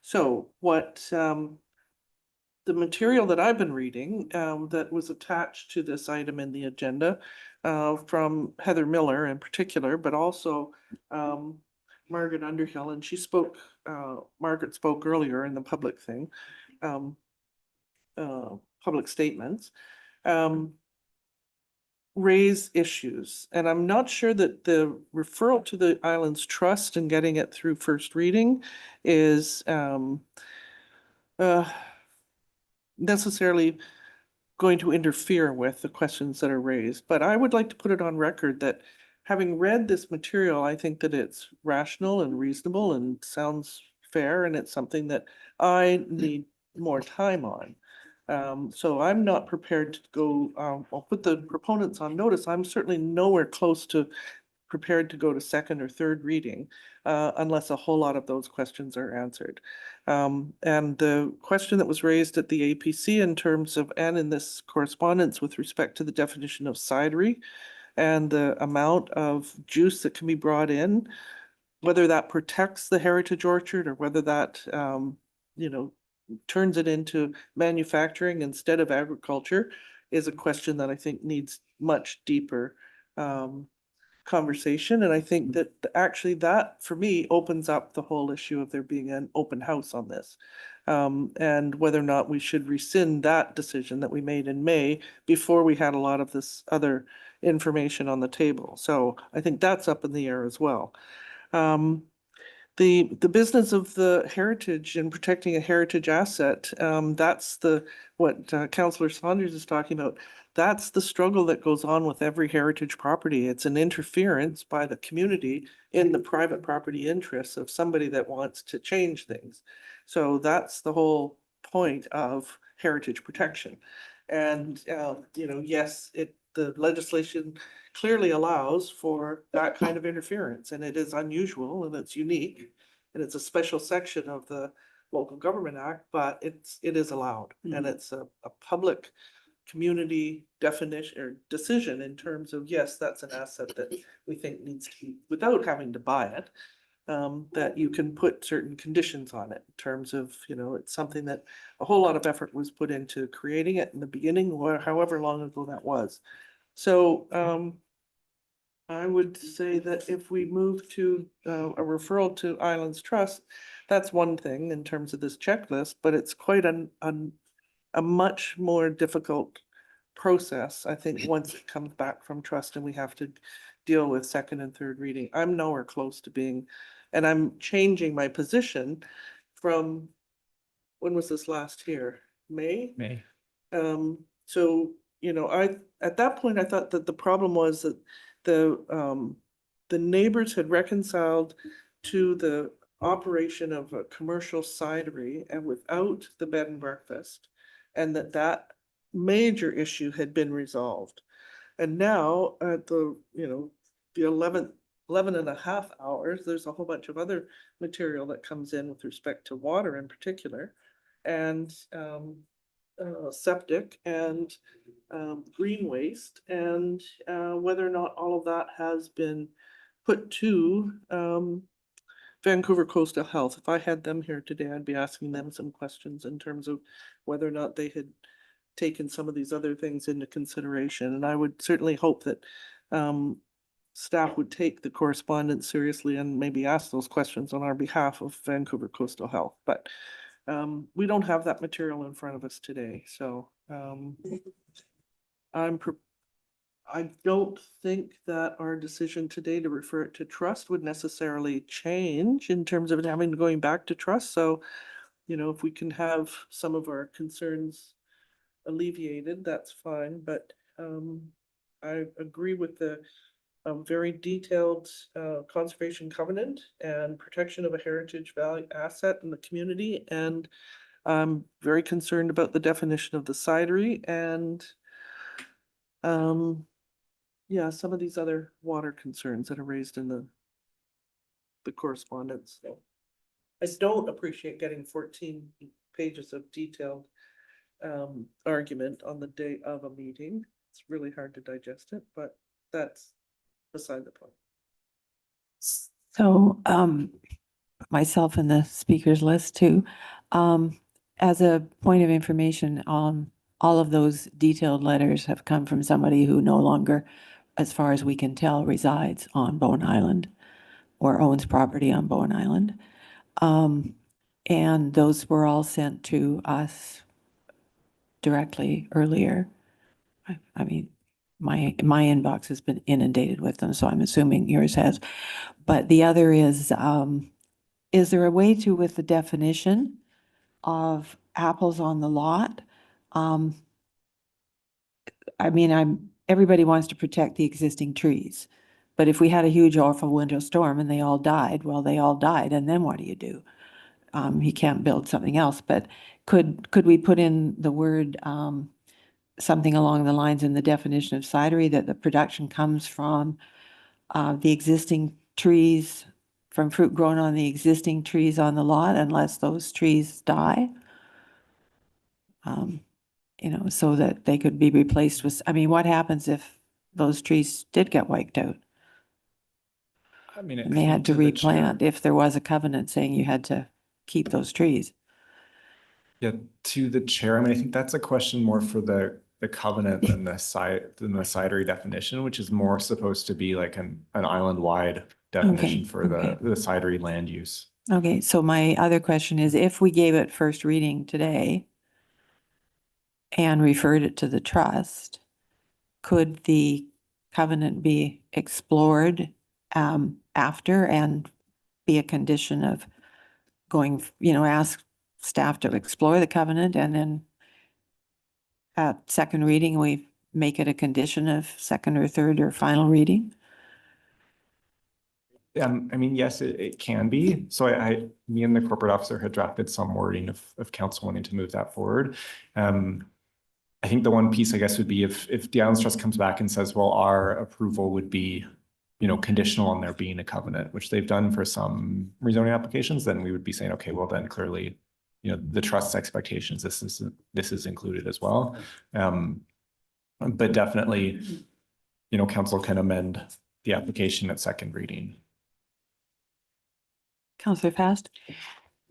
So what the material that I've been reading that was attached to this item in the agenda from Heather Miller in particular, but also Margaret Underhill, and she spoke, Margaret spoke earlier in the public thing, public statements. raise issues. And I'm not sure that the referral to the Islands Trust and getting it through first reading is necessarily going to interfere with the questions that are raised. But I would like to put it on record that having read this material, I think that it's rational and reasonable and sounds fair, and it's something that I need more time on. So I'm not prepared to go, I'll put the proponents on notice. I'm certainly nowhere close to prepared to go to second or third reading, unless a whole lot of those questions are answered. And the question that was raised at the APC in terms of, and in this correspondence with respect to the definition of cidery and the amount of juice that can be brought in, whether that protects the heritage orchard or whether that, you know, turns it into manufacturing instead of agriculture, is a question that I think needs much deeper conversation. And I think that actually that, for me, opens up the whole issue of there being an open house on this. And whether or not we should rescind that decision that we made in May before we had a lot of this other information on the table. So I think that's up in the air as well. The business of the heritage and protecting a heritage asset, that's what Councillor Saunders is talking about. That's the struggle that goes on with every heritage property. It's an interference by the community in the private property interests of somebody that wants to change things. So that's the whole point of heritage protection. And, you know, yes, the legislation clearly allows for that kind of interference, and it is unusual and it's unique. And it's a special section of the Local Government Act, but it is allowed. And it's a public community definition or decision in terms of, yes, that's an asset that we think needs to be, without having to buy it, that you can put certain conditions on it in terms of, you know, it's something that a whole lot of effort was put into creating it in the beginning, or however long ago that was. So I would say that if we move to a referral to Islands Trust, that's one thing in terms of this checklist, but it's quite a much more difficult process, I think, once it comes back from trust and we have to deal with second and third reading. I'm nowhere close to being, and I'm changing my position from, when was this last here? May? May. So, you know, at that point, I thought that the problem was that the neighbors had reconciled to the operation of a commercial cidery and without the bed and breakfast, and that major issue had been resolved. And now at the, you know, the 11 and a half hours, there's a whole bunch of other material that comes in with respect to water in particular, and septic and green waste, and whether or not all of that has been put to Vancouver Coastal Health. If I had them here today, I'd be asking them some questions in terms of whether or not they had taken some of these other things into consideration. And I would certainly hope that staff would take the correspondence seriously and maybe ask those questions on our behalf of Vancouver Coastal Health. But we don't have that material in front of us today, so I don't think that our decision today to refer it to trust would necessarily change in terms of it having going back to trust. So, you know, if we can have some of our concerns alleviated, that's fine. But I agree with the very detailed conservation covenant and protection of a heritage value asset in the community. And I'm very concerned about the definition of the cidery and yeah, some of these other water concerns that are raised in the correspondence. So I don't appreciate getting 14 pages of detailed argument on the day of a meeting. It's really hard to digest it, but that's beside the point. So myself and the speakers list too. As a point of information, all of those detailed letters have come from somebody who no longer, as far as we can tell, resides on Bowen Island or owns property on Bowen Island. And those were all sent to us directly earlier. I mean, my inbox has been inundated with them, so I'm assuming yours has. But the other is there a way to, with the definition of apples on the lot? I mean, everybody wants to protect the existing trees. But if we had a huge awful winter storm and they all died, well, they all died, and then what do you do? You can't build something else, but could we put in the word, something along the lines in the definition of cidery, that the production comes from the existing trees, from fruit grown on the existing trees on the lot, unless those trees die? You know, so that they could be replaced with, I mean, what happens if those trees did get wiped out I mean, and they had to replant, if there was a covenant saying you had to keep those trees? Yeah, to the chair, I mean, I think that's a question more for the covenant than the cidery definition, which is more supposed to be like an island-wide definition for okay. the cidery land use. Okay, so my other question is, if we gave it first reading today and referred it to the trust, could the covenant be explored after and be a condition of going, you know, ask staff to explore the covenant, and then at second reading, we make it a condition of second or third or final reading? I mean, yes, it can be. So me and the corporate officer had drafted some wording of council wanting to move that forward. I think the one piece, I guess, would be if the Islands Trust comes back and says, well, our approval would be, you know, conditional on there being a covenant, which they've done for some rezoning applications, then we would be saying, okay, well, then clearly, you know, the trust's expectations, this is included as well. But definitely, you know, council can amend the application at second reading. Councillor Fast?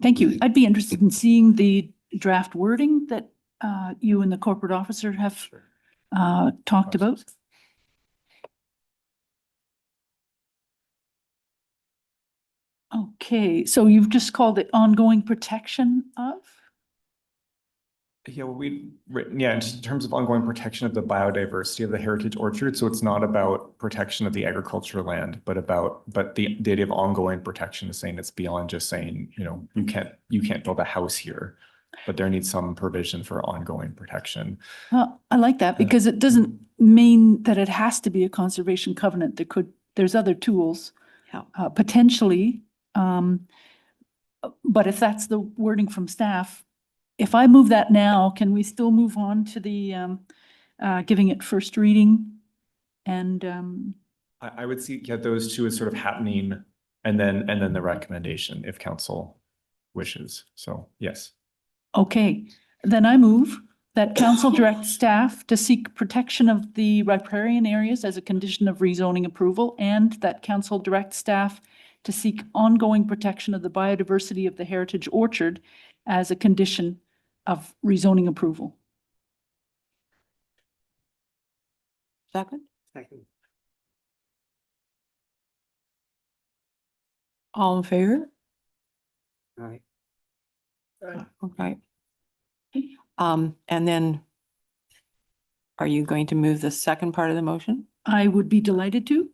Thank you. I'd be interested in seeing the draft wording that you and the corporate officer have talked about. Okay, so you've just called it ongoing protection of? Yeah, well, we've written, yeah, just in terms of ongoing protection of the biodiversity of the heritage orchard. So it's not about protection of the agricultural land, but the idea of ongoing protection is saying it's beyond just saying, you know, you can't build a house here, but there needs some provision for ongoing protection. Well, I like that because it doesn't mean that it has to be a conservation covenant. There's other tools, potentially. But if that's the wording from staff, if I move that now, can we still move on to the giving it first reading? And I would see, yeah, those two as sort of happening and then the recommendation if council wishes. So yes. okay, then I move that council direct staff to seek protection of the riparian areas as a condition of rezoning approval, and that council direct staff to seek ongoing protection of the biodiversity of the heritage orchard as a condition of rezoning approval. Second? Second. All in favor? All right. Okay. And then are you going to move the second part of the motion? I would be delighted to.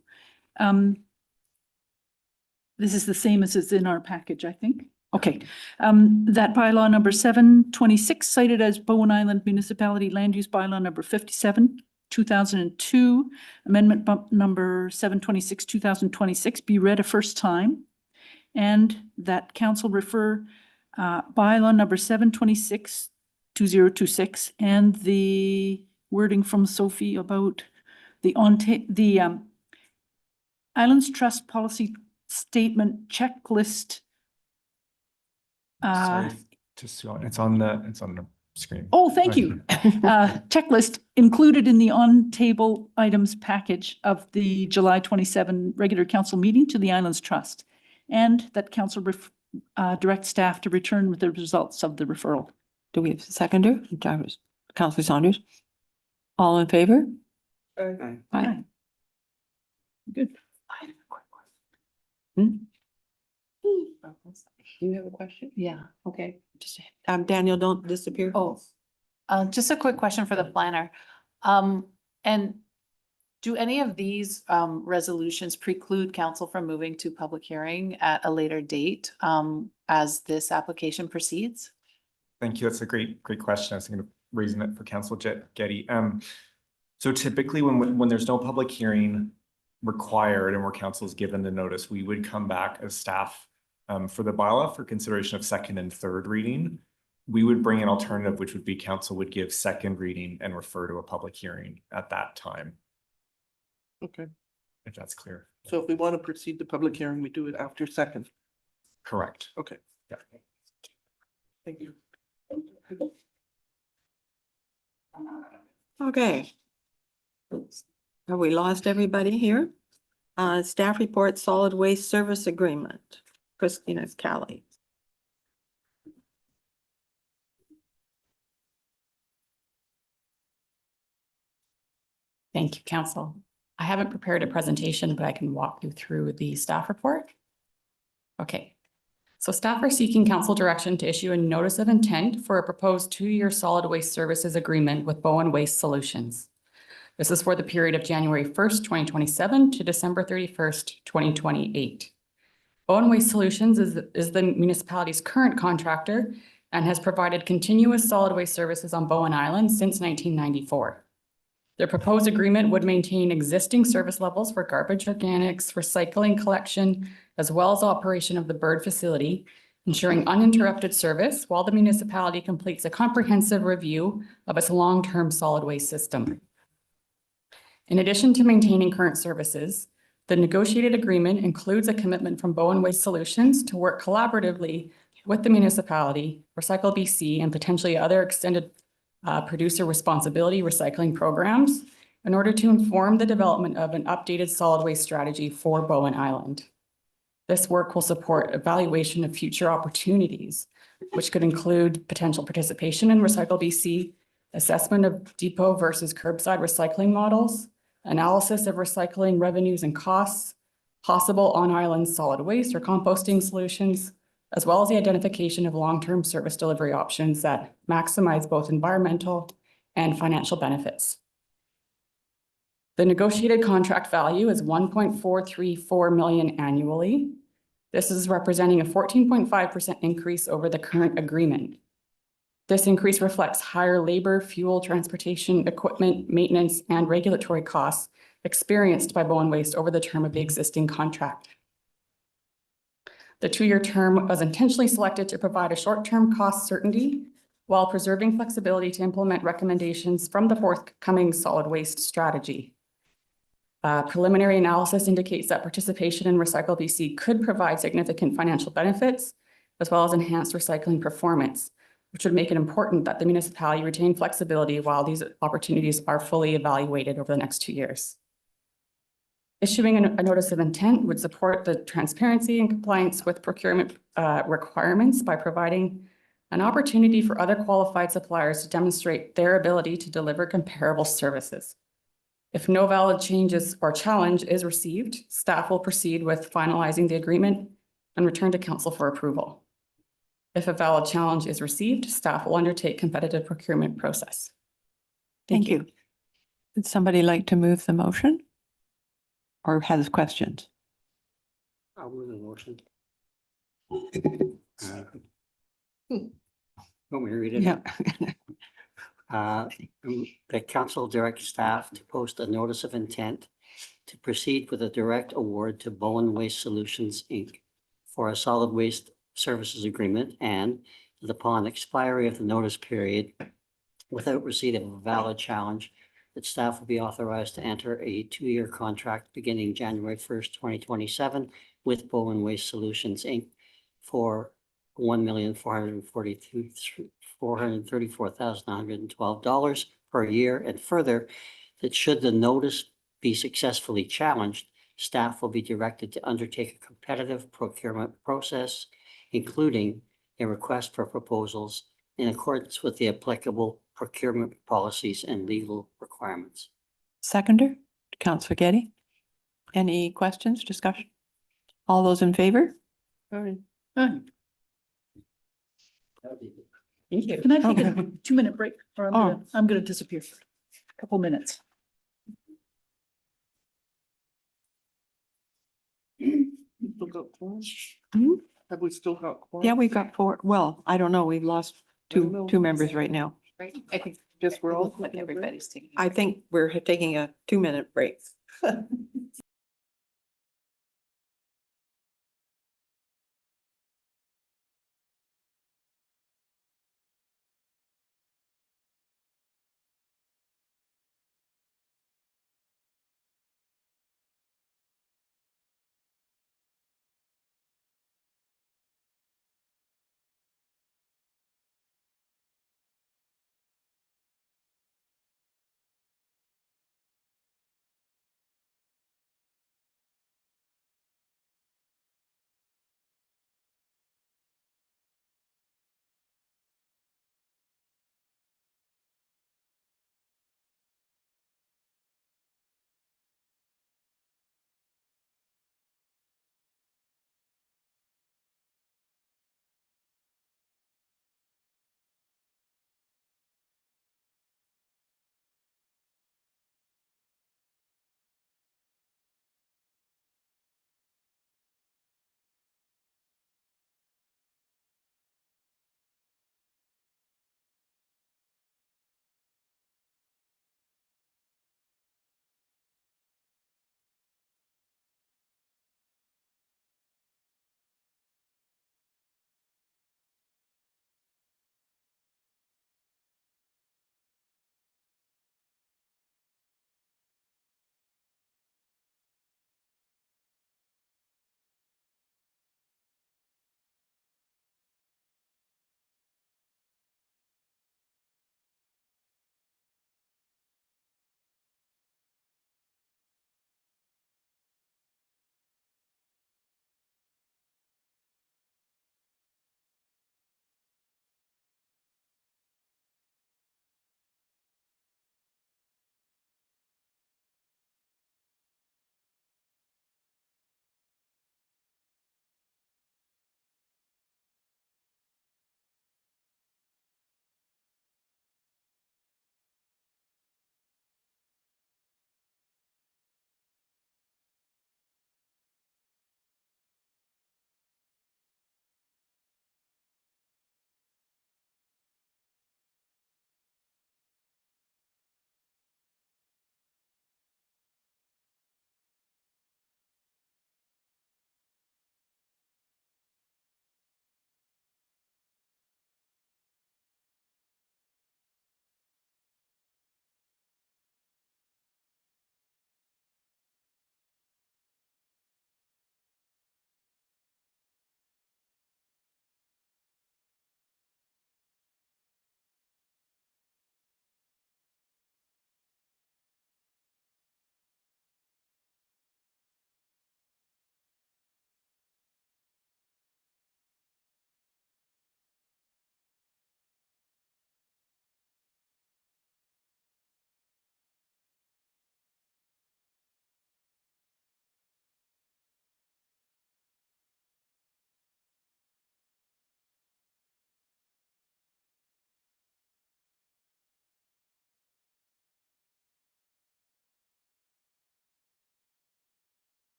This is the same as is in our package, I think. Okay, that bylaw number 726 cited as Bowen Island Municipality Land Use Bylaw number 57, 2002, amendment bump number 726, 2026 be read a first time, and that council refer bylaw number 726, 2026, and the wording from Sophie about the Islands Trust Policy Statement Checklist. Sorry, it's on the screen. Oh, thank you. Checklist included in the on-table items package of the July 27 regular council meeting to the Islands Trust, and that council direct staff to return with the results of the referral. Do we have a seconder? Councillor Saunders? All in favor? Aye. Aye. Good. Do you have a question? Yeah. Okay. Just, Daniel, don't disappear. Oh, just a quick question for the planner. And Do any of these resolutions preclude council from moving to public hearing at a later date as this application proceeds? Thank you. That's a great question. I was thinking of raising it for Council Getty. So typically when there's no public hearing required and where council is given the notice, we would come back as staff for the bylaw for consideration of second and third reading. We would bring an alternative, which would be council would give second reading and refer to a public hearing at that time, Okay, if that's clear. so if we want to proceed to public hearing, we do it after second. Correct. Okay. Yeah. Thank you. Okay. Have we lost everybody here? Staff report, solid waste service agreement. Christina Scally. Thank you, Council. I haven't prepared a presentation, but I can walk you through the staff report. Okay, so staff are seeking council direction to issue a notice of intent for a proposed 2-year solid waste services agreement with Bowen Waste Solutions. This is for the period of January 1st, 2027 to December 31st, 2028. Bowen Waste Solutions is the municipality's current contractor and has provided continuous solid waste services on Bowen Island since 1994. Their proposed agreement would maintain existing service levels for garbage, organics, recycling, collection, as well as operation of the Bird facility, ensuring uninterrupted service while the municipality completes a comprehensive review of its long-term solid waste system. In addition to maintaining current services, the negotiated agreement includes a commitment from Bowen Waste Solutions to work collaboratively with the municipality, Recycle BC, and potentially other extended producer responsibility recycling programs in order to inform the development of an updated solid waste strategy for Bowen Island. This work will support evaluation of future opportunities, which could include potential participation in Recycle BC, assessment of depot versus curbside recycling models, analysis of recycling revenues and costs, possible on-island solid waste or composting solutions, as well as the identification of long-term service delivery options that maximize both environmental and financial benefits. The negotiated contract value is 1.434 million annually. This is representing a 14.5% increase over the current agreement. This increase reflects higher labor, fuel, transportation, equipment, maintenance, and regulatory costs experienced by Bowen Waste over the term of the existing contract. The 2-year term was intentionally selected to provide a short-term cost certainty while preserving flexibility to implement recommendations from the forthcoming solid waste strategy. Preliminary analysis indicates that participation in Recycle BC could provide significant financial benefits as well as enhanced recycling performance, which would make it important that the municipality retain flexibility while these opportunities are fully evaluated over the next 2 years. Issuing a notice of intent would support the transparency and compliance with procurement requirements by providing an opportunity for other qualified suppliers to demonstrate their ability to deliver comparable services. If no valid changes or challenge is received, staff will proceed with finalizing the agreement and return to council for approval. If a valid challenge is received, staff will undertake competitive procurement process. Thank you. Would somebody like to move the motion? Or has questions? I'll move the motion. Want me to read it? Yeah. The council directs staff to post a notice of intent to proceed with a direct award to Bowen Waste Solutions, Inc. for a solid waste services agreement, and that upon expiry of the notice period, without receipt of a valid challenge, that staff will be authorized to enter a 2-year contract beginning January 1st, 2027 with Bowen Waste Solutions, Inc. for $1,434,912 per year, and further, that should the notice be successfully challenged, staff will be directed to undertake a competitive procurement process, including a request for proposals in accordance with the applicable procurement policies and legal requirements. Seconder, Councillor Getty. Any questions, discussion? All those in favor? Aye. That would be good. Thank you. Can I take a Okay. 2-minute break? Or I'm gonna disappear for a couple minutes. still got quorum? Hmm? Have we still got quorum? Yeah, we've got four. Well, I don't know. We've lost two members right now. Right? I think Guess we're all. looks like everybody's taking. I think we're taking a 2-minute break.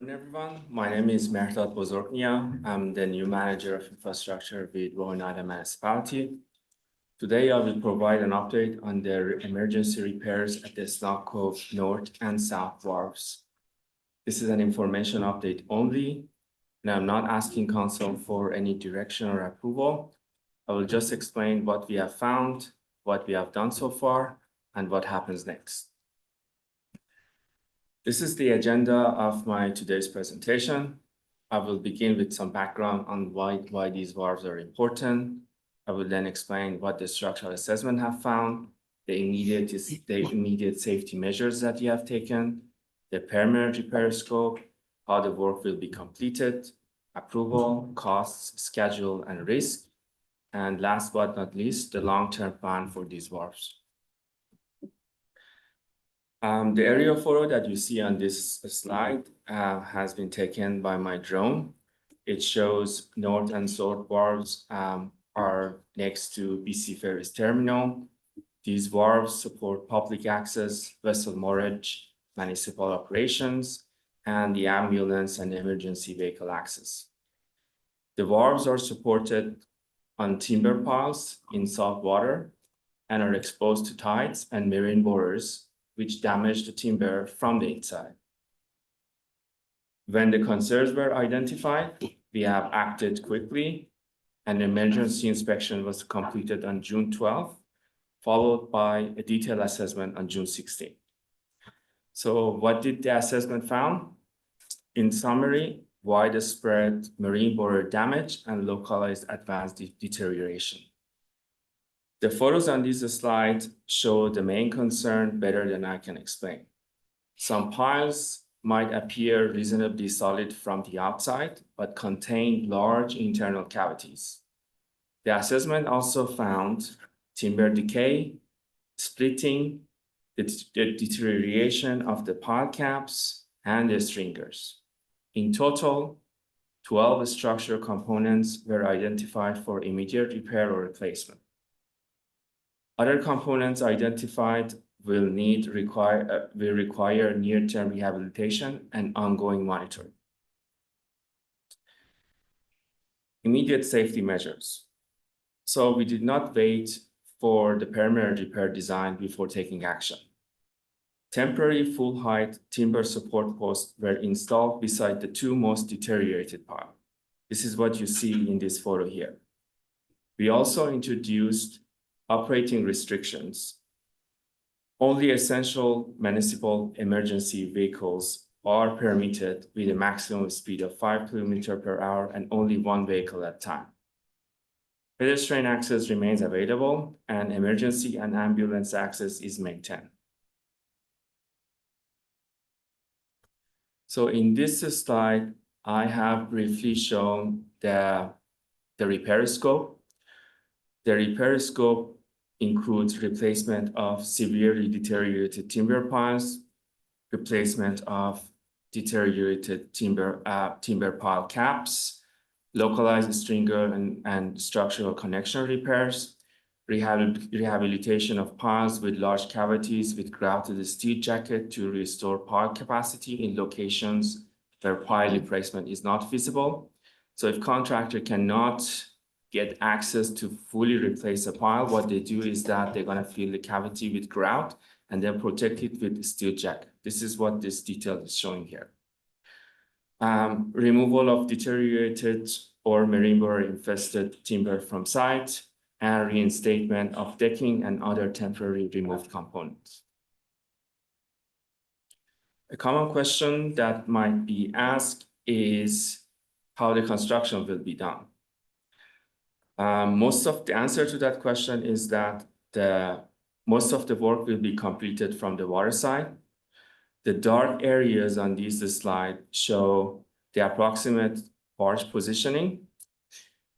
Hello everyone, my name is Mehrdad Bozorgnia. I'm the new manager of infrastructure with Bowen Island Municipality. Today, I will provide an update on the emergency repairs at the Snug Cove North and South wharves. This is an information update only, and I'm not asking council for any direction or approval. I will just explain what we have found, what we have done so far, and what happens next. This is the agenda of my today's presentation. I will begin with some background on why these wharves are important. I will then explain what the structural assessment have found, the immediate safety measures that you have taken, the permanent repair scope, how the work will be completed, approval, costs, schedule, and risk, and last but not least, the long-term plan for these wharves. The aerial photo that you see on this slide has been taken by my drone. It shows north and south wharves are next to BC Ferries Terminal. These wharves support public access, vessel moorage, municipal operations, and the ambulance and emergency vehicle access. The wharves are supported on timber piles in salt water and are exposed to tides and marine borers, which damage the timber from the inside. When the concerns were identified, we have acted quickly. An emergency inspection was completed on June 12th, followed by a detailed assessment on June 16th. So what did the assessment found? In summary, widespread marine borer damage and localized advanced deterioration. The photos on this slide show the main concern better than I can explain. Some piles might appear reasonably solid from the outside, but contain large internal cavities. The assessment also found timber decay, splitting, the deterioration of the pile caps and the stringers. In total, 12 structural components were identified for immediate repair or replacement. Other components identified will require near-term rehabilitation and ongoing monitoring. Immediate safety measures. So we did not wait for the permanent repair design before taking action. Temporary full-height timber support posts were installed beside the two most deteriorated piles. This is what you see in this photo here. We also introduced operating restrictions. Only essential municipal emergency vehicles are permitted with a maximum speed of 5 km/h and only one vehicle at a time. Pedestrian access remains available and emergency and ambulance access is maintained. So in this slide, I have briefly shown the repair scope. The repair scope includes replacement of severely deteriorated timber piles, replacement of deteriorated timber pile caps, localized stringer and structural connection repairs, rehabilitation of piles with large cavities with grouted steel jacket to restore pile capacity in locations where pile replacement is not feasible. So if contractor cannot get access to fully replace a pile, what they do is that they're gonna fill the cavity with grout and then protect it with steel jacket. This is what this detail is showing here. Removal of deteriorated or marine borer infested timber from site and reinstatement of decking and other temporary removed components. A common question that might be asked is how the construction will be done. Most of the answer to that question is that most of the work will be completed from the water side. The dark areas on this slide show the approximate barge positioning.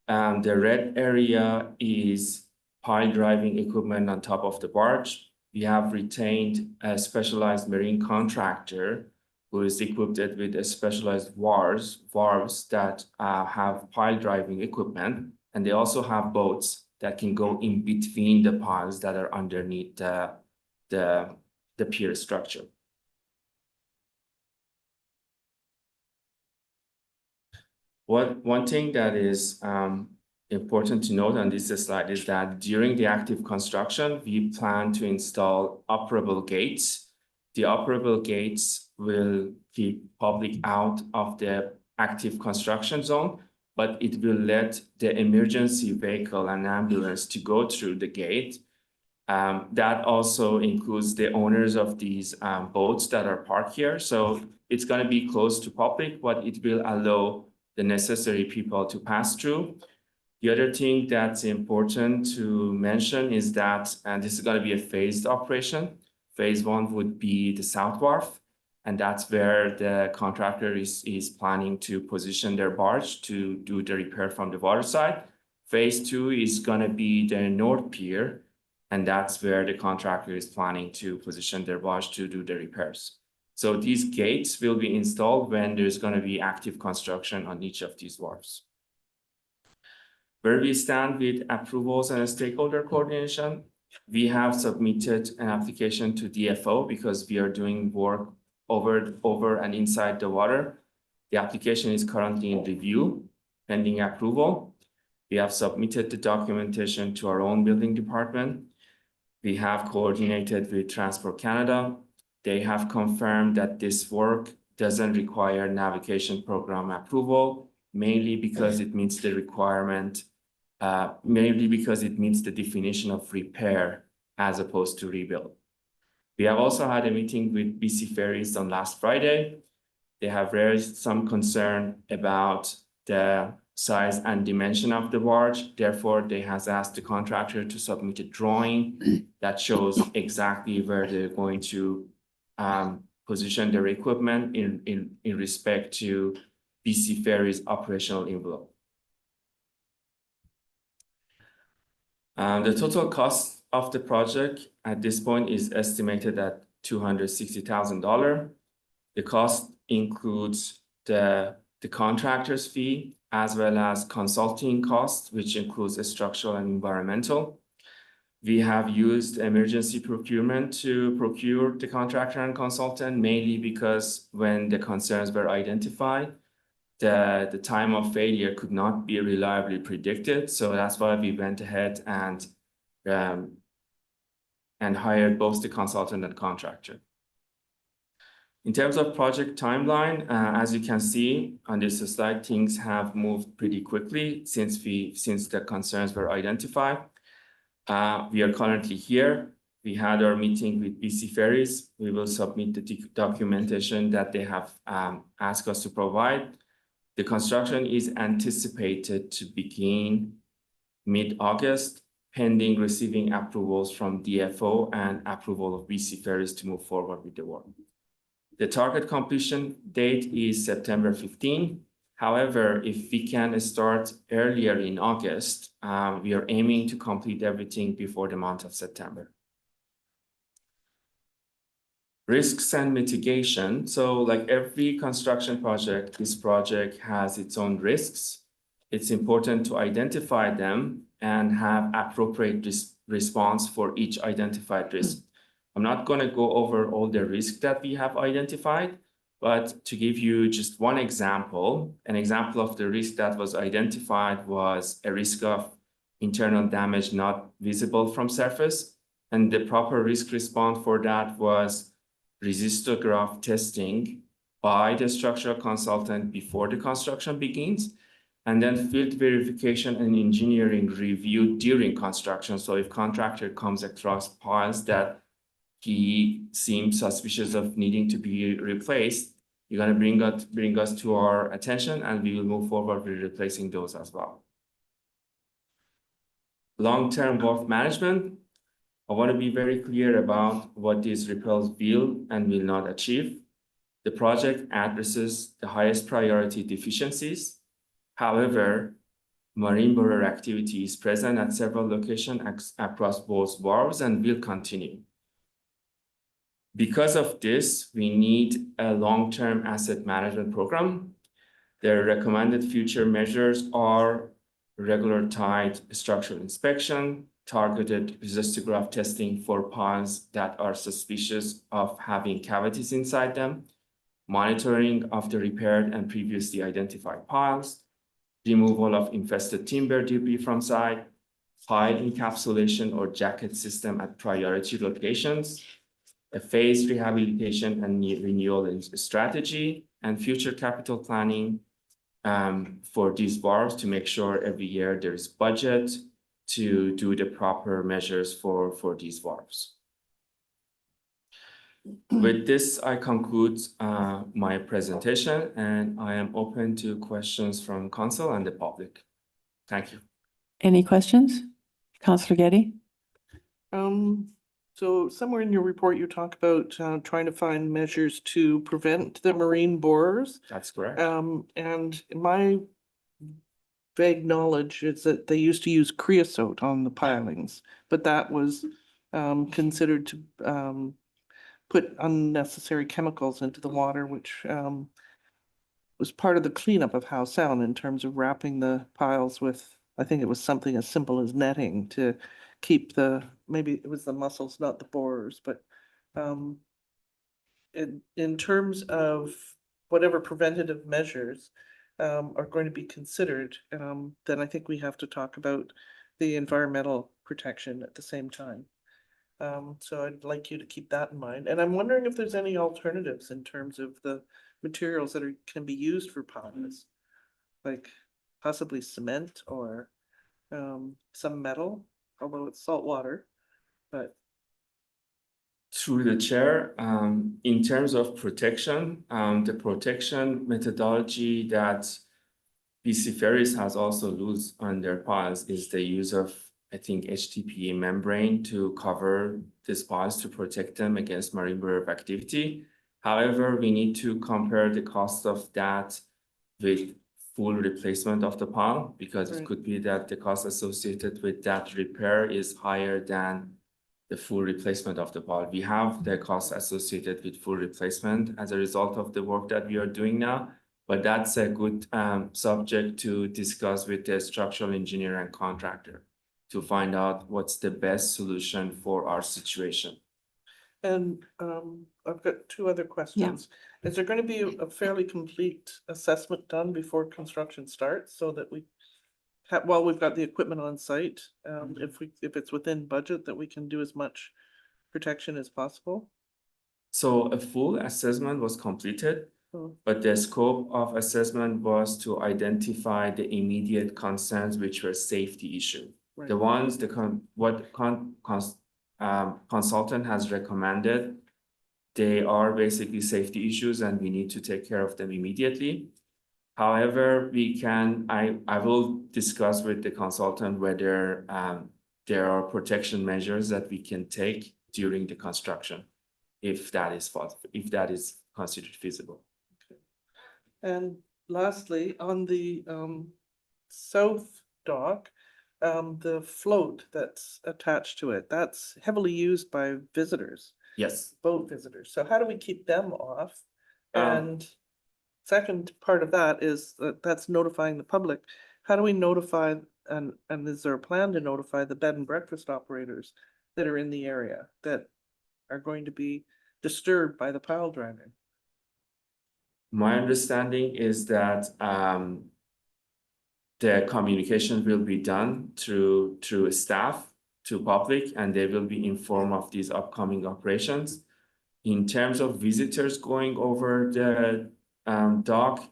The red area is pile driving equipment on top of the barge. We have retained a specialized marine contractor who is equipped with a specialized valves that have pile driving equipment. And they also have boats that can go in between the piles that are underneath the pier structure. One thing that is important to note on this slide is that during the active construction, we plan to install operable gates. The operable gates will keep public out of the active construction zone, but it will let the emergency vehicle and ambulance to go through the gate. That also includes the owners of these boats that are parked here. So it's going to be close to public, but it will allow the necessary people to pass through. The other thing that's important to mention is that, and this is going to be a phased operation. Phase 1 would be the South Wharf, and that's where the contractor is planning to position their barge to do the repair from the water side. Phase 2 is going to be the North Pier, And that's where the contractor is planning to position their barge to do the repairs. So these gates will be installed when there's going to be active construction on each of these wharves. Where we stand with approvals and stakeholder coordination, we have submitted an application to DFO because we are doing work over and inside the water. The application is currently in review, pending approval. We have submitted the documentation to our own building department. We have coordinated with Transport Canada. They have confirmed that this work doesn't require navigation program approval, mainly because it meets the requirement, mainly because it meets the definition of repair as opposed to rebuild. We have also had a meeting with BC Ferries on last Friday. They have raised some concern about the size and dimension of the barge. Therefore, they has asked the contractor to submit a drawing that shows exactly where they're going to position their equipment in respect to BC Ferries operational envelope. The total cost of the project at this point is estimated at $260,000. The cost includes the contractor's fee as well as consulting costs, which includes the structural and environmental. We have used emergency procurement to procure the contractor and consultant, mainly because when the concerns were identified, the time of failure could not be reliably predicted. So that's why we went ahead and hired both the consultant and contractor. In terms of project timeline, as you can see on this slide, things have moved pretty quickly since the concerns were identified. We are currently here. We had our meeting with BC Ferries. We will submit the documentation that they have asked us to provide. The construction is anticipated to begin mid-August, pending receiving approvals from DFO and approval of BC Ferries to move forward with the work. The target completion date is September 15. However, if we can start earlier in August, we are aiming to complete everything before the month of September. Risks and mitigation. So like every construction project, this project has its own risks. It's important to identify them and have appropriate response for each identified risk. I'm not going to go over all the risks that we have identified, but to give you just one example, an example of the risk that was identified was a risk of internal damage not visible from surface. And the proper risk response for that was resistograph testing by the structural consultant before the construction begins, and then field verification and engineering review during construction. So if contractor comes across piles that he seems suspicious of needing to be replaced, you're going to bring us to our attention, and we will move forward with replacing those as well. Long-term wharf management. I want to be very clear about what these repairs will and will not achieve. The project addresses the highest priority deficiencies. However, marine border activity is present at several locations across both wharves and will continue. Because of this, we need a long-term asset management program. The recommended future measures are regular tight structural inspection, targeted resistograph testing for piles that are suspicious of having cavities inside them, monitoring of the repaired and previously identified piles, removal of infested timber debris from site, pile encapsulation or jacket system at priority locations, a phased rehabilitation and renewal strategy, and future capital planning for these wharves to make sure every year there is budget to do the proper measures for these wharves. With this, I conclude my presentation, and I am open to questions from council and the public. Thank you. Any questions? Councillor Getty? So somewhere in your report, you talk about trying to find measures to prevent the marine borers. That's correct. And my vague knowledge is that they used to use creosote on the pilings, but that was considered to put unnecessary chemicals into the water, which was part of the cleanup of Howe Sound in terms of wrapping the piles with, I think it was something as simple as netting to keep maybe it was the mussels, not the borers, but in terms of whatever preventative measures are going to be considered, then I think we have to talk about the environmental protection at the same time. So I'd like you to keep that in mind. And I'm wondering if there's any alternatives in terms of the materials that can be used for piles, like possibly cement or some metal, although it's salt water, but. Through the chair, in terms of protection, the protection methodology that BC Ferries has also used on their piles is the use of, I think, HDPE membrane to cover these piles to protect them against marine bird activity. However, we need to compare the cost of that with full replacement of the pile, because it could be that the cost associated with that repair is higher than the full replacement of the pile. We have the cost associated with full replacement as a result of the work that we are doing now, but that's a good subject to discuss with the structural engineer and contractor to find out what's the best solution for our situation. And I've got two other questions. Is there going to be a fairly complete assessment done before construction starts so that we while we've got the equipment on site, if it's within budget, that we can do as much protection as possible? So a full assessment was completed, but the scope of assessment was to identify the immediate concerns, which were safety issue. Right. The ones consultant has recommended, they are basically safety issues and we need to take care of them immediately. However, I will discuss with the consultant whether there are protection measures that we can take during the construction, if that is considered feasible. Okay. And lastly, on the south dock, the float that's attached to it, that's heavily used by visitors. Yes. Boat visitors. So how do we keep them off? And second part of that is that's notifying the public. How do we notify, and is there a plan to notify the bed and breakfast operators that are in the area that are going to be disturbed by the pile driving? My understanding is that the communication will be done through staff to public, and they will be informed of these upcoming operations. In terms of visitors going over the dock,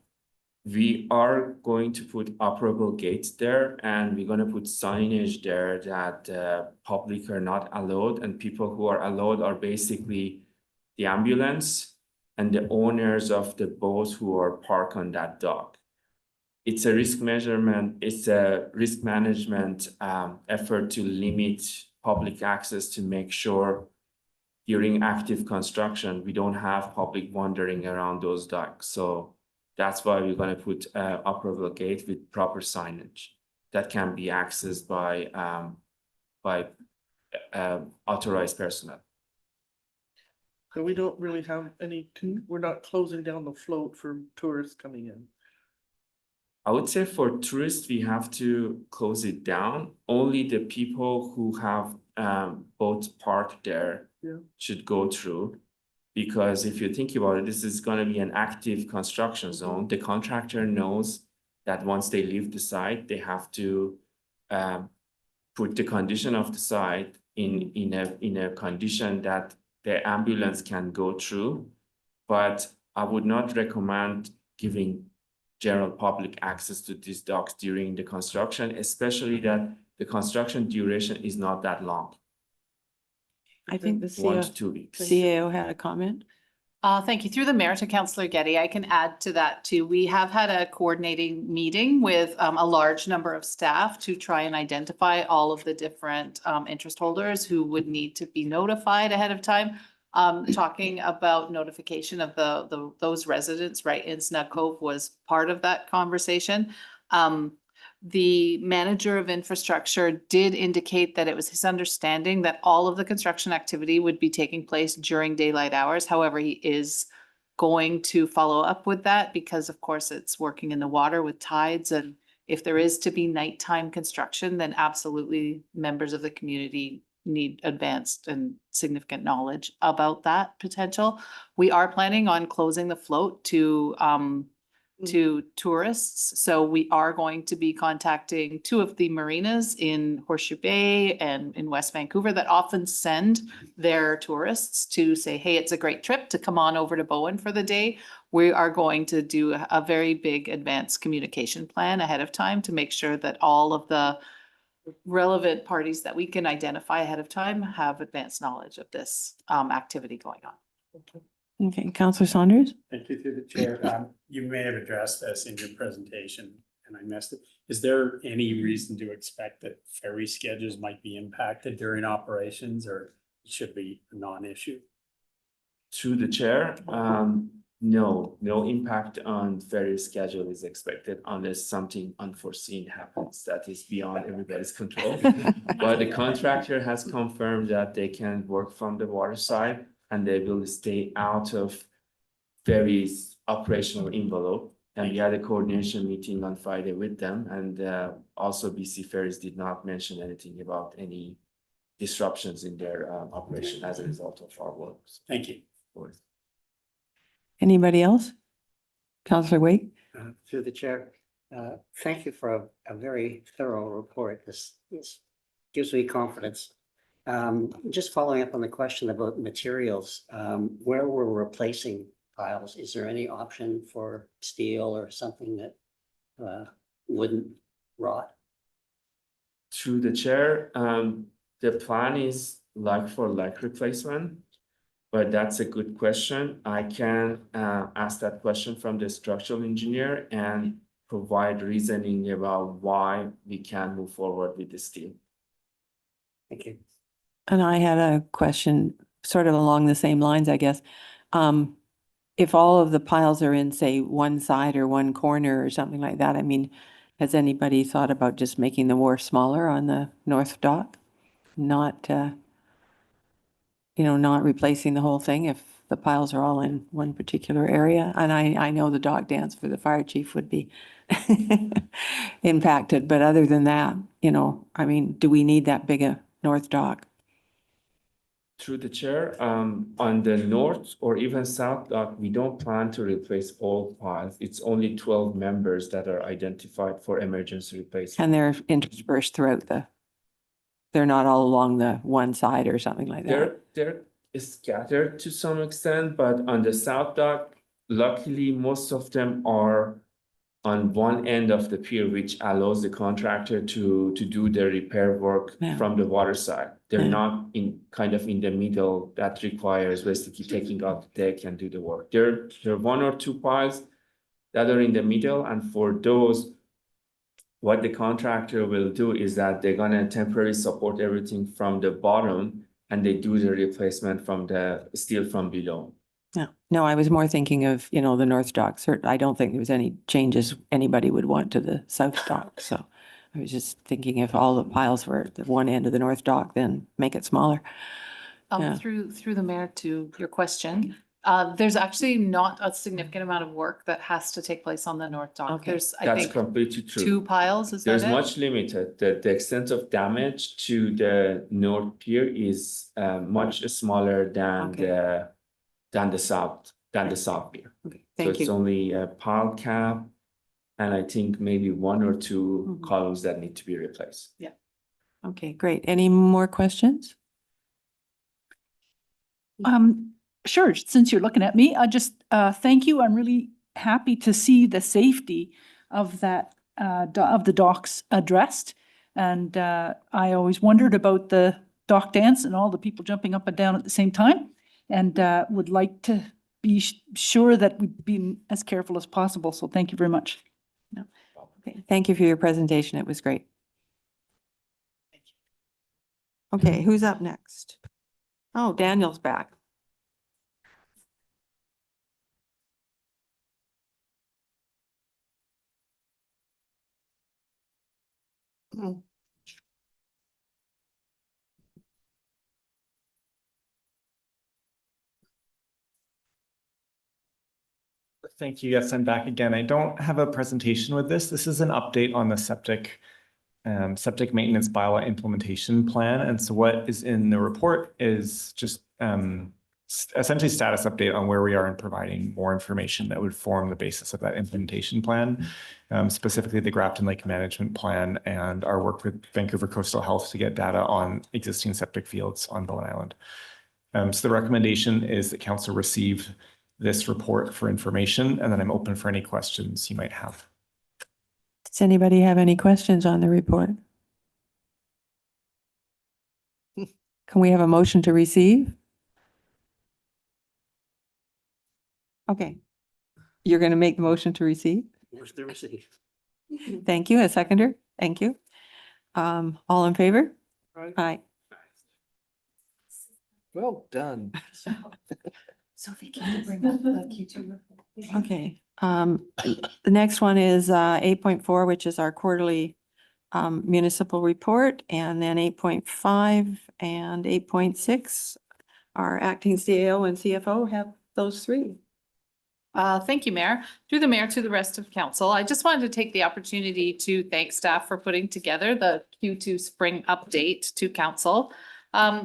we are going to put operable gates there, and we're going to put signage there that public are not allowed, and people who are allowed are basically the ambulance and the owners of the boats who are parked on that dock. It's a risk measurement, it's a risk management effort to limit public access to make sure during active construction, we don't have public wandering around those docks. So that's why we're going to put an operable gate with proper signage that can be accessed by authorized personnel. So we don't really have any, we're not closing down the float for tourists coming in. I would say for tourists, we have to close it down. Only the people who have boats parked there should go through. Because if you think about it, this is going to be an active construction zone. The contractor knows that once they leave the site, they have to put the condition of the site in a condition that the ambulance can go through. But I would not recommend giving general public access to these docks during the construction, especially that the construction duration is not that long. I think the 1 to 2 weeks. CAO had a comment. Thank you. Through the mayor to Councillor Getty, I can add to that too. We have had a coordinating meeting with a large number of staff to try and identify all of the different interest holders who would need to be notified ahead of time. Talking about notification of those residents right in Snug Cove was part of that conversation. The manager of infrastructure did indicate that it was his understanding that all of the construction activity would be taking place during daylight hours. However, he is going to follow up with that because of course it's working in the water with tides, and if there is to be nighttime construction, then absolutely members of the community need advanced and significant knowledge about that potential. We are planning on closing the float to tourists. So we are going to be contacting two of the marinas in Horseshoe Bay and in West Vancouver that often send their tourists to say, hey, it's a great trip to come on over to Bowen for the day. We are going to do a very big advanced communication plan ahead of time to make sure that all of the relevant parties that we can identify ahead of time have advanced knowledge of this activity going on. Okay, Councillor Saunders? Thank you through the chair. You may have addressed this in your presentation and I missed it. Is there any reason to expect that ferry schedules might be impacted during operations, or it should be a non-issue? Through the chair, no impact on ferry schedule is expected unless something unforeseen happens that is beyond everybody's control. But the contractor has confirmed that they can work from the water side and they will stay out of ferry's operational envelope. And we had a coordination meeting on Friday with them, and also BC Ferries did not mention anything about any disruptions in their operation as a result of our work. Thank you. Anybody else? Councillor Wade? Through the chair, thank you for a very thorough report. This gives me confidence. Just following up on the question about materials, where we're replacing piles, is there any option for steel or something that wouldn't rot? Through the chair, the plan is like for like replacement, but that's a good question. I can ask that question from the structural engineer and provide reasoning about why we can move forward with the steel. Thank you. And I had a question sort of along the same lines, I guess. If all of the piles are in, say, one side or one corner or something like that, I mean, has anybody thought about just making the wharf smaller on the north dock? Not, not replacing the whole thing if the piles are all in one particular area? And I know the dock dance for the fire chief would be impacted, but other than that, I mean, do we need that big a north dock? Through the chair, on the north or even south dock, we don't plan to replace all piles. It's only 12 members that are identified for emergency replacement. And they're interspersed throughout they're not all along the one side or something like that? They're scattered to some extent, but on the south dock, luckily, most of them are on one end of the pier, which allows the contractor to do the repair work from the water side. They're not in the middle that requires basically taking out the deck and do the work. There are one or two piles that are in the middle, and for those, what the contractor will do is that they're gonna temporarily support everything from the bottom, and they do the replacement from the steel from below. Yeah, no, I was more thinking of, the north dock. I don't think there was any changes anybody would want to the south dock. So I was just thinking if all the piles were at the one end of the north dock, then make it smaller. Yeah. Through the mayor to your question, there's actually not a significant amount of work that has to take place on the north dock. Okay. There's, I That's think, completely true. 2 piles, is that There's it? much limited. The extent of damage to the north pier is much smaller than Okay. the south pier. Okay, So thank it's you. only a pile cap, and I think maybe 1 or 2 columns that need to be replaced. Okay, great. Any more questions? Sure, since you're looking at me, I just thank you. I'm really happy to see the safety of that of the docks addressed. And I always wondered about the dock dance and all the people jumping up and down at the same time, and would like to be sure that we've been as careful as possible. So thank you very much. Okay, thank you for your presentation. It was great. Okay, who's up next? Oh, Daniel's back. Thank you. Yes, I'm back again. I don't have a presentation with this. This is an update on the septic maintenance bylaw implementation plan. And so what is in the report is just essentially status update on where we are in providing more information that would form the basis of that implementation plan, specifically the Grafton Lake Management Plan and our work with Vancouver Coastal Health to get data on existing septic fields on Bowen Island. So the recommendation is that council receive this report for information, and then I'm open for any questions you might have. Does anybody have any questions on the report? Can we have a motion to receive? Okay. You're going to make the motion to receive? Where's the receipt? Thank you. A seconder? Thank you. All in favor? Aye. Well done. Sophie, can you bring up the Q2 report? Okay. The next one is 8.4, which is our quarterly municipal report, and then 8.5 and 8.6. Our acting CAO and CFO have those three. Thank you, Mayor. Through the mayor to the rest of council, I just wanted to take the opportunity to thank staff for putting together the Q2 spring update to council.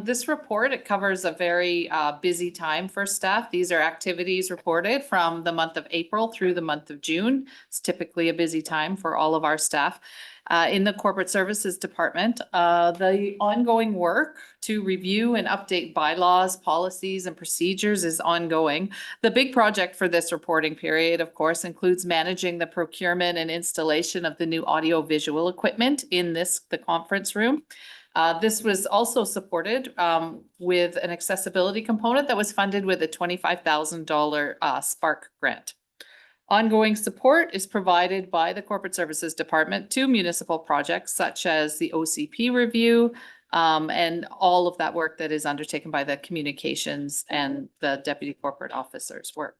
This report, it covers a very busy time for staff. These are activities reported from the month of April through the month of June. It's typically a busy time for all of our staff. In the Corporate Services Department, the ongoing work to review and update bylaws, policies, and procedures is ongoing. The big project for this reporting period, of course, includes managing the procurement and installation of the new audio-visual equipment in the conference room. This was also supported with an accessibility component that was funded with a $25,000 Spark grant. Ongoing support is provided by the Corporate Services Department to municipal projects such as the OCP review and all of that work that is undertaken by the communications and the deputy corporate officers' work.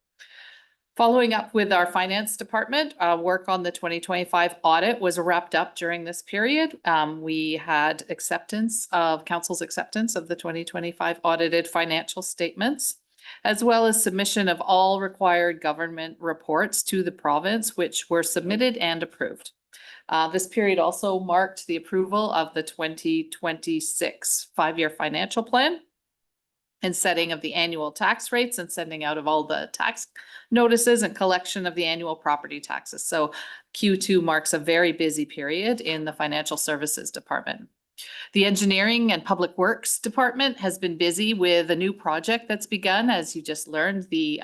Following up with our finance department, work on the 2025 audit was wrapped up during this period. We had council's acceptance of the 2025 audited financial statements, as well as submission of all required government reports to the province, which were submitted and approved. This period also marked the approval of the 2026 five-year financial plan and setting of the annual tax rates and sending out of all the tax notices and collection of the annual property taxes. So Q2 marks a very busy period in the financial services department. The engineering and public works department has been busy with a new project that's begun, as you just learned, the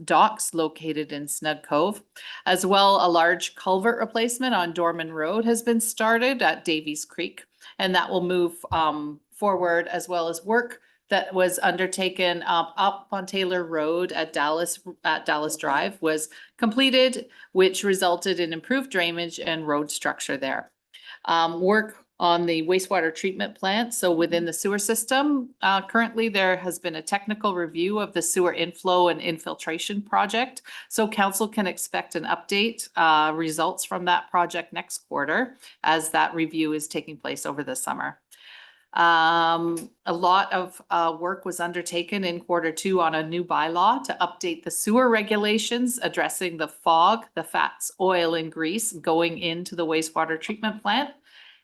docks located in Snug Cove. As well, a large culvert replacement on Dorman Road has been started at Davies Creek, and that will move forward, as well as work that was undertaken up on Taylor Road at Dallas Drive was completed, which resulted in improved drainage and road structure there. Work on the wastewater treatment plant. So within the sewer system, currently there has been a technical review of the sewer inflow and infiltration project. So council can expect an update results from that project next quarter as that review is taking place over the summer. A lot of work was undertaken in Q2 on a new bylaw to update the sewer regulations addressing the fog, the fats, oil, and grease going into the wastewater treatment plant.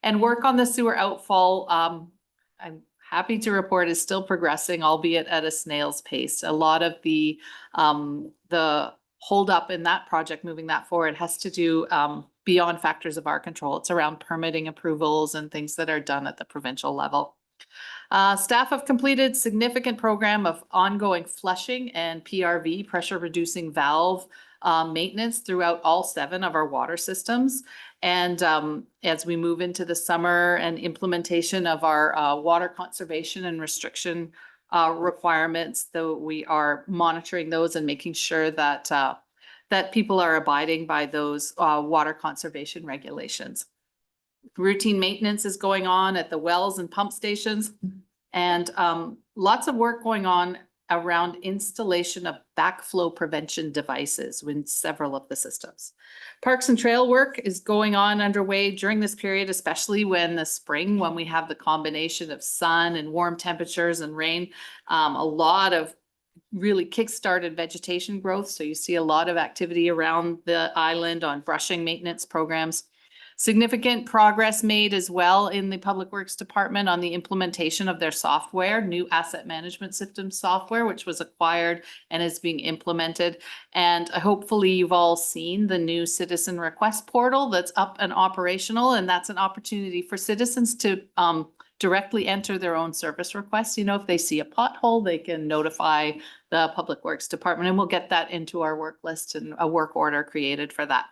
And work on the sewer outfall, I'm happy to report, is still progressing, albeit at a snail's pace. A lot of the holdup in that project, moving that forward, has to do beyond factors of our control. It's around permitting approvals and things that are done at the provincial level. Staff have completed significant program of ongoing flushing and PRV, pressure reducing valve maintenance throughout all 7 of our water systems. And as we move into the summer and implementation of our water conservation and restriction requirements, though we are monitoring those and making sure that that people are abiding by those water conservation regulations. Routine maintenance is going on at the wells and pump stations, and lots of work going on around installation of backflow prevention devices in several of the systems. Parks and trail work is going on underway during this period, especially when the spring, when we have the combination of sun and warm temperatures and rain, a lot of really kick-started vegetation growth. So you see a lot of activity around the island on brushing maintenance programs. Significant progress made as well in the Public Works Department on the implementation of their software, new asset management system software, which was acquired and is being implemented. And hopefully you've all seen the new citizen request portal that's up and operational, and that's an opportunity for citizens to directly enter their own service requests. You know, if they see a pothole, they can notify the Public Works Department, and we'll get that into our work list and a work order created for that.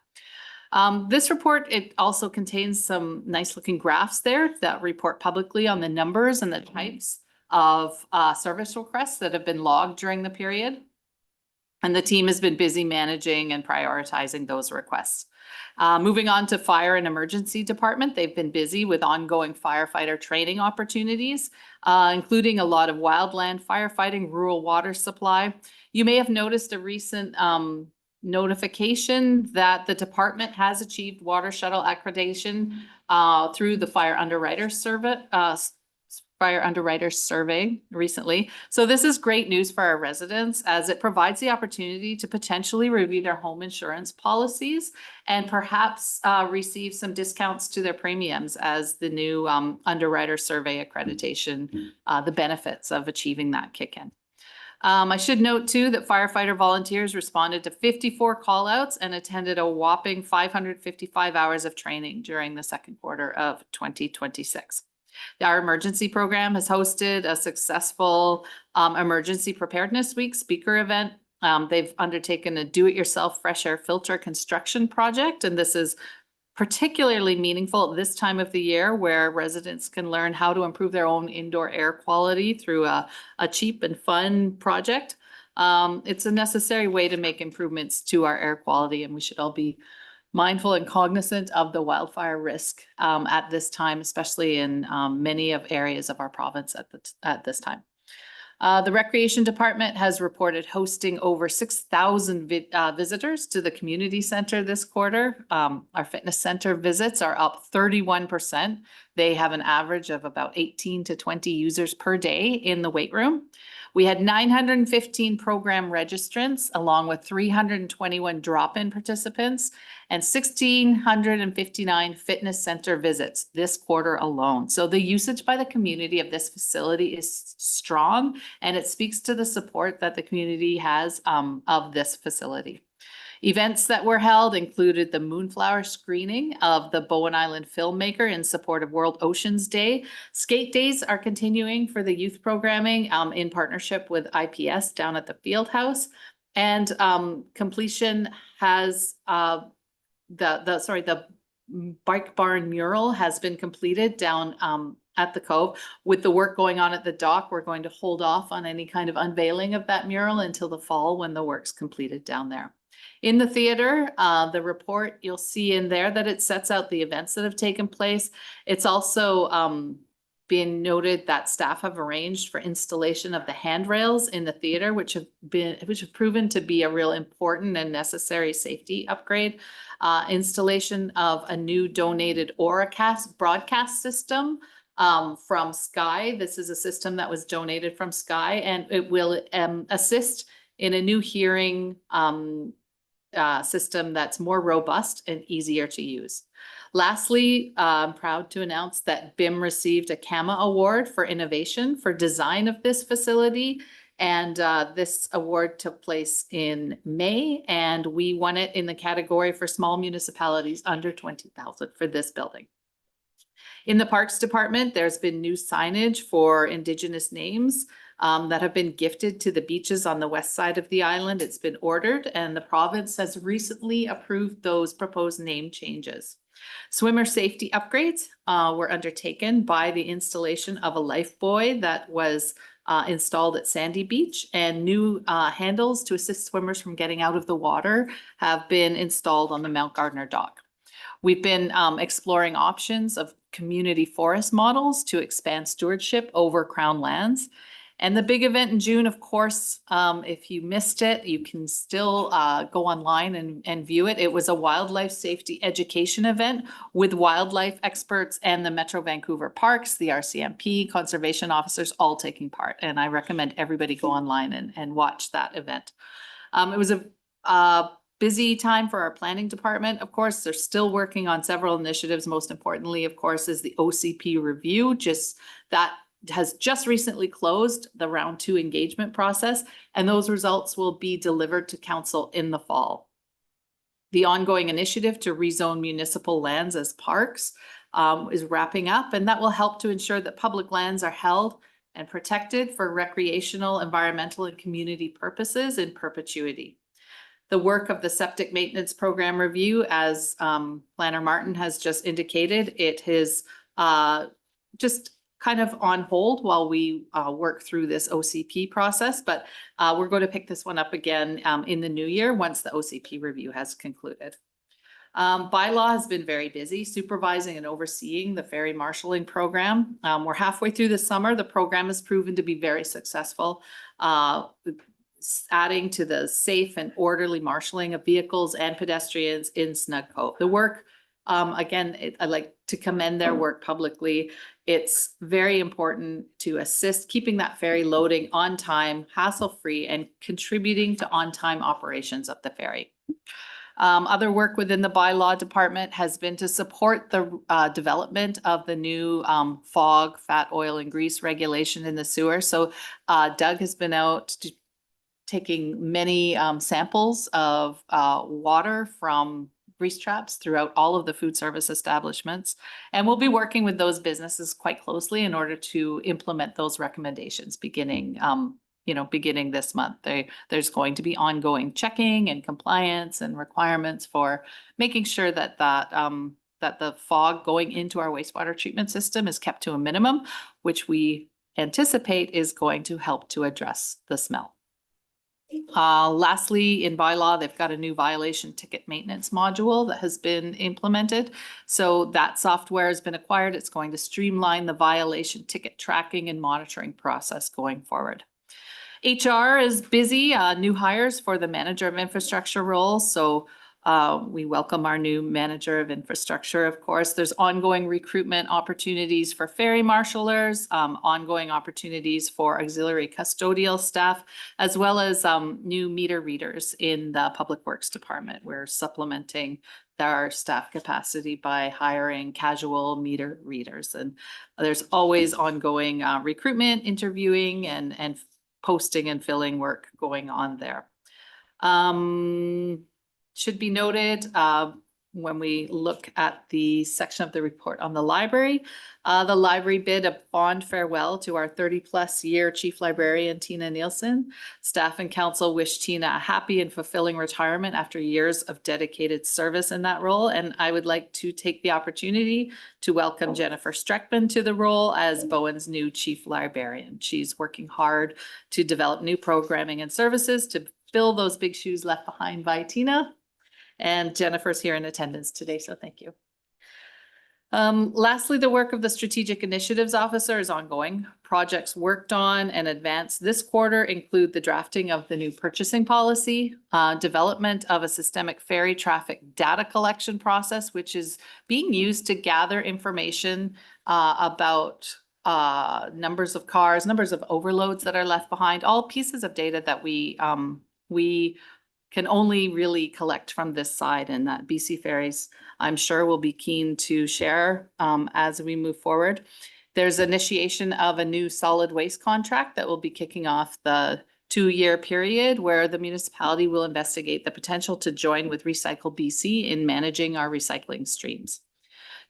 This report, it also contains some nice looking graphs there that report publicly on the numbers and the types of service requests that have been logged during the period. And the team has been busy managing and prioritizing those requests. Moving on to fire and emergency department, they've been busy with ongoing firefighter training opportunities, including a lot of wildland firefighting, rural water supply. You may have noticed a recent notification that the department has achieved water shuttle accreditation through the fire underwriters survey recently. So this is great news for our residents, as it provides the opportunity to potentially review their home insurance policies and perhaps receive some discounts to their premiums as the new underwriter survey accreditation, the benefits of achieving that kick in. I should note too that firefighter volunteers responded to 54 call outs and attended a whopping 555 hours of training during the second quarter of 2026. Our emergency program has hosted a successful emergency preparedness week speaker event. They've undertaken a do-it-yourself fresh air filter construction project, and this is particularly meaningful at this time of the year, where residents can learn how to improve their own indoor air quality through a cheap and fun project. It's a necessary way to make improvements to our air quality, and we should all be mindful and cognizant of the wildfire risk at this time, especially in many of areas of our province at this time. The Recreation Department has reported hosting over 6,000 visitors to the community center this quarter. Our fitness center visits are up 31%. They have an average of about 18 to 20 users per day in the weight room. We had 915 program registrants, along with 321 drop-in participants and 1,659 fitness center visits this quarter alone. So the usage by the community of this facility is strong, and it speaks to the support that the community has of this facility. Events that were held included the Moonflower screening of the Bowen Island filmmaker in support of World Oceans Day. Skate days are continuing for the youth programming in partnership with IPS down at the field house. And completion has the Bike Barn mural has been completed down at the Cove. With the work going on at the dock, we're going to hold off on any kind of unveiling of that mural until the fall, when the work's completed down there. In the theater, the report, you'll see in there that it sets out the events that have taken place. It's also been noted that staff have arranged for installation of the handrails in the theater, which have proven to be a real important and necessary safety upgrade. Installation of a new donated Auracast broadcast system from Sky. This is a system that was donated from Sky, and it will assist in a new hearing system that's more robust and easier to use. Lastly, I'm proud to announce that BIM received a CAMA Award for innovation for design of this facility. And this award took place in May, and we won it in the category for small municipalities under 20,000 for this building. In the Parks Department, there's been new signage for Indigenous names that have been gifted to the beaches on the west side of the island. It's been ordered, and the province has recently approved those proposed name changes. Swimmer safety upgrades were undertaken by the installation of a life buoy that was installed at Sandy Beach, and new handles to assist swimmers from getting out of the water have been installed on the Mount Gardner dock. We've been exploring options of community forest models to expand stewardship over Crown lands. And the big event in June, of course, if you missed it, you can still go online and view it. It was a wildlife safety education event with wildlife experts and the Metro Vancouver Parks, the RCMP, conservation officers, all taking part. And I recommend everybody go online and watch that event. It was a busy time for our planning department. Of course, they're still working on several initiatives. Most importantly, of course, is the OCP review. That has just recently closed the round 2 engagement process, and those results will be delivered to council in the fall. The ongoing initiative to rezone municipal lands as parks is wrapping up, and that will help to ensure that public lands are held and protected for recreational, environmental, and community purposes in perpetuity. The work of the septic maintenance program review, as Planner Martin has just indicated, it is just kind of on hold while we work through this OCP process, but we're going to pick this one up again in the new year once the OCP review has concluded. Bylaw has been very busy supervising and overseeing the ferry marshalling program. We're halfway through the summer. The program has proven to be very successful, adding to the safe and orderly marshalling of vehicles and pedestrians in Snug Cove. The work, again, I'd like to commend their work publicly. It's very important to assist keeping that ferry loading on time, hassle-free, and contributing to on-time operations of the ferry. Other work within the bylaw department has been to support the development of the new FOG, fat, oil, and grease regulation in the sewer. So Doug has been out taking many samples of water from grease traps throughout all of the food service establishments. And we'll be working with those businesses quite closely in order to implement those recommendations beginning this month. There's going to be ongoing checking and compliance and requirements for making sure that the fog going into our wastewater treatment system is kept to a minimum, which we anticipate is going to help to address the smell. Lastly, in bylaw, they've got a new violation ticket maintenance module that has been implemented. So that software has been acquired. It's going to streamline the violation ticket tracking and monitoring process going forward. HR is busy, new hires for the manager of infrastructure role. So we welcome our new manager of infrastructure, of course. There's ongoing recruitment opportunities for ferry marshalers, ongoing opportunities for auxiliary custodial staff, as well as new meter readers in the Public Works Department. We're supplementing our staff capacity by hiring casual meter readers. And there's always ongoing recruitment, interviewing, and posting and filling work going on there. Should be noted when we look at the section of the report on the library bid a fond farewell to our 30+ year chief librarian, Tina Nielsen. Staff and council wish Tina a happy and fulfilling retirement after years of dedicated service in that role. And I would like to take the opportunity to welcome Jennifer Streckman to the role as Bowen's new chief librarian. She's working hard to develop new programming and services to fill those big shoes left behind by Tina. And Jennifer's here in attendance today, so thank you. Lastly, the work of the Strategic Initiatives Officer is ongoing. Projects worked on and advanced this quarter include the drafting of the new purchasing policy, development of a systemic ferry traffic data collection process, which is being used to gather information about numbers of cars, numbers of overloads that are left behind, all pieces of data that we can only really collect from this side, and that BC Ferries, I'm sure, will be keen to share as we move forward. There's initiation of a new solid waste contract that will be kicking off the 2-year period where the municipality will investigate the potential to join with Recycle BC in managing our recycling streams.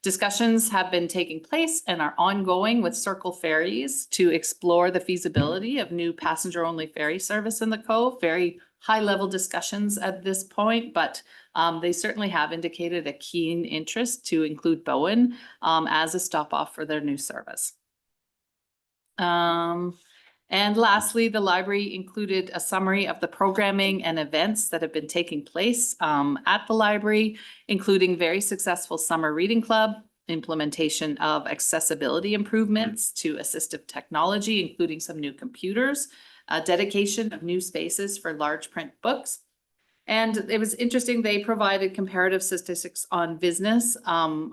Discussions have been taking place and are ongoing with Circle Ferries to explore the feasibility of new passenger-only ferry service in the Cove. Very high-level discussions at this point, but they certainly have indicated a keen interest to include Bowen as a stop-off for their new service. And lastly, the library included a summary of the programming and events that have been taking place at the library, including very successful summer reading club, implementation of accessibility improvements to assistive technology, including some new computers, dedication of new spaces for large print books. And it was interesting, they provided comparative statistics on visits, on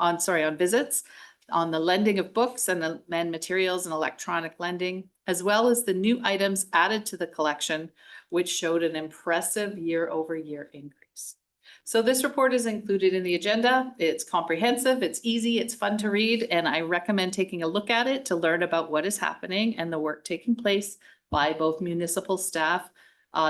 the lending of books and materials and electronic lending, as well as the new items added to the collection, which showed an impressive year-over-year increase. So this report is included in the agenda. It's comprehensive, it's easy, it's fun to read, and I recommend taking a look at it to learn about what is happening and the work taking place by both municipal staff,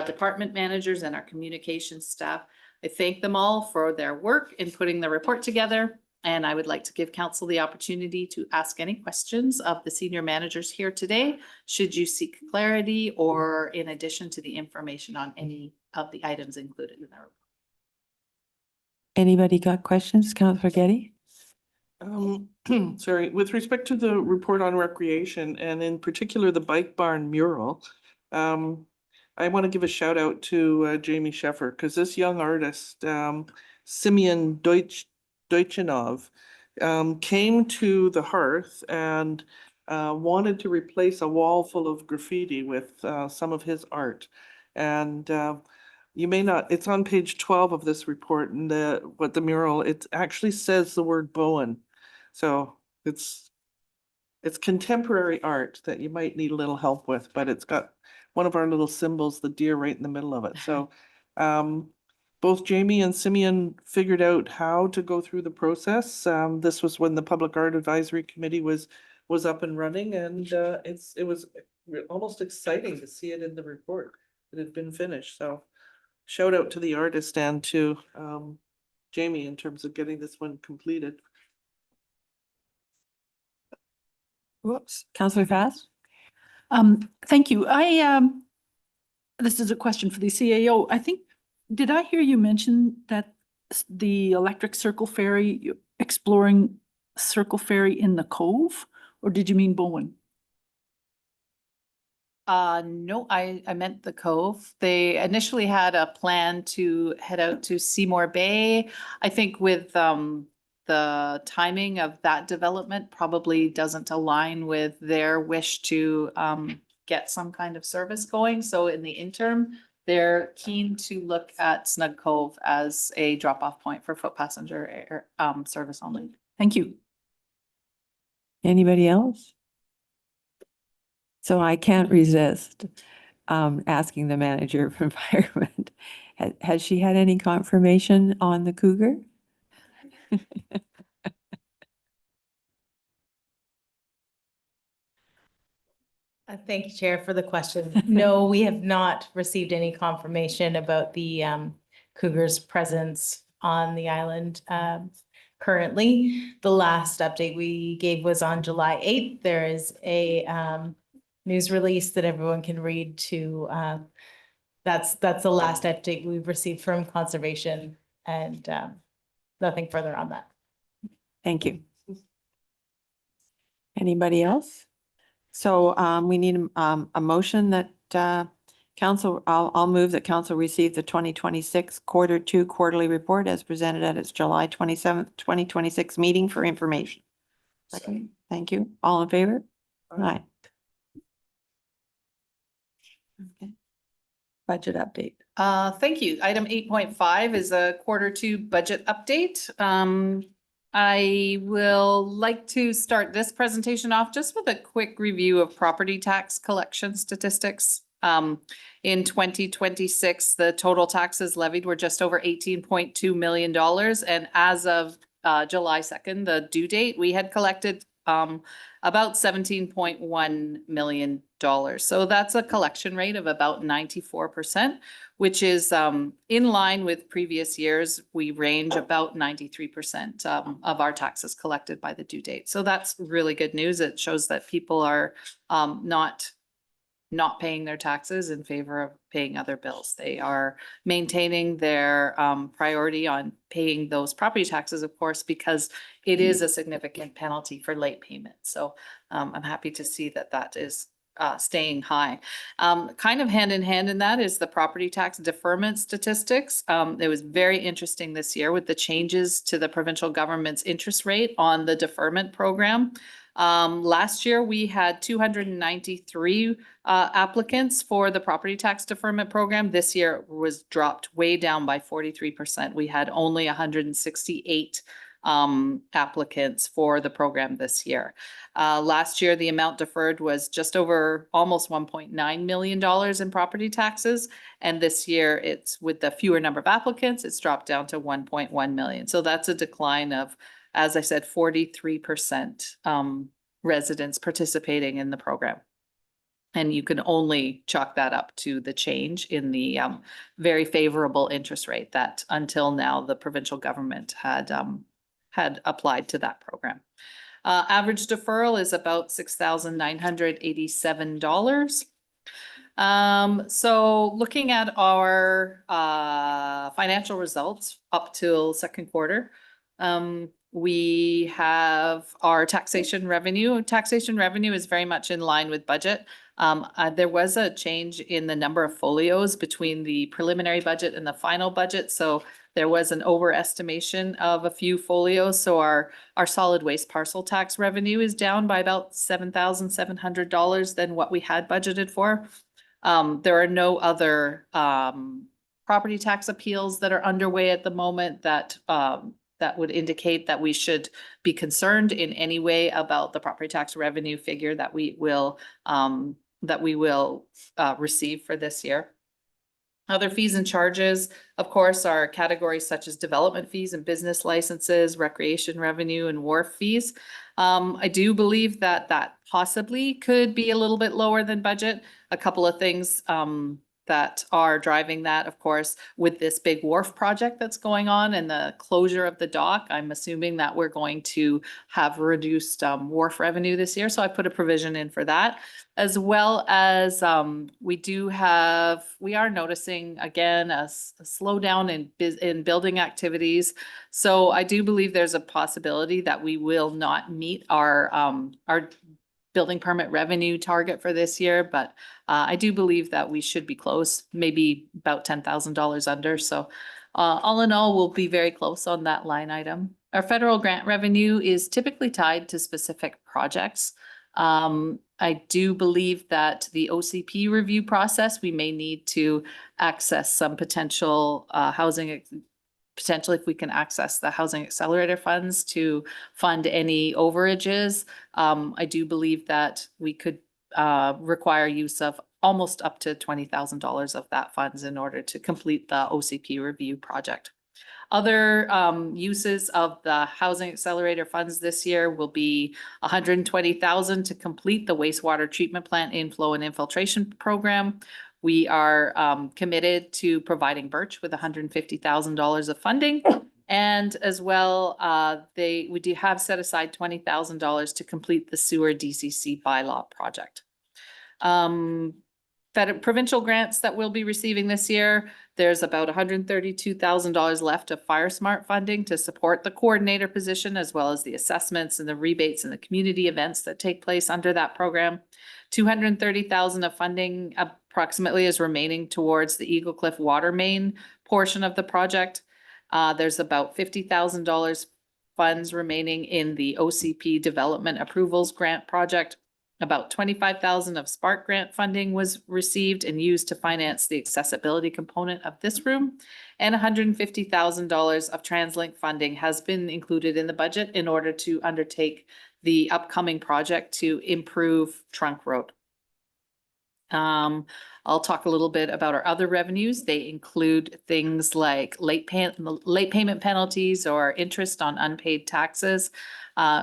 department managers, and our communications staff. I thank them all for their work in putting the report together. And I would like to give council the opportunity to ask any questions of the senior managers here today, should you seek clarity or in addition to the information on any of the items included in the report. Anybody got questions, Councillor Getty? Sorry, with respect to the report on recreation and in particular the Bike Barn mural, I want to give a shout out to Jamie Sheffer, because this young artist, Simeon Deutschenov, came to the Hearth and wanted to replace a wall full of graffiti with some of his art. And you may not, it's on page 12 of this report, and the mural, it actually says the word Bowen. So it's contemporary art that you might need a little help with, but it's got one of our little symbols, the deer, right in the middle of it. So both Jamie and Simeon figured out how to go through the process. This was when the Public Art Advisory Committee was up and running, and it was almost exciting to see it in the report that had been finished. So shout out to the artist and to Jamie in terms of getting this one completed. Whoops, Councillor Fast? Thank you. This is a question for the CAO. I think, did I hear you mention that the electric circle ferry, exploring circle ferry in the Cove, or did you mean Bowen? No, I meant the Cove. They initially had a plan to head out to Seymour Bay. I think with the timing of that development probably doesn't align with their wish to get some kind of service going. So in the interim, they're keen to look at Snug Cove as a drop-off point for foot passenger service only. Thank you. Anybody else? So I can't resist asking the manager of environment, has she had any confirmation on the cougar? Thank you, Chair, for the question. No, we have not received any confirmation about the cougar's presence on the island currently. The last update we gave was on July 8th. There is a news release that everyone can read to. That's the last update we've received from conservation, and nothing further on that. Thank you. Anybody else? So we need a motion that council, I'll move that council receive the 2026 Q2 quarterly report as presented at its July 27th, 2026 meeting for information. Second. Thank you. All in favor? Aye. Okay. Budget update. Thank you. Item 8.5 is a Q2 budget update. I will like to start this presentation off just with a quick review of property tax collection statistics. In 2026, the total taxes levied were just over $18.2 million. And as of July 2nd, the due date, we had collected about $17.1 million. So that's a collection rate of about 94%, which is in line with previous years. We range about 93% of our taxes collected by the due date. So that's really good news. It shows that people are not paying their taxes in favor of paying other bills. They are maintaining their priority on paying those property taxes, of course, because it is a significant penalty for late payment. So I'm happy to see that that is staying high. Kind of hand in hand in that is the property tax deferment statistics. It was very interesting this year with the changes to the provincial government's interest rate on the deferment program. Last year, we had 293 applicants for the property tax deferment program. This year it was dropped way down by 43%. We had only 168 applicants for the program this year. Last year, the amount deferred was just over almost $1.9 million in property taxes. And this year, it's with the fewer number of applicants, it's dropped down to 1.1 million. So that's a decline of, as I said, 43% residents participating in the program. And you can only chalk that up to the change in the very favorable interest rate that until now the provincial government had applied to that program. Average deferral is about $6,987. So looking at our financial results up till second quarter, we have our taxation revenue. Taxation revenue is very much in line with budget. There was a change in the number of folios between the preliminary budget and the final budget. So there was an overestimation of a few folios. So our solid waste parcel tax revenue is down by about $7,700 than what we had budgeted for. There are no other property tax appeals that are underway at the moment that would indicate that we should be concerned in any way about the property tax revenue figure that we will receive for this year. Other fees and charges, of course, are categories such as development fees and business licenses, recreation revenue, and wharf fees. I do believe that possibly could be a little bit lower than budget. A couple of things that are driving that, of course, with this big wharf project that's going on and the closure of the dock. I'm assuming that we're going to have reduced wharf revenue this year. So I put a provision in for that, as well as we are noticing again a slowdown in building activities. So I do believe there's a possibility that we will not meet our building permit revenue target for this year, but I do believe that we should be close, maybe about $10,000 under. So all in all, we'll be very close on that line item. Our federal grant revenue is typically tied to specific projects. I do believe that the OCP review process, we may need to access some potential potentially if we can access the housing accelerator funds to fund any overages. I do believe that we could require use of almost up to $20,000 of that funds in order to complete the OCP review project. Other uses of the housing accelerator funds this year will be $120,000 to complete the wastewater treatment plant inflow and infiltration program. We are committed to providing Birch with $150,000 of funding. And as well, we do have set aside $20,000 to complete the sewer DCC bylaw project. Provincial grants that we'll be receiving this year, there's about $132,000 left of FireSmart funding to support the coordinator position, as well as the assessments and the rebates and the community events that take place under that program. $230,000 of funding approximately is remaining towards the Eagle Cliff water main portion of the project. There's about $50,000 funds remaining in the OCP development approvals grant project. About $25,000 of Spark grant funding was received and used to finance the accessibility component of this room. And $150,000 of TransLink funding has been included in the budget in order to undertake the upcoming project to improve Trunk Road. I'll talk a little bit about our other revenues. They include things like late payment penalties or interest on unpaid taxes.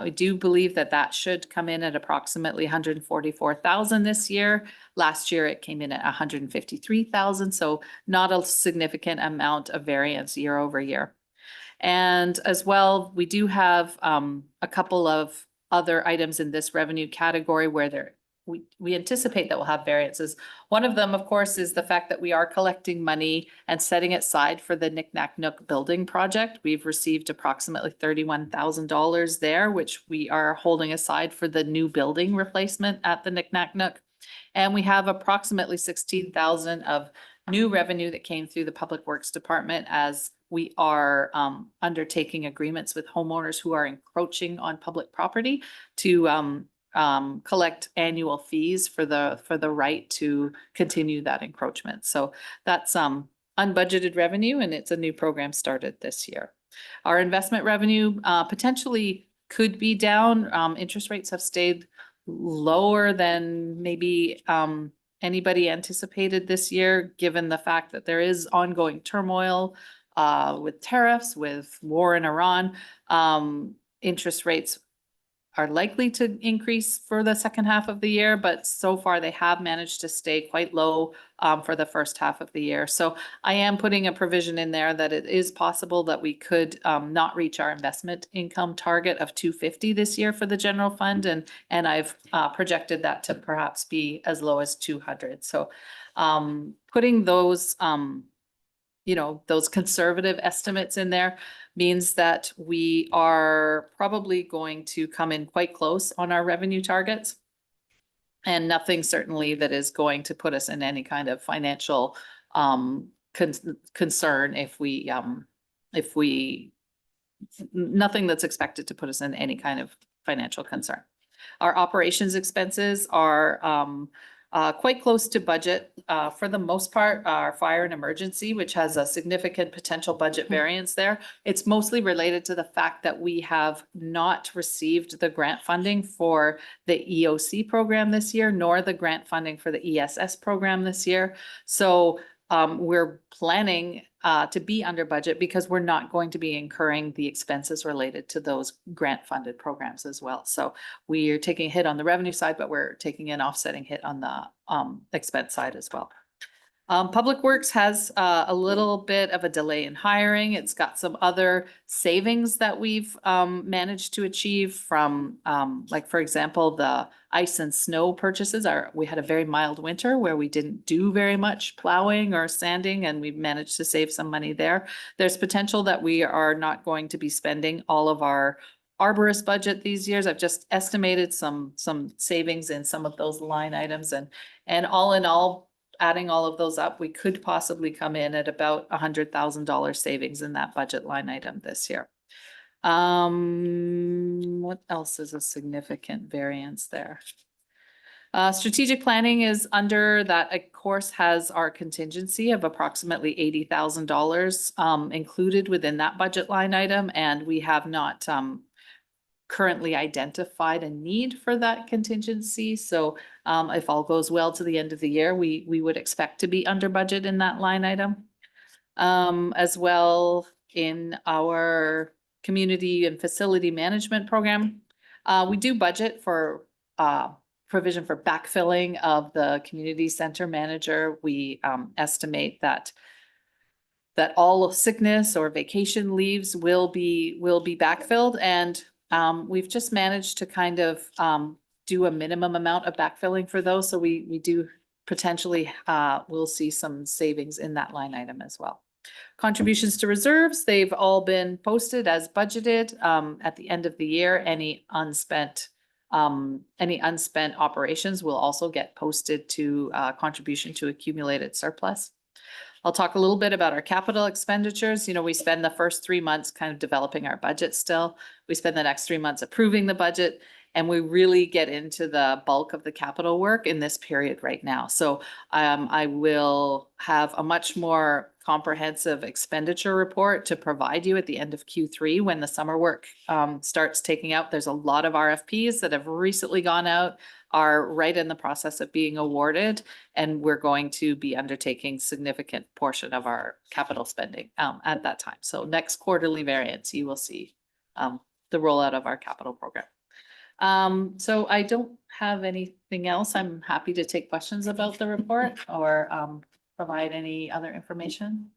We do believe that should come in at approximately $144,000 this year. Last year, it came in at $153,000, so not a significant amount of variance year over year. And as well, we do have a couple of other items in this revenue category where we anticipate that we'll have variances. One of them, of course, is the fact that we are collecting money and setting it aside for the Knick-Knack Nook building project. We've received approximately $31,000 there, which we are holding aside for the new building replacement at the Knick-Knack Nook. And we have approximately 16,000 of new revenue that came through the Public Works Department as we are undertaking agreements with homeowners who are encroaching on public property to collect annual fees for the right to continue that encroachment. So that's unbudgeted revenue, and it's a new program started this year. Our investment revenue potentially could be down. Interest rates have stayed lower than maybe anybody anticipated this year, given the fact that there is ongoing turmoil with tariffs, with war in Iran. Interest rates are likely to increase for the second half of the year, but so far they have managed to stay quite low for the first half of the year. So I am putting a provision in there that it is possible that we could not reach our investment income target of 250 this year for the general fund, and I've projected that to perhaps be as low as 200. So putting those those conservative estimates in there means that we are probably going to come in quite close on our revenue targets. And nothing certainly that is going to put us in any kind of financial concern nothing that's expected to put us in any kind of financial concern. Our operations expenses are quite close to budget. For the most part, our fire and emergency, which has a significant potential budget variance there, it's mostly related to the fact that we have not received the grant funding for the EOC program this year, nor the grant funding for the ESS program this year. So we're planning to be under budget because we're not going to be incurring the expenses related to those grant funded programs as well. So we are taking a hit on the revenue side, but we're taking an offsetting hit on the expense side as well. Public Works has a little bit of a delay in hiring. It's got some other savings that we've managed to achieve from, like, for example, the ice and snow purchases. We had a very mild winter where we didn't do very much plowing or sanding, and we've managed to save some money there. There's potential that we are not going to be spending all of our arborist budget these years. I've just estimated some savings in some of those line items, and all in all, adding all of those up, we could possibly come in at about $100,000 savings in that budget line item this year. What else is a significant variance there? Strategic planning is under that, of course, has our contingency of approximately $80,000 included within that budget line item, and we have not currently identified a need for that contingency. So if all goes well to the end of the year, we would expect to be under budget in that line item. As well, in our community and facility management program, we do budget for provision for backfilling of the community center manager. We estimate that all sickness or vacation leaves will be backfilled, and we've just managed to kind of do a minimum amount of backfilling for those. So we do potentially we'll see some savings in that line item as well. Contributions to reserves, they've all been posted as budgeted at the end of the year. Any unspent operations will also get posted to contribution to accumulated surplus. I'll talk a little bit about our capital expenditures. We spend the first 3 months kind of developing our budget still. We spend the next 3 months approving the budget, and we really get into the bulk of the capital work in this period right now. So I will have a much more comprehensive expenditure report to provide you at the end of Q3 when the summer work starts taking out. There's a lot of RFPs that have recently gone out, are right in the process of being awarded, and we're going to be undertaking significant portion of our capital spending at that time. So next quarterly variance, you will see the rollout of our capital program. So I don't have anything else. I'm happy to take questions about the report or provide any other information.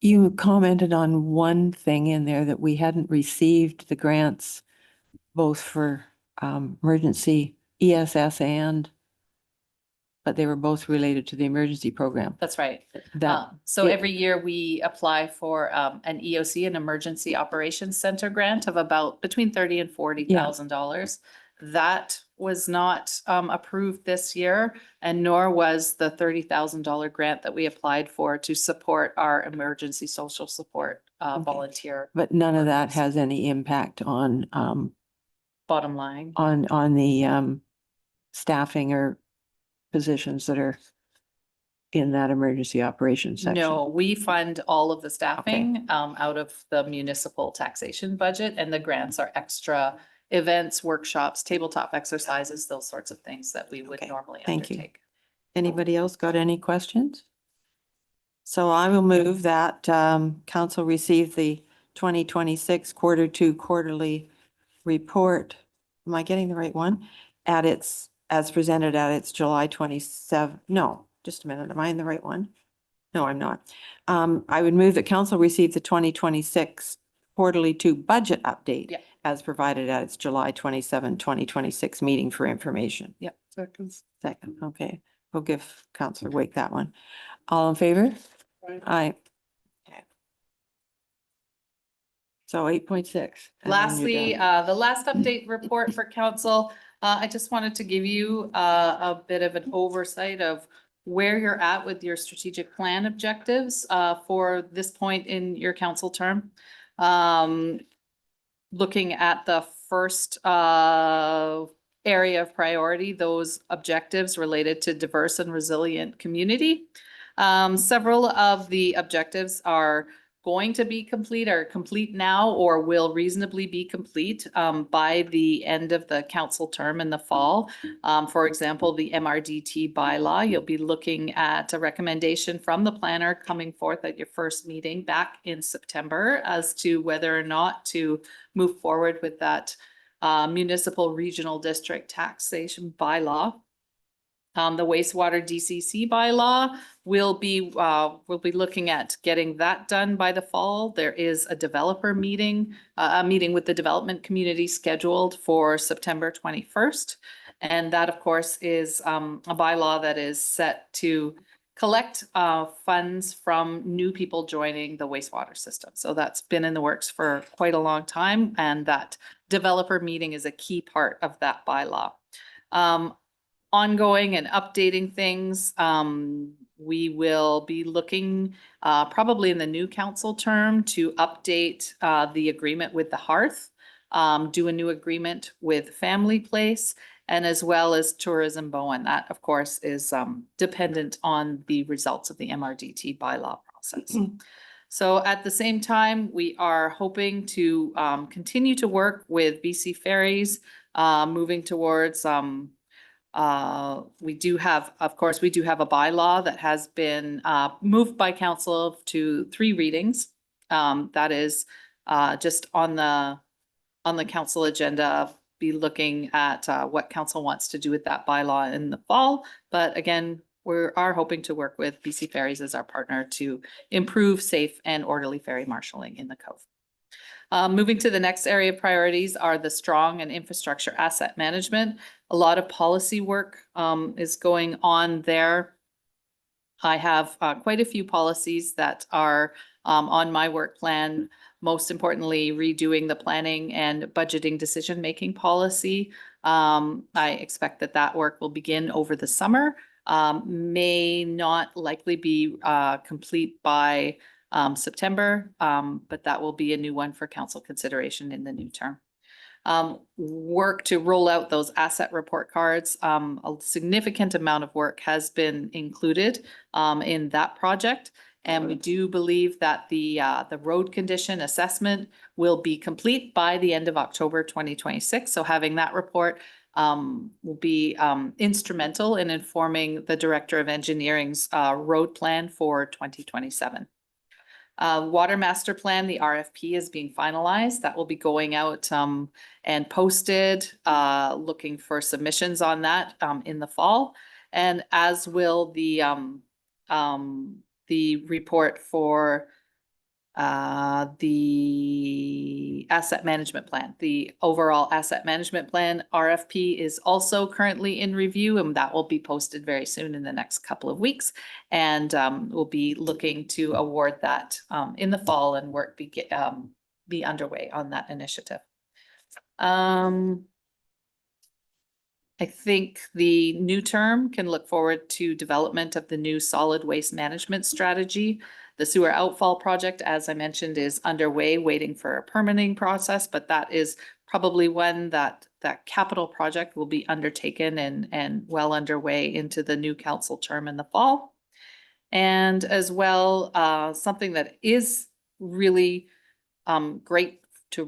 You commented on one thing in there that we hadn't received the grants, both for emergency ESS and but they were both related to the emergency program. That's right. That, So it- every year we apply for an EOC, an Emergency Operations Center grant of about between $30,000 and $40,000. That was not approved this year, and nor was the $30,000 grant that we applied for to support our emergency social support volunteer but none of that has any impact on, bottom line. on the, staffing or positions that are in that emergency operations section. No, we fund all of the staffing out of the municipal taxation budget, and the grants are extra events, workshops, tabletop exercises, those sorts of things that we would Okay, normally thank you. undertake. Anybody else got any questions? So I will move that council receive the 2026 Q2 quarterly report. Am I getting the right one? At its, as presented at its July 27, no, just a minute, am I in the right one? No, I'm not. I would move that council receive the 2026 quarterly 2 budget update Yeah. as provided at its July 27, 2026 meeting for information. Yep. Seconds. Second, okay. We'll give Councillor Wake that one. All in favor? Aye. Okay. So 8.6. Lastly, the last update report for council, I just wanted to give you a bit of an oversight of where you're at with your strategic plan objectives for this point in your council term. Looking at the first area of priority, those objectives related to diverse and resilient community. Several of the objectives are going to be complete now or will reasonably be complete by the end of the council term in the fall. For example, the MRDT bylaw, you'll be looking at a recommendation from the planner coming forth at your first meeting back in September as to whether or not to move forward with that municipal regional district taxation bylaw. The wastewater DCC bylaw we'll be looking at getting that done by the fall. There is a developer meeting, a meeting with the development community scheduled for September 21st. And that, of course, is a bylaw that is set to collect funds from new people joining the wastewater system. So that's been in the works for quite a long time, and that developer meeting is a key part of that bylaw. Ongoing and updating things. We will be looking probably in the new council term to update the agreement with the Hearth, do a new agreement with Family Place, and as well as Tourism Bowen. That, of course, is dependent on the results of the MRDT bylaw process. So at the same time, we are hoping to continue to work with BC Ferries, moving towards we do have a bylaw that has been moved by council to 3 readings. That is just on the council agenda, be looking at what council wants to do with that bylaw in the fall. But again, we are hoping to work with BC Ferries as our partner to improve safe and orderly ferry marshalling in the Cove. Moving to the next area of priorities are the strong and infrastructure asset management. A lot of policy work is going on there. I have quite a few policies that are on my work plan. Most importantly, redoing the planning and budgeting decision-making policy. I expect that work will begin over the summer. May not likely be complete by September, but that will be a new one for council consideration in the new term. Work to roll out those asset report cards. A significant amount of work has been included in that project. And we do believe that the road condition assessment will be complete by the end of October 2026. So having that report will be instrumental in informing the Director of Engineering's road plan for 2027. Water Master Plan, the RFP is being finalized. That will be going out and posted, looking for submissions on that in the fall. And as will the report for the asset management plan. The overall asset management plan RFP is also currently in review, and that will be posted very soon in the next couple of weeks. And we'll be looking to award that in the fall, and work be underway on that initiative. I think the new term can look forward to development of the new solid waste management strategy. The sewer outfall project, as I mentioned, is underway, waiting for a permitting process, but that is probably one that capital project will be undertaken and well underway into the new council term in the fall. And as well, something that is really great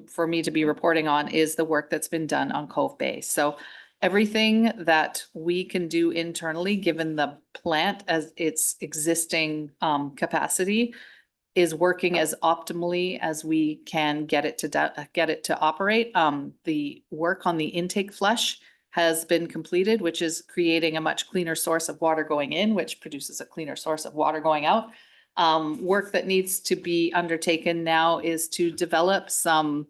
for me to be reporting on is the work that's been done on Cove Bay. So everything that we can do internally, given the plant as its existing capacity, is working as optimally as we can get it to operate. The work on the intake flush has been completed, which is creating a much cleaner source of water going in, which produces a cleaner source of water going out. Work that needs to be undertaken now is to develop some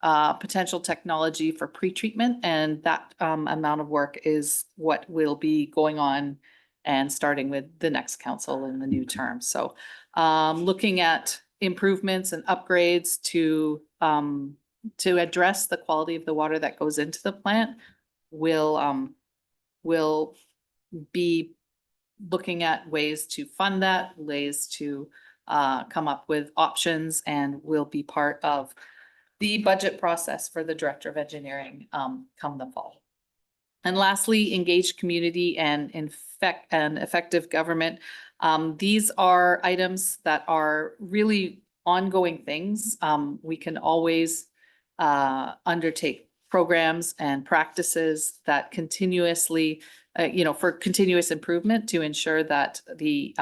potential technology for pretreatment, and that amount of work is what will be going on and starting with the next council in the new term. So looking at improvements and upgrades to address the quality of the water that goes into the plant will be looking at ways to fund that, ways to come up with options, and will be part of the budget process for the Director of Engineering come the fall. And lastly, engaged community and effective government. These are items that are really ongoing things. We can always undertake programs and practices that continuously for continuous improvement to ensure that the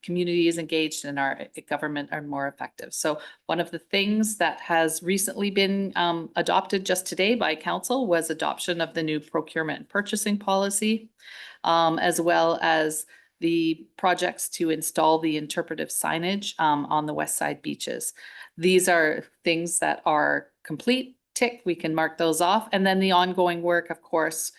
community is engaged and our government are more effective. So one of the things that has recently been adopted just today by council was adoption of the new procurement and purchasing policy, as well as the projects to install the interpretive signage on the west side beaches. These are things that are complete, tick, we can mark those off. And then the ongoing work, of course,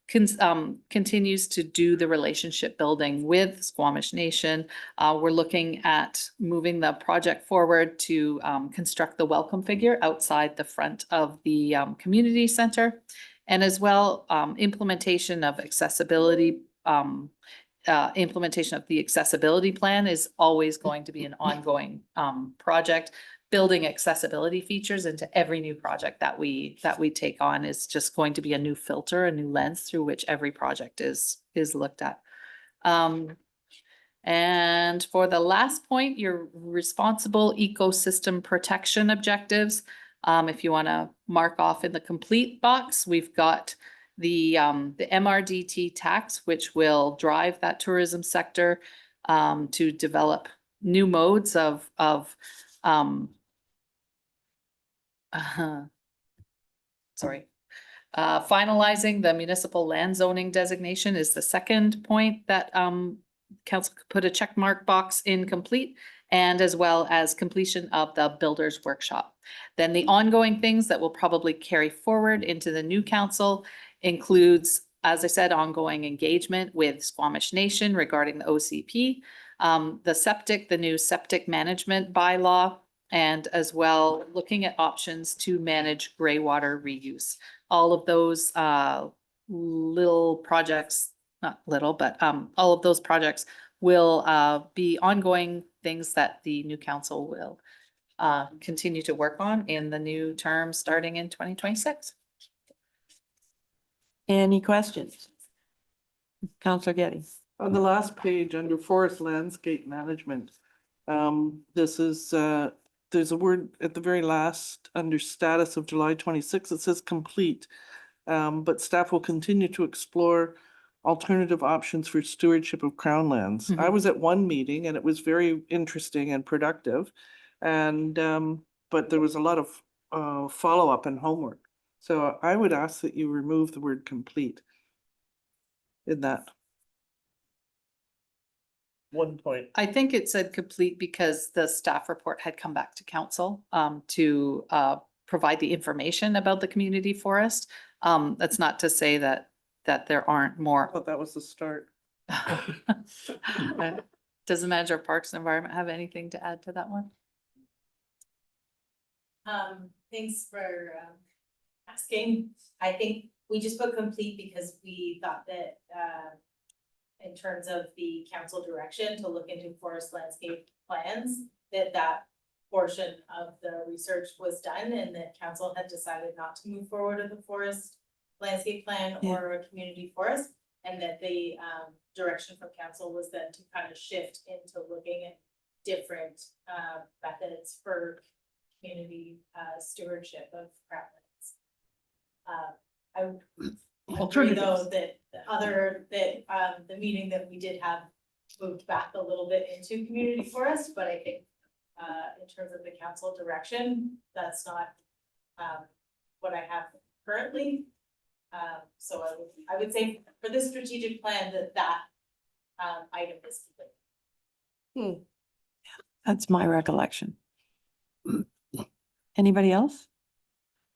continues to do the relationship building with Squamish Nation. We're looking at moving the project forward to construct the welcome figure outside the front of the community center, and as well implementation of accessibility. Implementation of the accessibility plan is always going to be an ongoing project. Building accessibility features into every new project that we take on is just going to be a new filter, a new lens through which every project is looked at. And for the last point, your responsible ecosystem protection objectives. If you want to mark off in the complete box, we've got the MRDT tax, which will drive that tourism sector to develop new modes of finalizing the municipal land zoning designation is the second point that council could put a check mark box in complete, and as well as completion of the builders workshop. Then the ongoing things that will probably carry forward into the new council includes, as I said, ongoing engagement with Squamish Nation regarding the OCP, the new septic management bylaw, and as well looking at options to manage gray water reuse. All of those little projects, not little, but all of those projects will be ongoing things that the new council will continue to work on in the new term starting in 2026. Any questions? Councillor Getty. On the last page under forest landscape management, this is there's a word at the very last under status of July 26. It says complete, but staff will continue to explore alternative options for stewardship of crown lands. I was at one meeting and it was very interesting and productive, and but there was a lot of follow-up and homework. So I would ask that you remove the word complete in that. one point. I think it said complete because the staff report had come back to council to provide the information about the community forest. That's not to say that there aren't I more. thought that was the start. Does the manager of Parks and Environment have anything to add to that one? Thanks for asking. I think we just put complete because we thought that in terms of the council direction to look into forest landscape plans, that portion of the research was done and that council had decided not to move forward with a forest landscape plan or a community forest. And that the direction from council was then to kind of shift into looking at different methods for community stewardship of craftlands. I agree though that the meeting that we did have moved back a little bit into community forest, but I think in terms of the council direction, that's not what I have currently. So I would say for this strategic plan that item is complete. That's my recollection. Anybody else?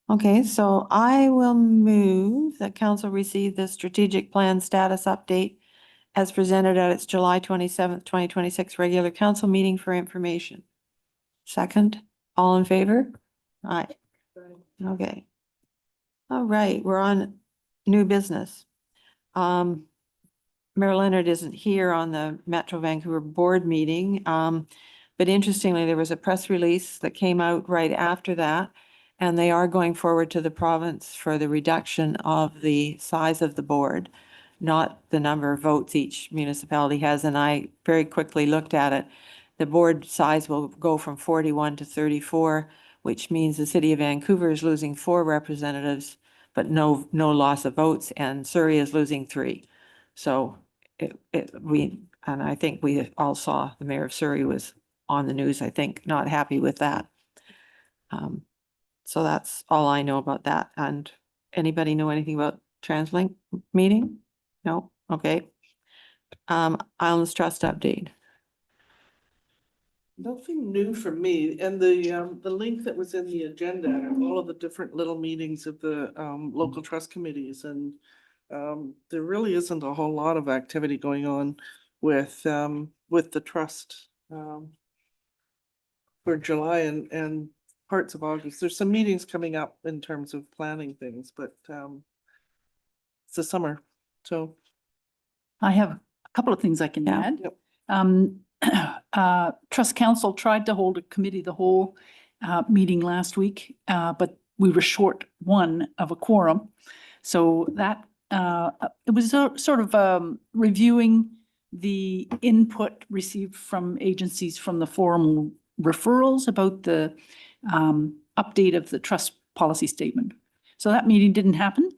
Okay, so I will move that council receive the strategic plan status update as presented at its July 27th, 2026 regular council meeting for information. Second, all in favor? Aye. Okay. All right, we're on new business. Mayor Leonard isn't here on the Metro Vancouver board meeting. But interestingly, there was a press release that came out right after that, and they are going forward to the province for the reduction of the size of the board, not the number of votes each municipality has. And I very quickly looked at it. The board size will go from 41 to 34, which means the city of Vancouver is losing 4 representatives, but no loss of votes, and Surrey is losing 3. So and I think we all saw the mayor of Surrey was on the news, I think, not happy with that. So that's all I know about that. And anybody know anything about TransLink meeting? No? Okay. Islands Trust update. Nothing new for me, and the link that was in the agenda, are all of the different little meetings of the local trust committees, and there really isn't a whole lot of activity going on with the trust for July and parts of August. There's some meetings coming up in terms of planning things, but it's the summer, so. I have a couple of things I can add. Trust Council tried to hold a committee the whole meeting last week, but we were short one of a quorum. So that it was sort of reviewing the input received from agencies from the formal referrals about the update of the trust policy statement. So that meeting didn't happen.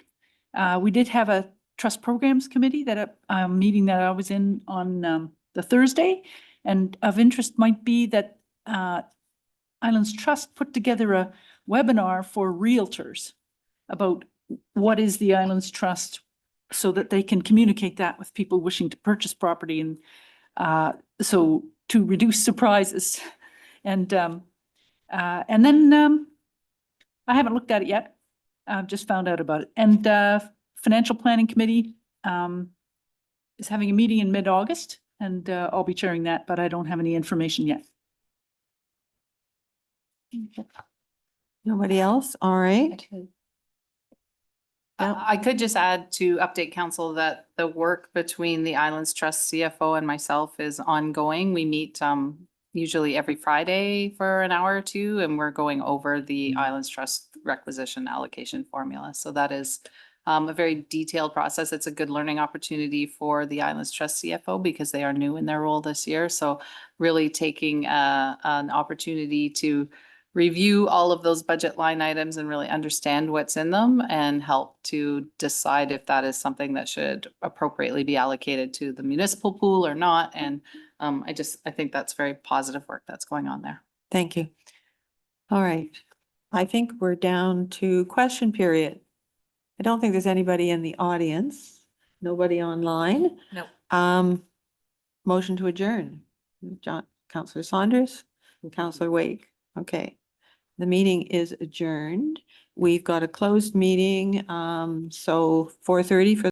We did have a trust programs committee that a meeting that I was in on the Thursday, and of interest might be that Islands Trust put together a webinar for realtors about what is the Islands Trust, so that they can communicate that with people wishing to purchase property, and so to reduce surprises. And then I haven't looked at it yet. I've just found out about it. And Financial Planning Committee is having a meeting in mid-August, and I'll be chairing that, but I don't have any information yet. Nobody else? All right. I could just add to update council that the work between the Islands Trust CFO and myself is ongoing. We meet usually every Friday for an hour or two, and we're going over the Islands Trust requisition allocation formula. So that is a very detailed process. It's a good learning opportunity for the Islands Trust CFO because they are new in their role this year. So really taking an opportunity to review all of those budget line items and really understand what's in them and help to decide if that is something that should appropriately be allocated to the municipal pool or not. And I think that's very positive work that's going on there. Thank you. All right. I think we're down to question period. I don't think there's anybody in the audience, nobody online. Nope. motion to adjourn. John, Counselor Saunders, and Counselor Wake. Okay. The meeting is adjourned. We've got a closed meeting, so 4:30 for